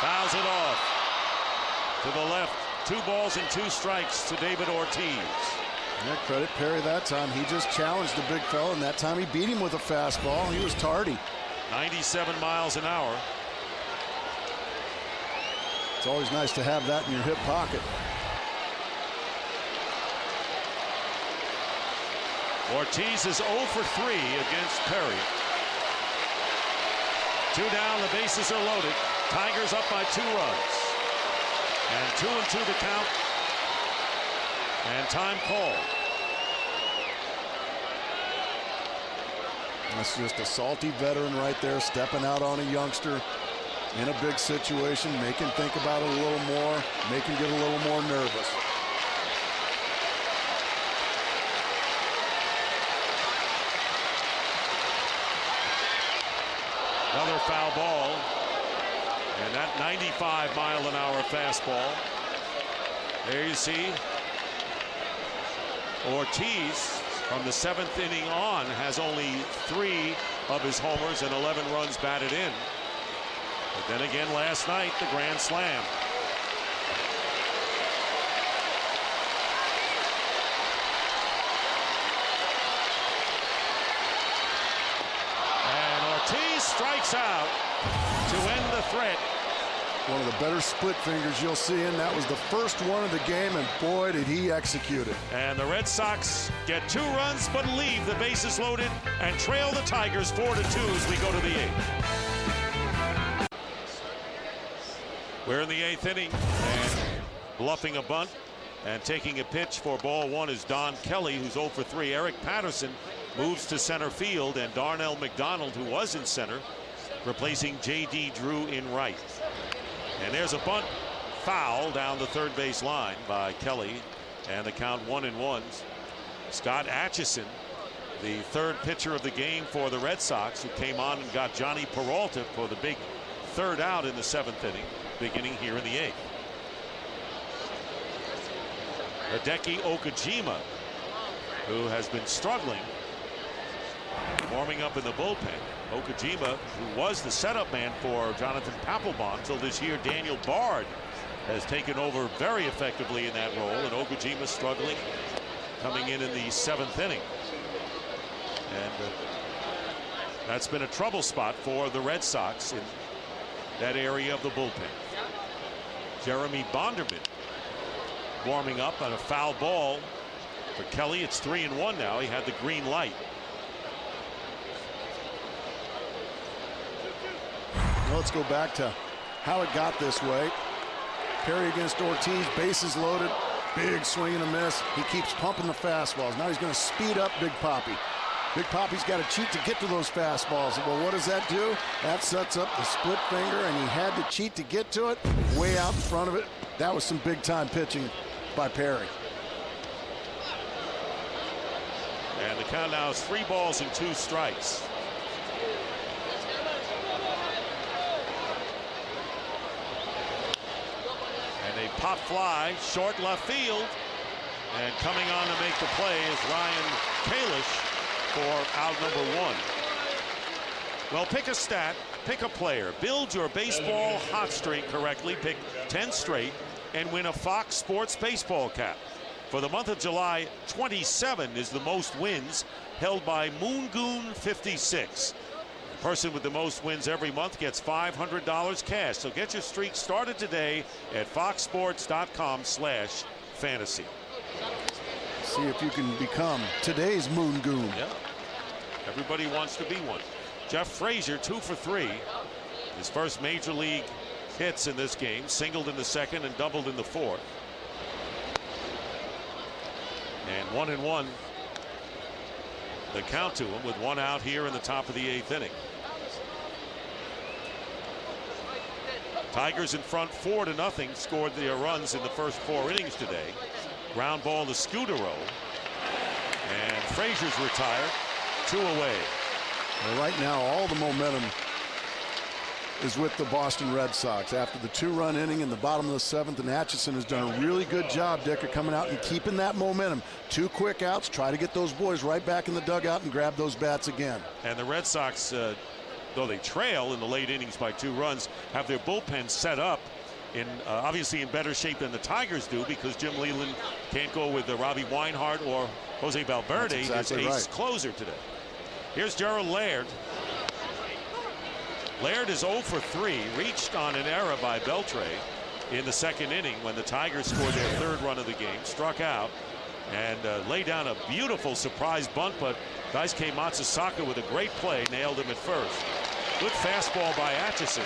Fouls it off to the left. 2 balls and 2 strikes to David Ortiz.
Yeah, credit Perry that time. He just challenged the big fella, and that time he beat him with a fastball. He was tardy.
97 miles an hour.
It's always nice to have that in your hip pocket.
Ortiz is 0 for 3 against Perry. 2 down, the bases are loaded. Tigers up by 2 runs. And 2-2 the count. And time called.
That's just a salty veteran right there, stepping out on a youngster in a big situation, make him think about it a little more, make him get a little more nervous.
Another foul ball. And that 95-mile-an-hour fastball. There you see Ortiz from the 7th inning on has only 3 of his homers and 11 runs batted in. But then again last night, the grand slam. And Ortiz strikes out to end the threat.
One of the better split fingers you'll see, and that was the first one of the game, and boy, did he execute it.
And the Red Sox get 2 runs, but leave the bases loaded and trail the Tigers 4-2 as we go to the 8th. We're in the 8th inning, and bluffing a bunt and taking a pitch for ball 1 is Don Kelly, who's 0 for 3. Eric Patterson moves to center field, and Darnell McDonald, who was in center, replacing J.D. Drew in right. And there's a bunt foul down the third base line by Kelly, and the count 1-1. Scott Atchison, the third pitcher of the game for the Red Sox, who came on and got Johnny Peralta for the big third out in the 7th inning, beginning here in the 8th. Hideki Okajima, who has been struggling, warming up in the bullpen. Okajima, who was the setup man for Jonathan Papelbon until this year. Daniel Bard has taken over very effectively in that role, and Okajima struggling, coming in the 7th inning. And that's been a trouble spot for the Red Sox in that area of the bullpen. Jeremy Bonderman warming up on a foul ball for Kelly. It's 3-1 now. He had the green light.
Let's go back to how it got this way. Perry against Ortiz, bases loaded, big swing and a miss. He keeps pumping the fastballs. Now he's going to speed up Big Papi. Big Papi's got to cheat to get to those fastballs. Well, what does that do? That sets up the split finger, and he had to cheat to get to it. Way out in front of it. That was some big-time pitching by Perry.
And the count now is 3 balls and 2 strikes. And a pop fly, short left field. And coming on to make the play is Ryan Kalish for out number 1. Well, pick a stat, pick a player, build your baseball hot streak correctly, pick 10 straight, and win a Fox Sports baseball cap. For the month of July, 27 is the most wins, held by Moongoon 56. The person with the most wins every month gets $500 cash. So get your streak started today at foxsports.com/fantasy.
See if you can become today's Moongoon.
Yeah. Everybody wants to be one. Jeff Frazier, 2 for 3. His first major league hits in this game, singled in the 2nd and doubled in the 4th. And 1-1 the count to him with 1 out here in the top of the 8th inning. Tigers in front 4-0, scored their runs in the first 4 innings today. Ground ball to Scudero, and Frazier's retired. 2 away.
Well, right now all the momentum is with the Boston Red Sox after the 2-run inning in the bottom of the 7th, and Atchison has done a really good job, Dick, of coming out and keeping that momentum. 2 quick outs, try to get those boys right back in the dugout and grab those bats again.
And the Red Sox, though they trail in the late innings by 2 runs, have their bullpen set up in obviously in better shape than the Tigers do, because Jim Leyland can't go with Robbie Weinhardt or Jose Valverde,
exactly
his ace
right.
closer today. Here's Gerald Laird. Laird is 0 for 3, reached on an error by Beltre in the 2nd inning when the Tigers scored their 3rd run of the game, struck out, and laid down a beautiful surprise bunt, but Daisuke Matsusaka with a great play nailed him at first. Good fastball by Atchison,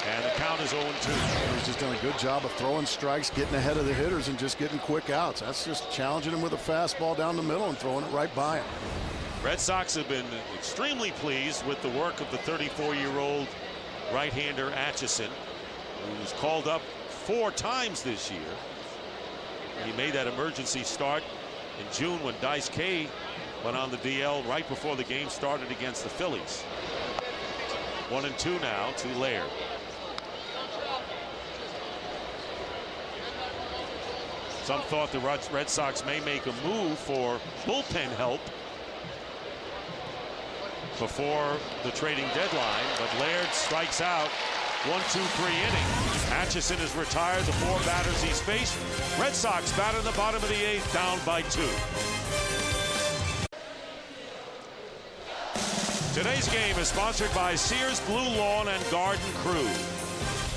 and the count is 0-2.
He's just done a good job of throwing strikes, getting ahead of the hitters, and just getting quick outs. That's just challenging him with a fastball down the middle and throwing it right by him.
Red Sox have been extremely pleased with the work of the 34-year-old right-hander Atchison, who's called up 4 times this year. He made that emergency start in June when Daisuke went on the DL right before the game started against the Phillies. 1-2 now to Laird. Some thought the Red Sox may make a move for bullpen help before the trading deadline, but Laird strikes out. 1-2-3 inning. Atchison is retired. The 4 batters he's faced. Red Sox batter in the bottom of the 8th, down by 2. Today's game is sponsored by Sears Blue Lawn and Garden Crew.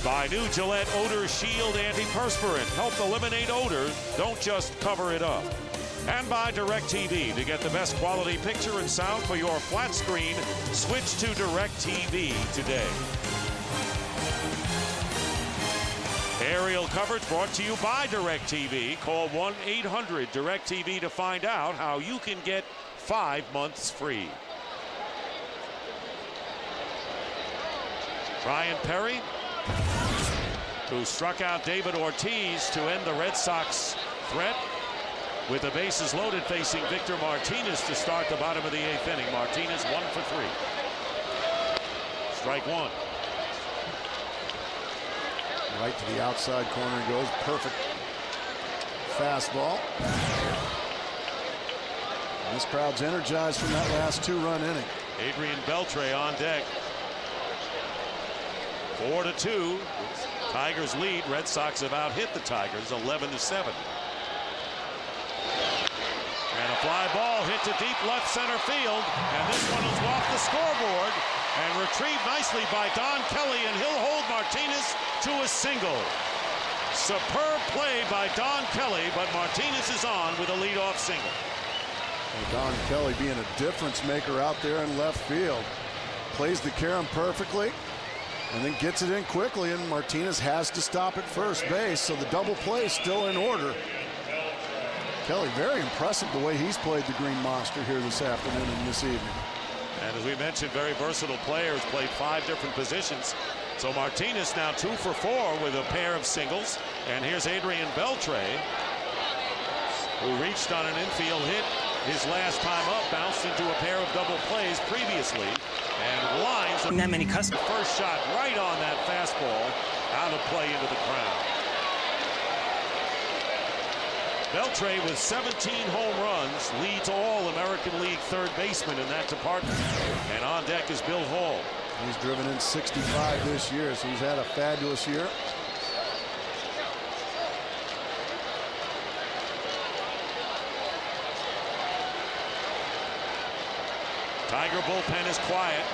By new Gillette Odor Shield Antiperspirant. Help eliminate odor, don't just cover it up. And by DirecTV. To get the best quality picture and sound for your flat screen, switch to DirecTV today. Aerial coverage brought to you by DirecTV. Call 1-800-DirecTV to find out how you can get 5 months free. Ryan Perry who struck out David Ortiz to end the Red Sox threat. With the bases loaded, facing Victor Martinez to start the bottom of the 8th inning. Martinez 1 for 3. Strike one.
Right to the outside corner goes. Perfect fastball. This crowd's energized from that last 2-run inning.
Adrian Beltre on deck. 4-2. Tigers lead. Red Sox have out-hit the Tigers 11-7. And a fly ball hit to deep left center field, and this one is off the scoreboard and retrieved nicely by Don Kelly, and he'll hold Martinez to a single. Superb play by Don Kelly, but Martinez is on with a leadoff single.
And Don Kelly being a difference maker out there in left field. Plays the carom perfectly and then gets it in quickly, and Martinez has to stop at first base, so the double play is still in order. Kelly, very impressive the way he's played the Green Monster here this afternoon and this evening.
And as we mentioned, very versatile players, played 5 different positions. So Martinez now 2 for 4 with a pair of singles. And here's Adrian Beltre, who reached on an infield hit his last time up, bounced into a pair of double plays previously, and lines
that many customers.
First shot right on that fastball, out of play into the crowd. Beltre with 17 home runs leads all American League third basemen in that department. And on deck is Bill Hall.
He's driven in 65 this year, so he's had a fabulous year.
Tiger bullpen is quiet.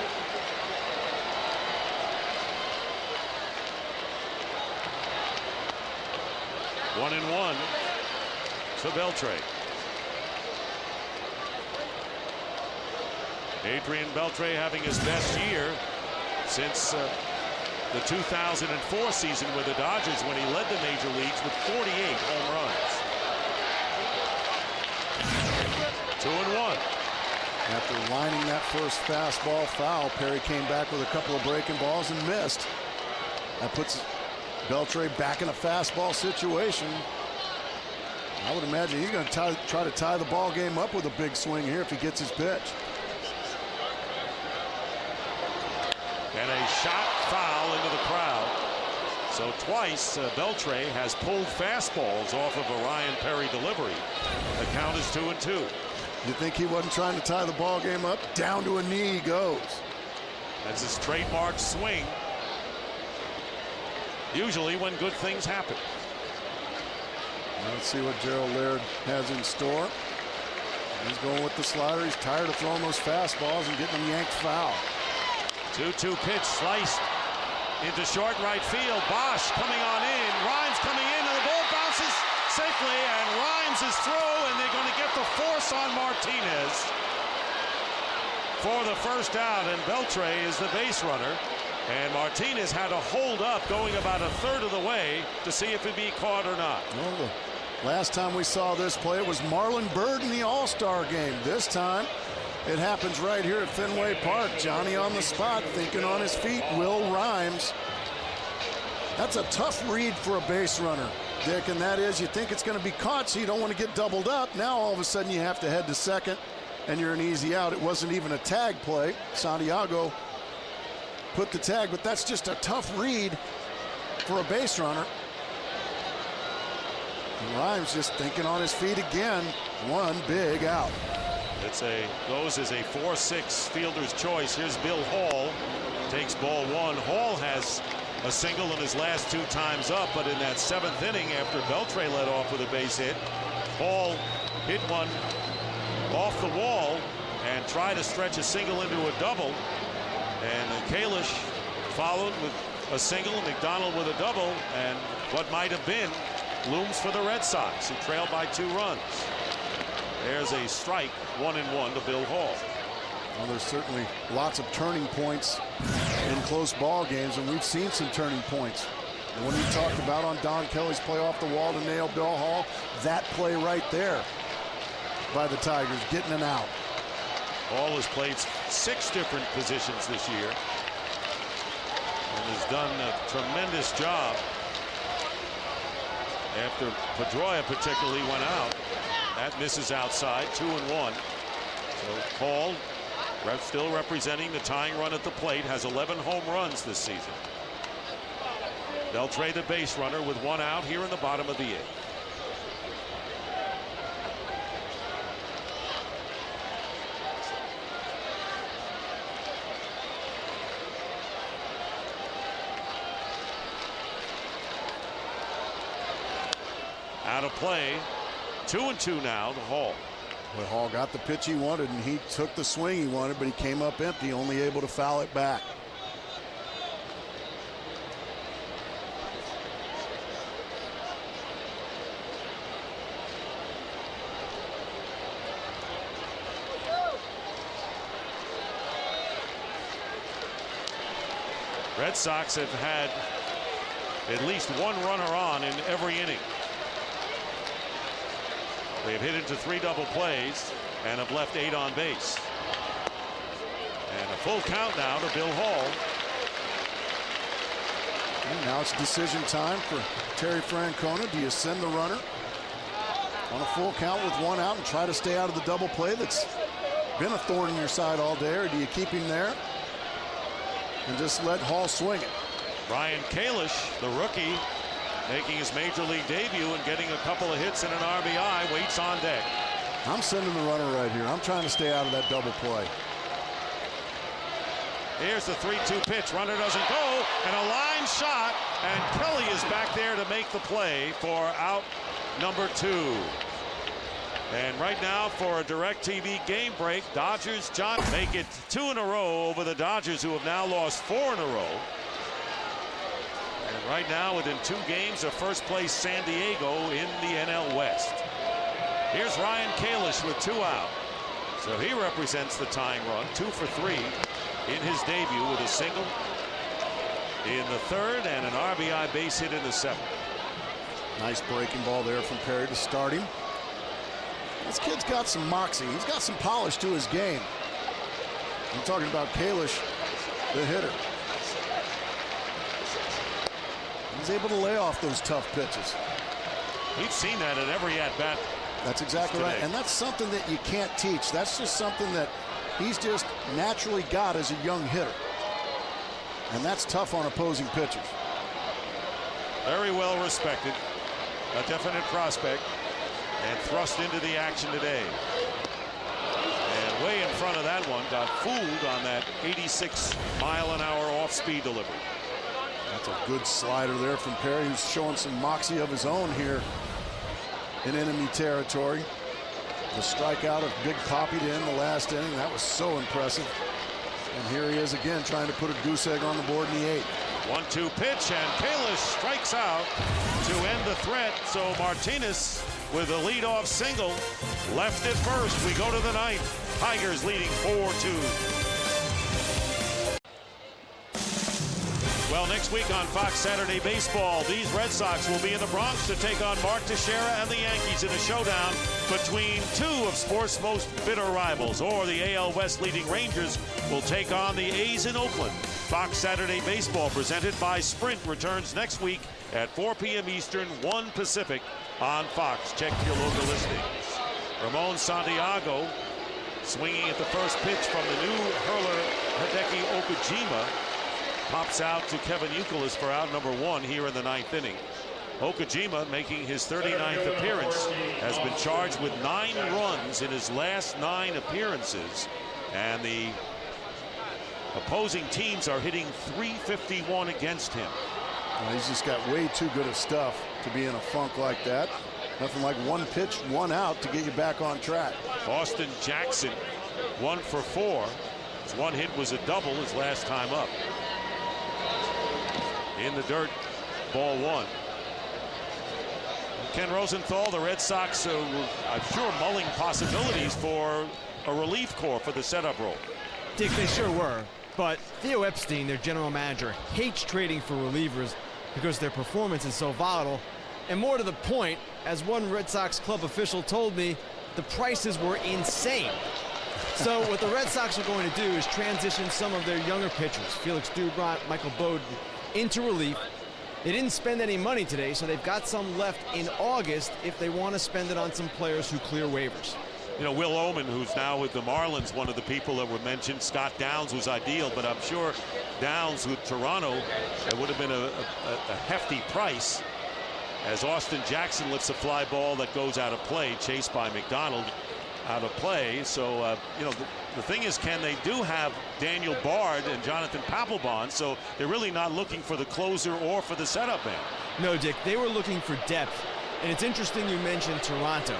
One and one to Beltre. Adrian Beltre having his best year since the 2004 season with the Dodgers, when he led the major leagues with 48 home runs. 2-1.
After lining that first fastball foul, Perry came back with a couple of breaking balls and missed. That puts Beltre back in a fastball situation. I would imagine he's going to try to tie the ball game up with a big swing here if he gets his pitch.
And a shot foul into the crowd. So twice Beltre has pulled fastballs off of a Ryan Perry delivery. The count is 2-2.
You think he wasn't trying to tie the ball game up? Down to a knee he goes.
That's his trademark swing. Usually when good things happen.
Let's see what Gerald Laird has in store. He's going with the slider. He's tired of throwing those fastballs and getting them yanked foul.
2-2 pitch sliced into short right field. Bosch coming on in. Rhymes coming in, and the ball bounces safely, and Rhymes is through, and they're going to get the force on Martinez for the first out, and Beltre is the base runner. And Martinez had to hold up going about a third of the way to see if he'd be caught or not.
Well, the last time we saw this play, it was Marlon Byrd in the All-Star game. This time, it happens right here at Fenway Park. Johnny on the spot, thinking on his feet. Will Rhymes. That's a tough read for a base runner, Dick, and that is you think it's going to be caught, so you don't want to get doubled up. Now all of a sudden you have to head to second, and you're an easy out. It wasn't even a tag play. Santiago put the tag, but that's just a tough read for a base runner. And Rhymes just thinking on his feet again. One big out.
Goes as a 4-6 fielder's choice. Here's Bill Hall. Takes ball one. Hall has a single in his last 2 times up, but in that 7th inning, after Beltre led off with a base hit, Hall hit one off the wall and tried to stretch a single into a double. And Kalish followed with a single, McDonald with a double, and what might have been looms for the Red Sox, who trailed by 2 runs. There's a strike, 1-1 to Bill Hall.
Well, there's certainly lots of turning points in close ball games, and we've seen some turning points. And when we talked about on Don Kelly's play off the wall to nail Bill Hall, that play right there by the Tigers, getting an out.
Hall has played 6 different positions this year and has done a tremendous job after Pedroia particularly went out. That misses outside, 2-1. So Hall, still representing the tying run at the plate, has 11 home runs this season. They'll trade the base runner with one out here in the bottom of the eighth. Out of play, 2-2 now to Hall.
But Hall got the pitch he wanted, and he took the swing he wanted, but he came up empty, only able to foul it back.
Red Sox have had at least one runner on in every inning. They've hit into 3 double plays and have left 8 on base. And a full count now to Bill Hall.
And now it's decision time for Terry Francona. Do you send the runner on a full count with one out and try to stay out of the double play that's been a thorn in your side all day, or do you keep him there and just let Hall swing it?
Ryan Kalish, the rookie, making his major league debut and getting a couple of hits and an RBI, waits on deck.
I'm sending the runner right here. I'm trying to stay out of that double play.
Here's the 3-2 pitch. Runner doesn't go, and a line shot, and Kelly is back there to make the play for out number 2. And right now for a DirecTV game break, Dodgers make it 2 in a row over the Dodgers, who have now lost 4 in a row. And right now, within 2 games of first place San Diego in the NL West. Here's Ryan Kalish with 2 out. So he represents the tying run, 2 for 3 in his debut, with a single in the 3rd and an RBI base hit in the 7th.
Nice breaking ball there from Perry to start him. This kid's got some moxie. He's got some polish to his game. I'm talking about Kalish, the hitter. He's able to lay off those tough pitches.
We've seen that at every at-bat.
That's exactly right. And that's something that you can't teach. That's just something that he's just naturally got as a young hitter. And that's tough on opposing pitchers.
Very well respected. A definite prospect. And thrust into the action today. And way in front of that one, got fooled on that 86-mile-an-hour off-speed delivery.
That's a good slider there from Perry, who's showing some moxie of his own here in enemy territory. The strikeout of Big Papi to end the last inning, that was so impressive. And here he is again, trying to put a goose egg on the board in the 8th.
1-2 pitch, and Kalish strikes out to end the threat. So Martinez with a leadoff single, left at first. We go to the 9th. Tigers leading 4-2. Well, next week on Fox Saturday Baseball, these Red Sox will be in the Bronx to take on Mark Teixeira and the Yankees in a showdown between 2 of sports' most bitter rivals. Or the AL West leading Rangers will take on the A's in Oakland. Fox Saturday Baseball, presented by Sprint, returns next week at 4 p.m. Eastern, 1 Pacific on Fox. Check your local listings. Ramon Santiago swinging at the first pitch from the new hurler Hideki Okajima. Pops out to Kevin Youkilis for out number 1 here in the 9th inning. Okajima, making his 39th appearance, has been charged with 9 runs in his last 9 appearances. And the opposing teams are hitting .351 against him.
Well, he's just got way too good of stuff to be in a funk like that. Nothing like 1 pitch, 1 out to get you back on track.
Austin Jackson, 1 for 4. His 1 hit was a double his last time up. In the dirt, ball 1. Ken Rosenthal, the Red Sox, I'm sure, mulling possibilities for a relief corps for the setup role.
Dick, they sure were. But Theo Epstein, their general manager, hates trading for relievers because their performance is so volatile. And more to the point, as one Red Sox club official told me, the prices were insane. So what the Red Sox are going to do is transition some of their younger pitchers, Felix Doubront, Michael Bowden, into relief They didn't spend any money today, so they've got some left in August if they want to spend it on some players who clear waivers.
You know, Will Oman, who's now with the Marlins, one of the people that were mentioned. Scott Downs was ideal, but I'm sure Downs with Toronto, it would have been a hefty price, as Austin Jackson lifts a fly ball that goes out of play, chased by McDonald, out of play. So, you know, the thing is, Ken, they do have Daniel Bard and Jonathan Papelbon, so they're really not looking for the closer or for the setup man.
No, Dick, they were looking for depth, and it's interesting you mentioned Toronto.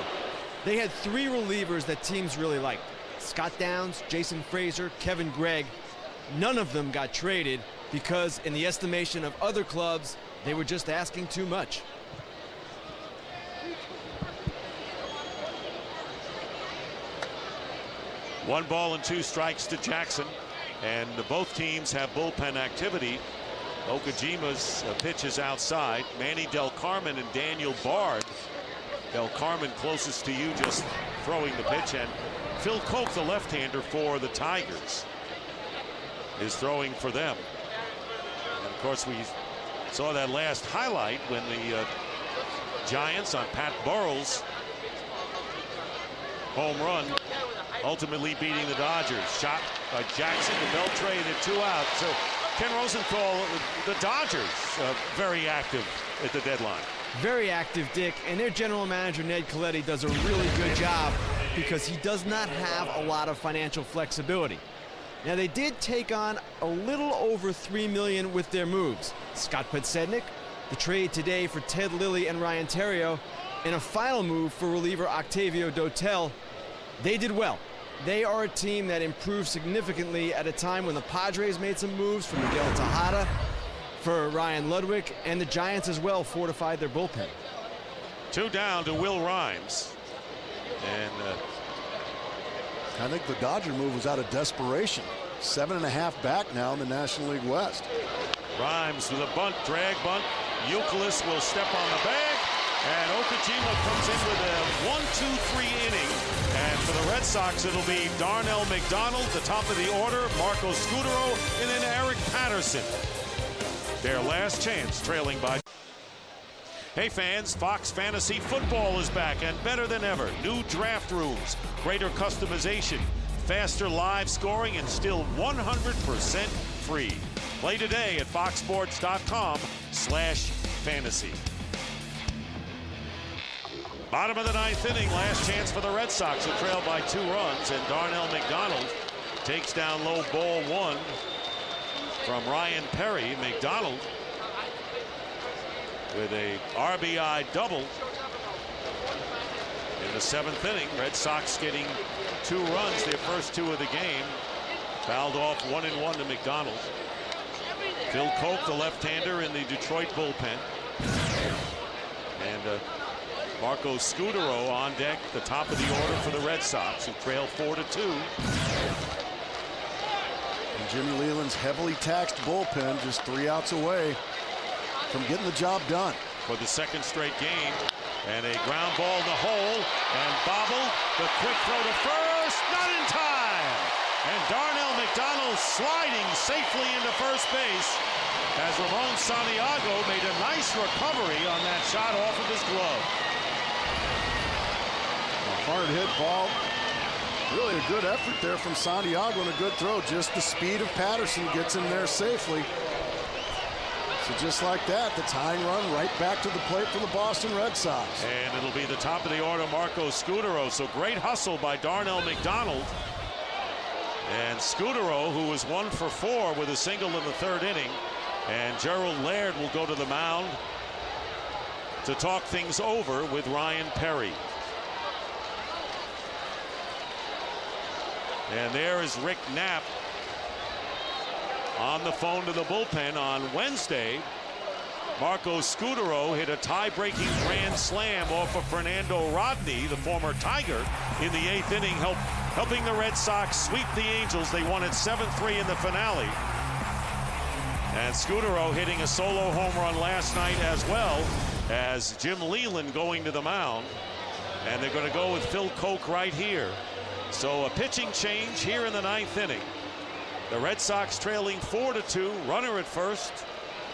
They had 3 relievers that teams really liked: Scott Downs, Jason Frazier, Kevin Gregg. None of them got traded because, in the estimation of other clubs, they were just asking too much.
One ball and 2 strikes to Jackson, and both teams have bullpen activity. Okajima's pitch is outside. Manny Del Carmen and Daniel Bard. Del Carmen closest to you, just throwing the pitch, and Phil Koch, the left-hander for the Tigers, is throwing for them. And of course, we saw that last highlight when the Giants on Pat Burrell's home run ultimately beating the Dodgers. Shot by Jackson to Beltre, and 2 out. So Ken Rosenthal, the Dodgers, very active at the deadline.
Very active, Dick, and their general manager Ned Colletti does a really good job because he does not have a lot of financial flexibility. Now, they did take on a little over $3 million with their moves. Scott Podsednik, the trade today for Ted Lilly and Ryan Theriot, and a final move for reliever Octavio Dotel. They did well. They are a team that improved significantly at a time when the Padres made some moves for Miguel Tejada, for Ryan Ludwig, and the Giants as well fortified their bullpen.
2 down to Will Rhymes. And
I think the Dodger move was out of desperation. 7.5 back now in the National League West.
Rhymes with a bunt, drag bunt. Youkilis will step on the bag, and Okajima comes in with a 1-2-3 inning. And for the Red Sox, it'll be Darnell McDonald, the top of the order, Marco Scudero, and then Eric Patterson. Their last chance, trailing by. Hey fans, Fox Fantasy Football is back and better than ever. New draft rooms, greater customization, faster live scoring, and still 100% free. Play today at foxsports.com/fantasy. Bottom of the 9th inning, last chance for the Red Sox, who trail by 2 runs, and Darnell McDonald takes down low ball 1 from Ryan Perry. McDonald with a RBI double in the 7th inning. Red Sox getting 2 runs, their first 2 of the game. Fouled off 1-1 to McDonald. Phil Koch, the left-hander in the Detroit bullpen. And Marco Scudero on deck, the top of the order for the Red Sox, who trail 4-2.
And Jimmy Leland's heavily taxed bullpen just 3 outs away from getting the job done.
For the 2nd straight game, and a ground ball in the hole, and Bobble, the quick throw to first, not in time. And Darnell McDonald sliding safely into first base as Ramon Santiago made a nice recovery on that shot off of his glove.
A hard hit ball. Really a good effort there from Santiago and a good throw. Just the speed of Patterson gets in there safely. So just like that, the tying run right back to the plate for the Boston Red Sox.
And it'll be the top of the order, Marco Scudero. So great hustle by Darnell McDonald. And Scudero, who was 1 for 4 with a single in the 3rd inning. And Gerald Laird will go to the mound to talk things over with Ryan Perry. And there is Rick Knapp on the phone to the bullpen. On Wednesday, Marco Scudero hit a tie-breaking grand slam off of Fernando Rodney, the former Tiger, in the 8th inning, helping the Red Sox sweep the Angels. They won it 7-3 in the finale. And Scudero hitting a solo home run last night, as well as Jim Leland going to the mound. And they're going to go with Phil Koch right here. So a pitching change here in the 9th inning. The Red Sox trailing 4-2, runner at first,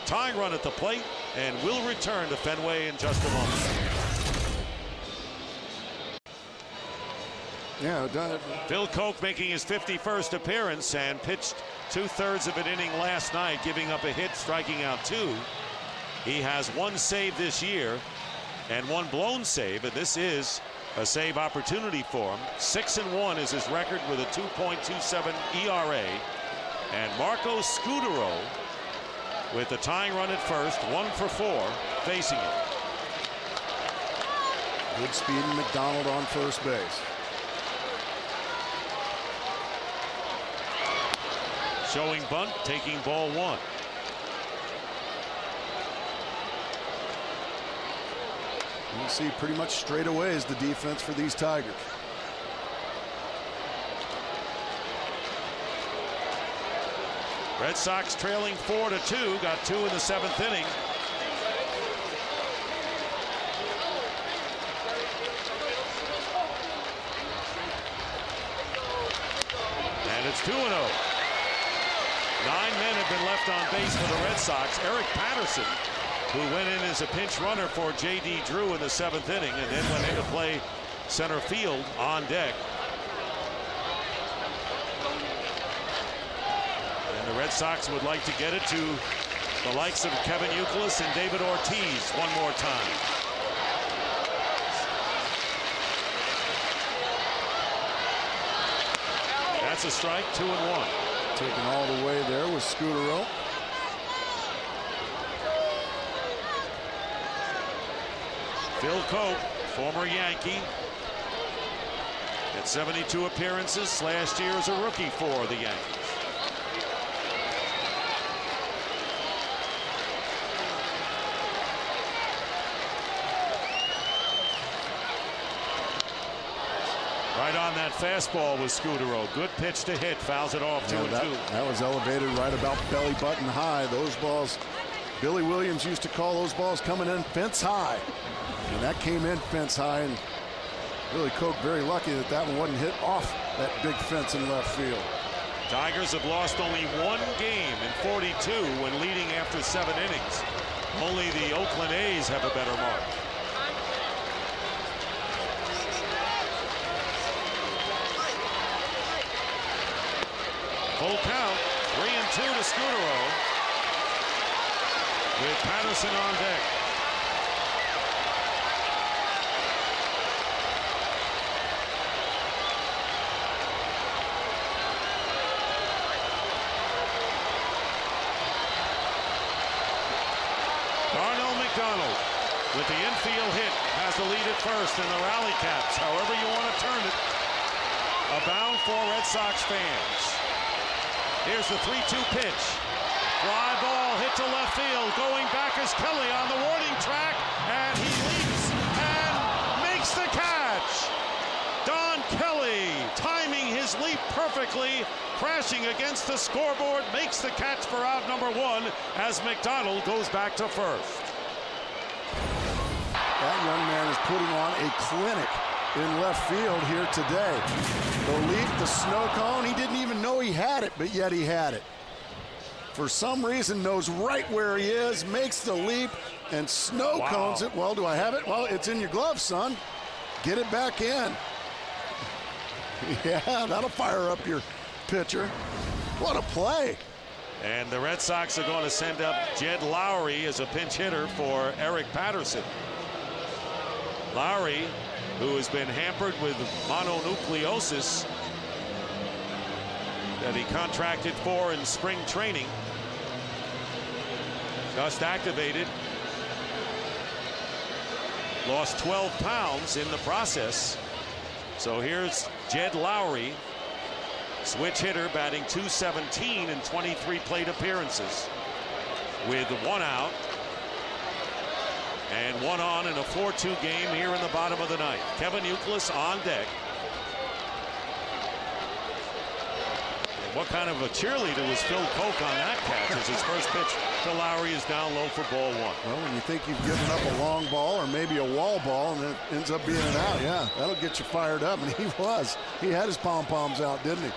tying run at the plate. and will return to Fenway in just a moment.
Yeah,
Phil Koch making his 51st appearance and pitched 2/3 of an inning last night, giving up a hit, striking out 2. He has 1 save this year and 1 blown save, and this is a save opportunity for him. 6-1 is his record with a 2.27 ERA. And Marco Scudero with the tying run at first, 1 for 4, facing him.
Good speed and McDonald on first base.
Showing bunt, taking ball 1.
You see pretty much straight away is the defense for these Tigers.
Red Sox trailing 4-2, got 2 in the 7th inning. And it's 2-0. 9 men have been left on base for the Red Sox. Eric Patterson, who went in as a pinch runner for J.D. Drew in the 7th inning and then went in to play center field, on deck. And the Red Sox would like to get it to the likes of Kevin Youkilis and David Ortiz one more time. That's a strike, 2-1.
Taken all the way there with Scudero.
Phil Koch, former Yankee, at 72 appearances last year as a rookie for the Yankees. Right on that fastball was Scudero. Good pitch to hit, fouls it off 2-2.
That was elevated right about belly button high. Those balls, Billy Williams used to call those balls coming in fence high. And that came in fence high, and really Koch very lucky that that one wasn't hit off that big fence in left field.
Tigers have lost only 1 game in 42 when leading after 7 innings. Only the Oakland A's have a better mark. Full count, 3-2 to Scudero with Patterson on deck. McDonald with the infield hit has the lead at first in the rally caps, however you want to turn it. A bound for Red Sox fans. Here's the 3-2 pitch. Fly ball hit to left field. Going back is Kelly on the warning track, and he leaps and makes the catch. Don Kelly timing his leap perfectly, crashing against the scoreboard, makes the catch for out number 1 as McDonald goes back to first.
That young man is putting on a clinic in left field here today. The leap, the snow cone, he didn't even know he had it, but yet he had it. For some reason, knows right where he is, makes the leap, and snow cones it. Well, do I have it? Well, it's in your glove, son. Get it back in. Yeah, that'll fire up your pitcher. What a play.
And the Red Sox are going to send up Jed Lowry as a pinch hitter for Eric Patterson. Lowry, who has been hampered with mononucleosis that he contracted for in spring training, just activated, lost 12 pounds in the process. So here's Jed Lowry, switch hitter, batting .217 in 23 plate appearances with 1 out and 1 on in a 4-2 game here in the bottom of the 9th. Kevin Youkilis on deck. And what kind of a cheerleader was Phil Koch on that catch as his first pitch to Lowry is down low for ball 1.
Well, when you think you've given up a long ball or maybe a wall ball and it ends up being an out, yeah, that'll get you fired up, and he was. He had his pom-poms out, didn't he?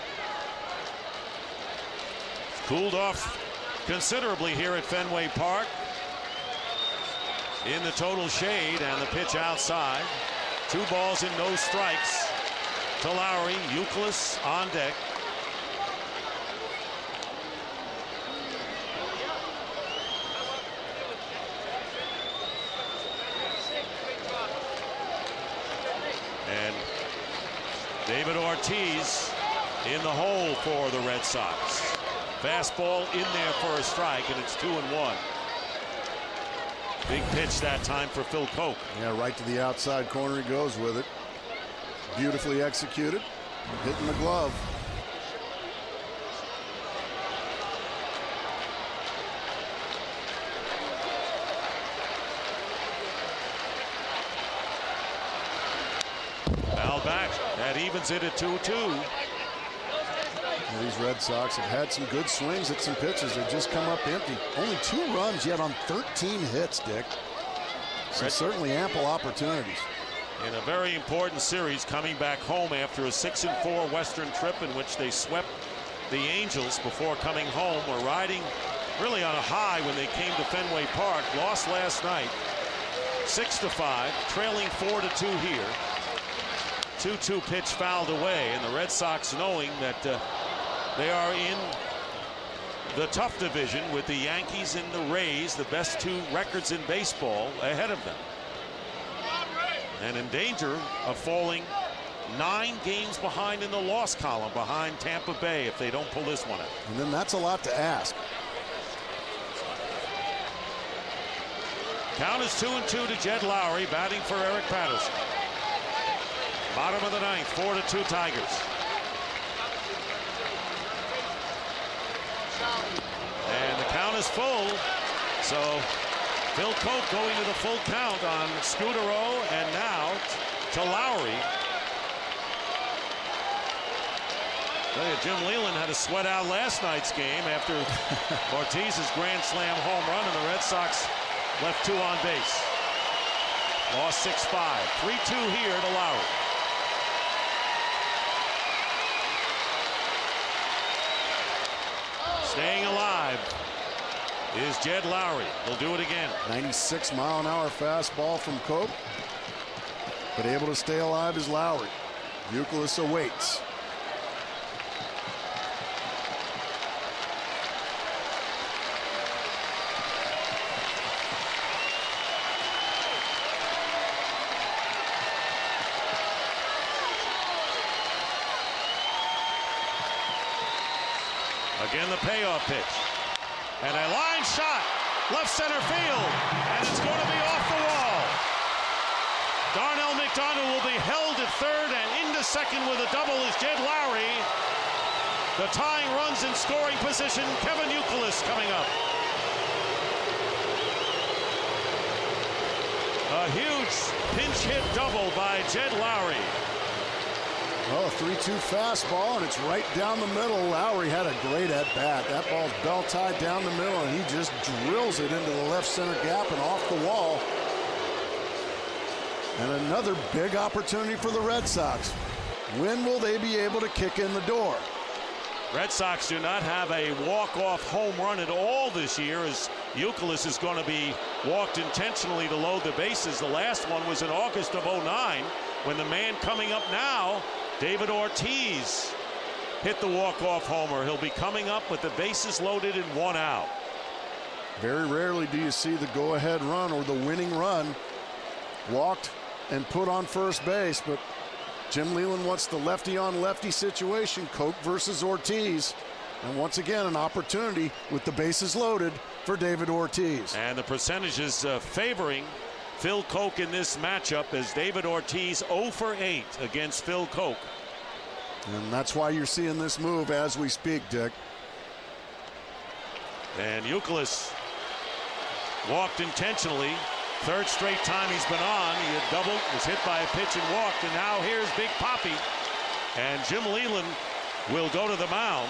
Cooled off considerably here at Fenway Park. in the total shade, and the pitch outside. 2 balls and no strikes to Lowry. Youkilis on deck. And David Ortiz in the hole for the Red Sox. Fastball in there for a strike, and it's 2-1. Big pitch that time for Phil Koch.
Yeah, right to the outside corner he goes with it. Beautifully executed. Hitting the glove.
Foul back. That evens it at 2-2.
These Red Sox have had some good swings at some pitches. They just come up empty. Only 2 runs yet on 13 hits, Dick. So certainly ample opportunities.
In a very important series, coming back home after a 6-4 Western trip in which they swept the Angels before coming home. Were riding really on a high when they came to Fenway Park. Lost last night 6-5, trailing 4-2 here. 2-2 pitch fouled away, and the Red Sox, knowing that they are in the tough division with the Yankees and the Rays, the best 2 records in baseball, ahead of them, and in danger of falling 9 games behind in the loss column behind Tampa Bay if they don't pull this one out.
And then that's a lot to ask.
Count is 2-2 to Jed Lowry, batting for Eric Patterson. Bottom of the 9th, 4-2 Tigers. And the count is full, so Phil Koch going to the full count on Scudero, and now to Lowry. Jim Leland had to sweat out last night's game after Ortiz's grand slam home run, and the Red Sox left 2 on base. Lost 6-5. 3-2 here to Lowry. Staying alive is Jed Lowry. He'll do it again.
96-mile-an-hour fastball from Koch, but able to stay alive is Lowry. Youkilis awaits.
Again, the payoff pitch. And a line shot, left center field, and it's going to be off the wall. Darnell McDonald will be held at third, and into second with a double is Jed Lowry. The tying runs in scoring position, Kevin Youkilis coming up. A huge pinch hit double by Jed Lowry.
Oh, 3-2 fastball, and it's right down the middle. Lowry had a great at-bat. That ball's bell-tied down the middle, and he just drills it into the left center gap and off the wall. And another big opportunity for the Red Sox. When will they be able to kick in the door?
Red Sox do not have a walk-off home run at all this year, as Youkilis is going to be walked intentionally to load the bases. The last one was in August of '09, when the man coming up now, David Ortiz, hit the walk-off homer. He'll be coming up with the bases loaded and 1 out.
Very rarely do you see the go-ahead run or the winning run walked and put on first base, but Jim Leland wants the lefty-on-lefty situation, Koch versus Ortiz. And once again, an opportunity with the bases loaded for David Ortiz.
And the percentages favoring Phil Koch in this matchup, as David Ortiz 0 for 8 against Phil Koch.
And that's why you're seeing this move as we speak, Dick.
And Youkilis walked intentionally. 3rd straight time he's been on. He had doubled, was hit by a pitch and walked, and now here's Big Papi. And Jim Leland will go to the mound.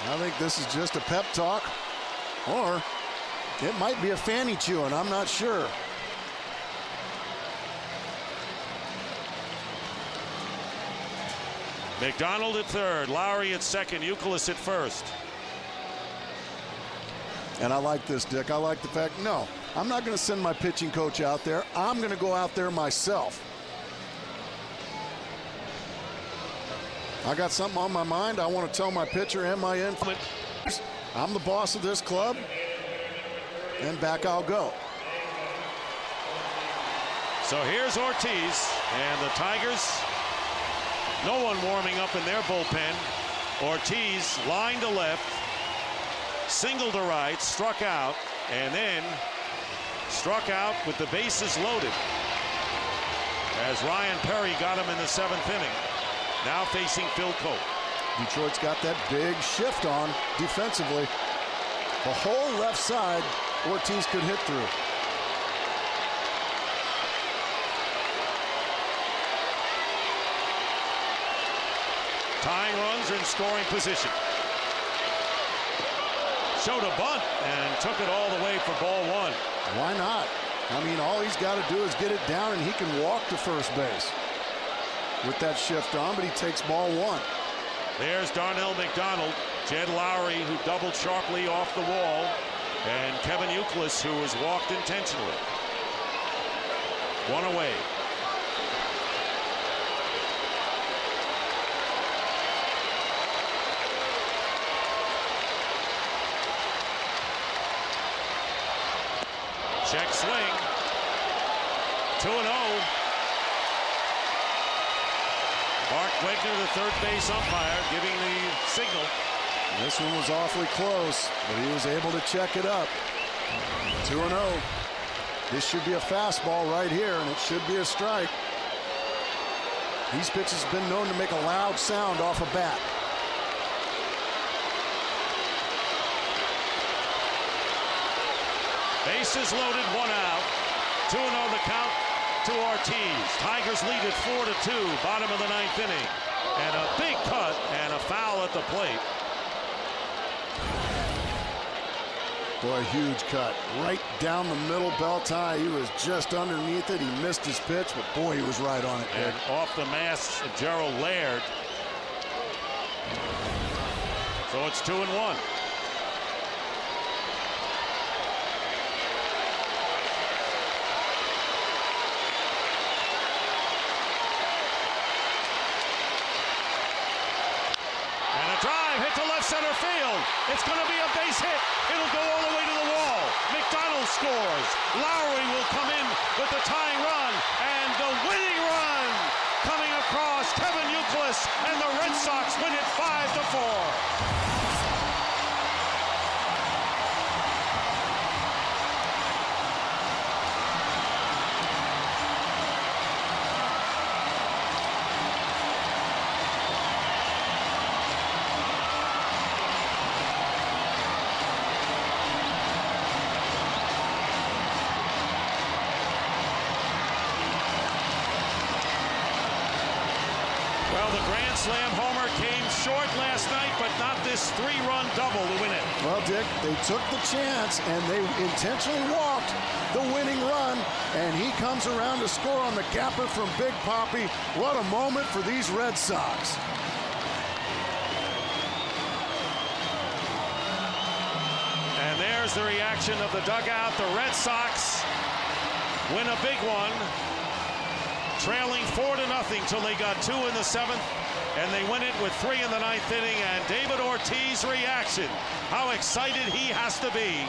I think this is just a pep talk, or it might be a fanny chewing. I'm not sure.
McDonald at third, Lowry at second, Youkilis at first.
And I like this, Dick. I like the fact, no, I'm not going to send my pitching coach out there. I'm going to go out there myself. I got something on my mind. I want to tell my pitcher and my infielder, I'm the boss of this club, and back I'll go.
So here's Ortiz, and the Tigers, no one warming up in their bullpen. Ortiz, line to left, single to right, struck out, and then struck out with the bases loaded as Ryan Perry got him in the 7th inning. Now facing Phil Cope.
Detroit's got that big shift on defensively. The whole left side Ortiz could hit through.
Tying runs are in scoring position. Showed a bunt and took it all the way for ball 1.
Why not? I mean, all he's got to do is get it down and he can walk to first base with that shift on, but he takes ball 1.
There's Darnell McDonald, Jed Lowry, who doubled sharply off the wall, and Kevin Youkilis, who was walked intentionally. 1 away. Check swing. 2-0. Mark Wegner, the third base umpire, giving the signal.
This one was awfully close, but he was able to check it up. 2-0. This should be a fastball right here, and it should be a strike. These pitches have been known to make a loud sound off a bat.
Bases loaded, 1 out. 2-0 the count to Ortiz. Tigers lead at 4-2, bottom of the 9th inning. And a big cut and a foul at the plate.
Boy, a huge cut. Right down the middle, belt high. He was just underneath it. He missed his pitch, but boy, he was right on it.
And off the mask of Gerald Laird. So it's 2-1. Hit to left center field. It's going to be a base hit. It'll go all the way to the wall. McDonald scores. Lowry will come in with the tying run, and the winning run coming across Kevin Youkilis, and the Red Sox win it 5-4. Well, the Grand Slam homer came short last night, but not this 3-run double to win it.
Well, Dick, they took the chance, and they intentionally walked the winning run, and he comes around to score on the gapper from Big Papi. What a moment for these Red Sox.
And there's the reaction of the dugout. The Red Sox win a big one, trailing 4-0 till they got 2 in the 7th, and they win it with 3 in the 9th inning. And David Ortiz's reaction, how excited he has to be.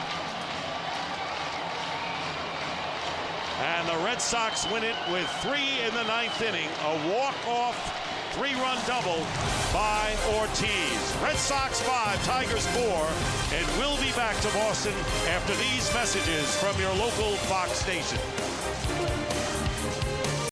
And the Red Sox win it with 3 in the 9th inning, a walk-off 3-run double by Ortiz. Red Sox 5, Tigers 4, and we'll be back to Boston after these messages from your local Fox station.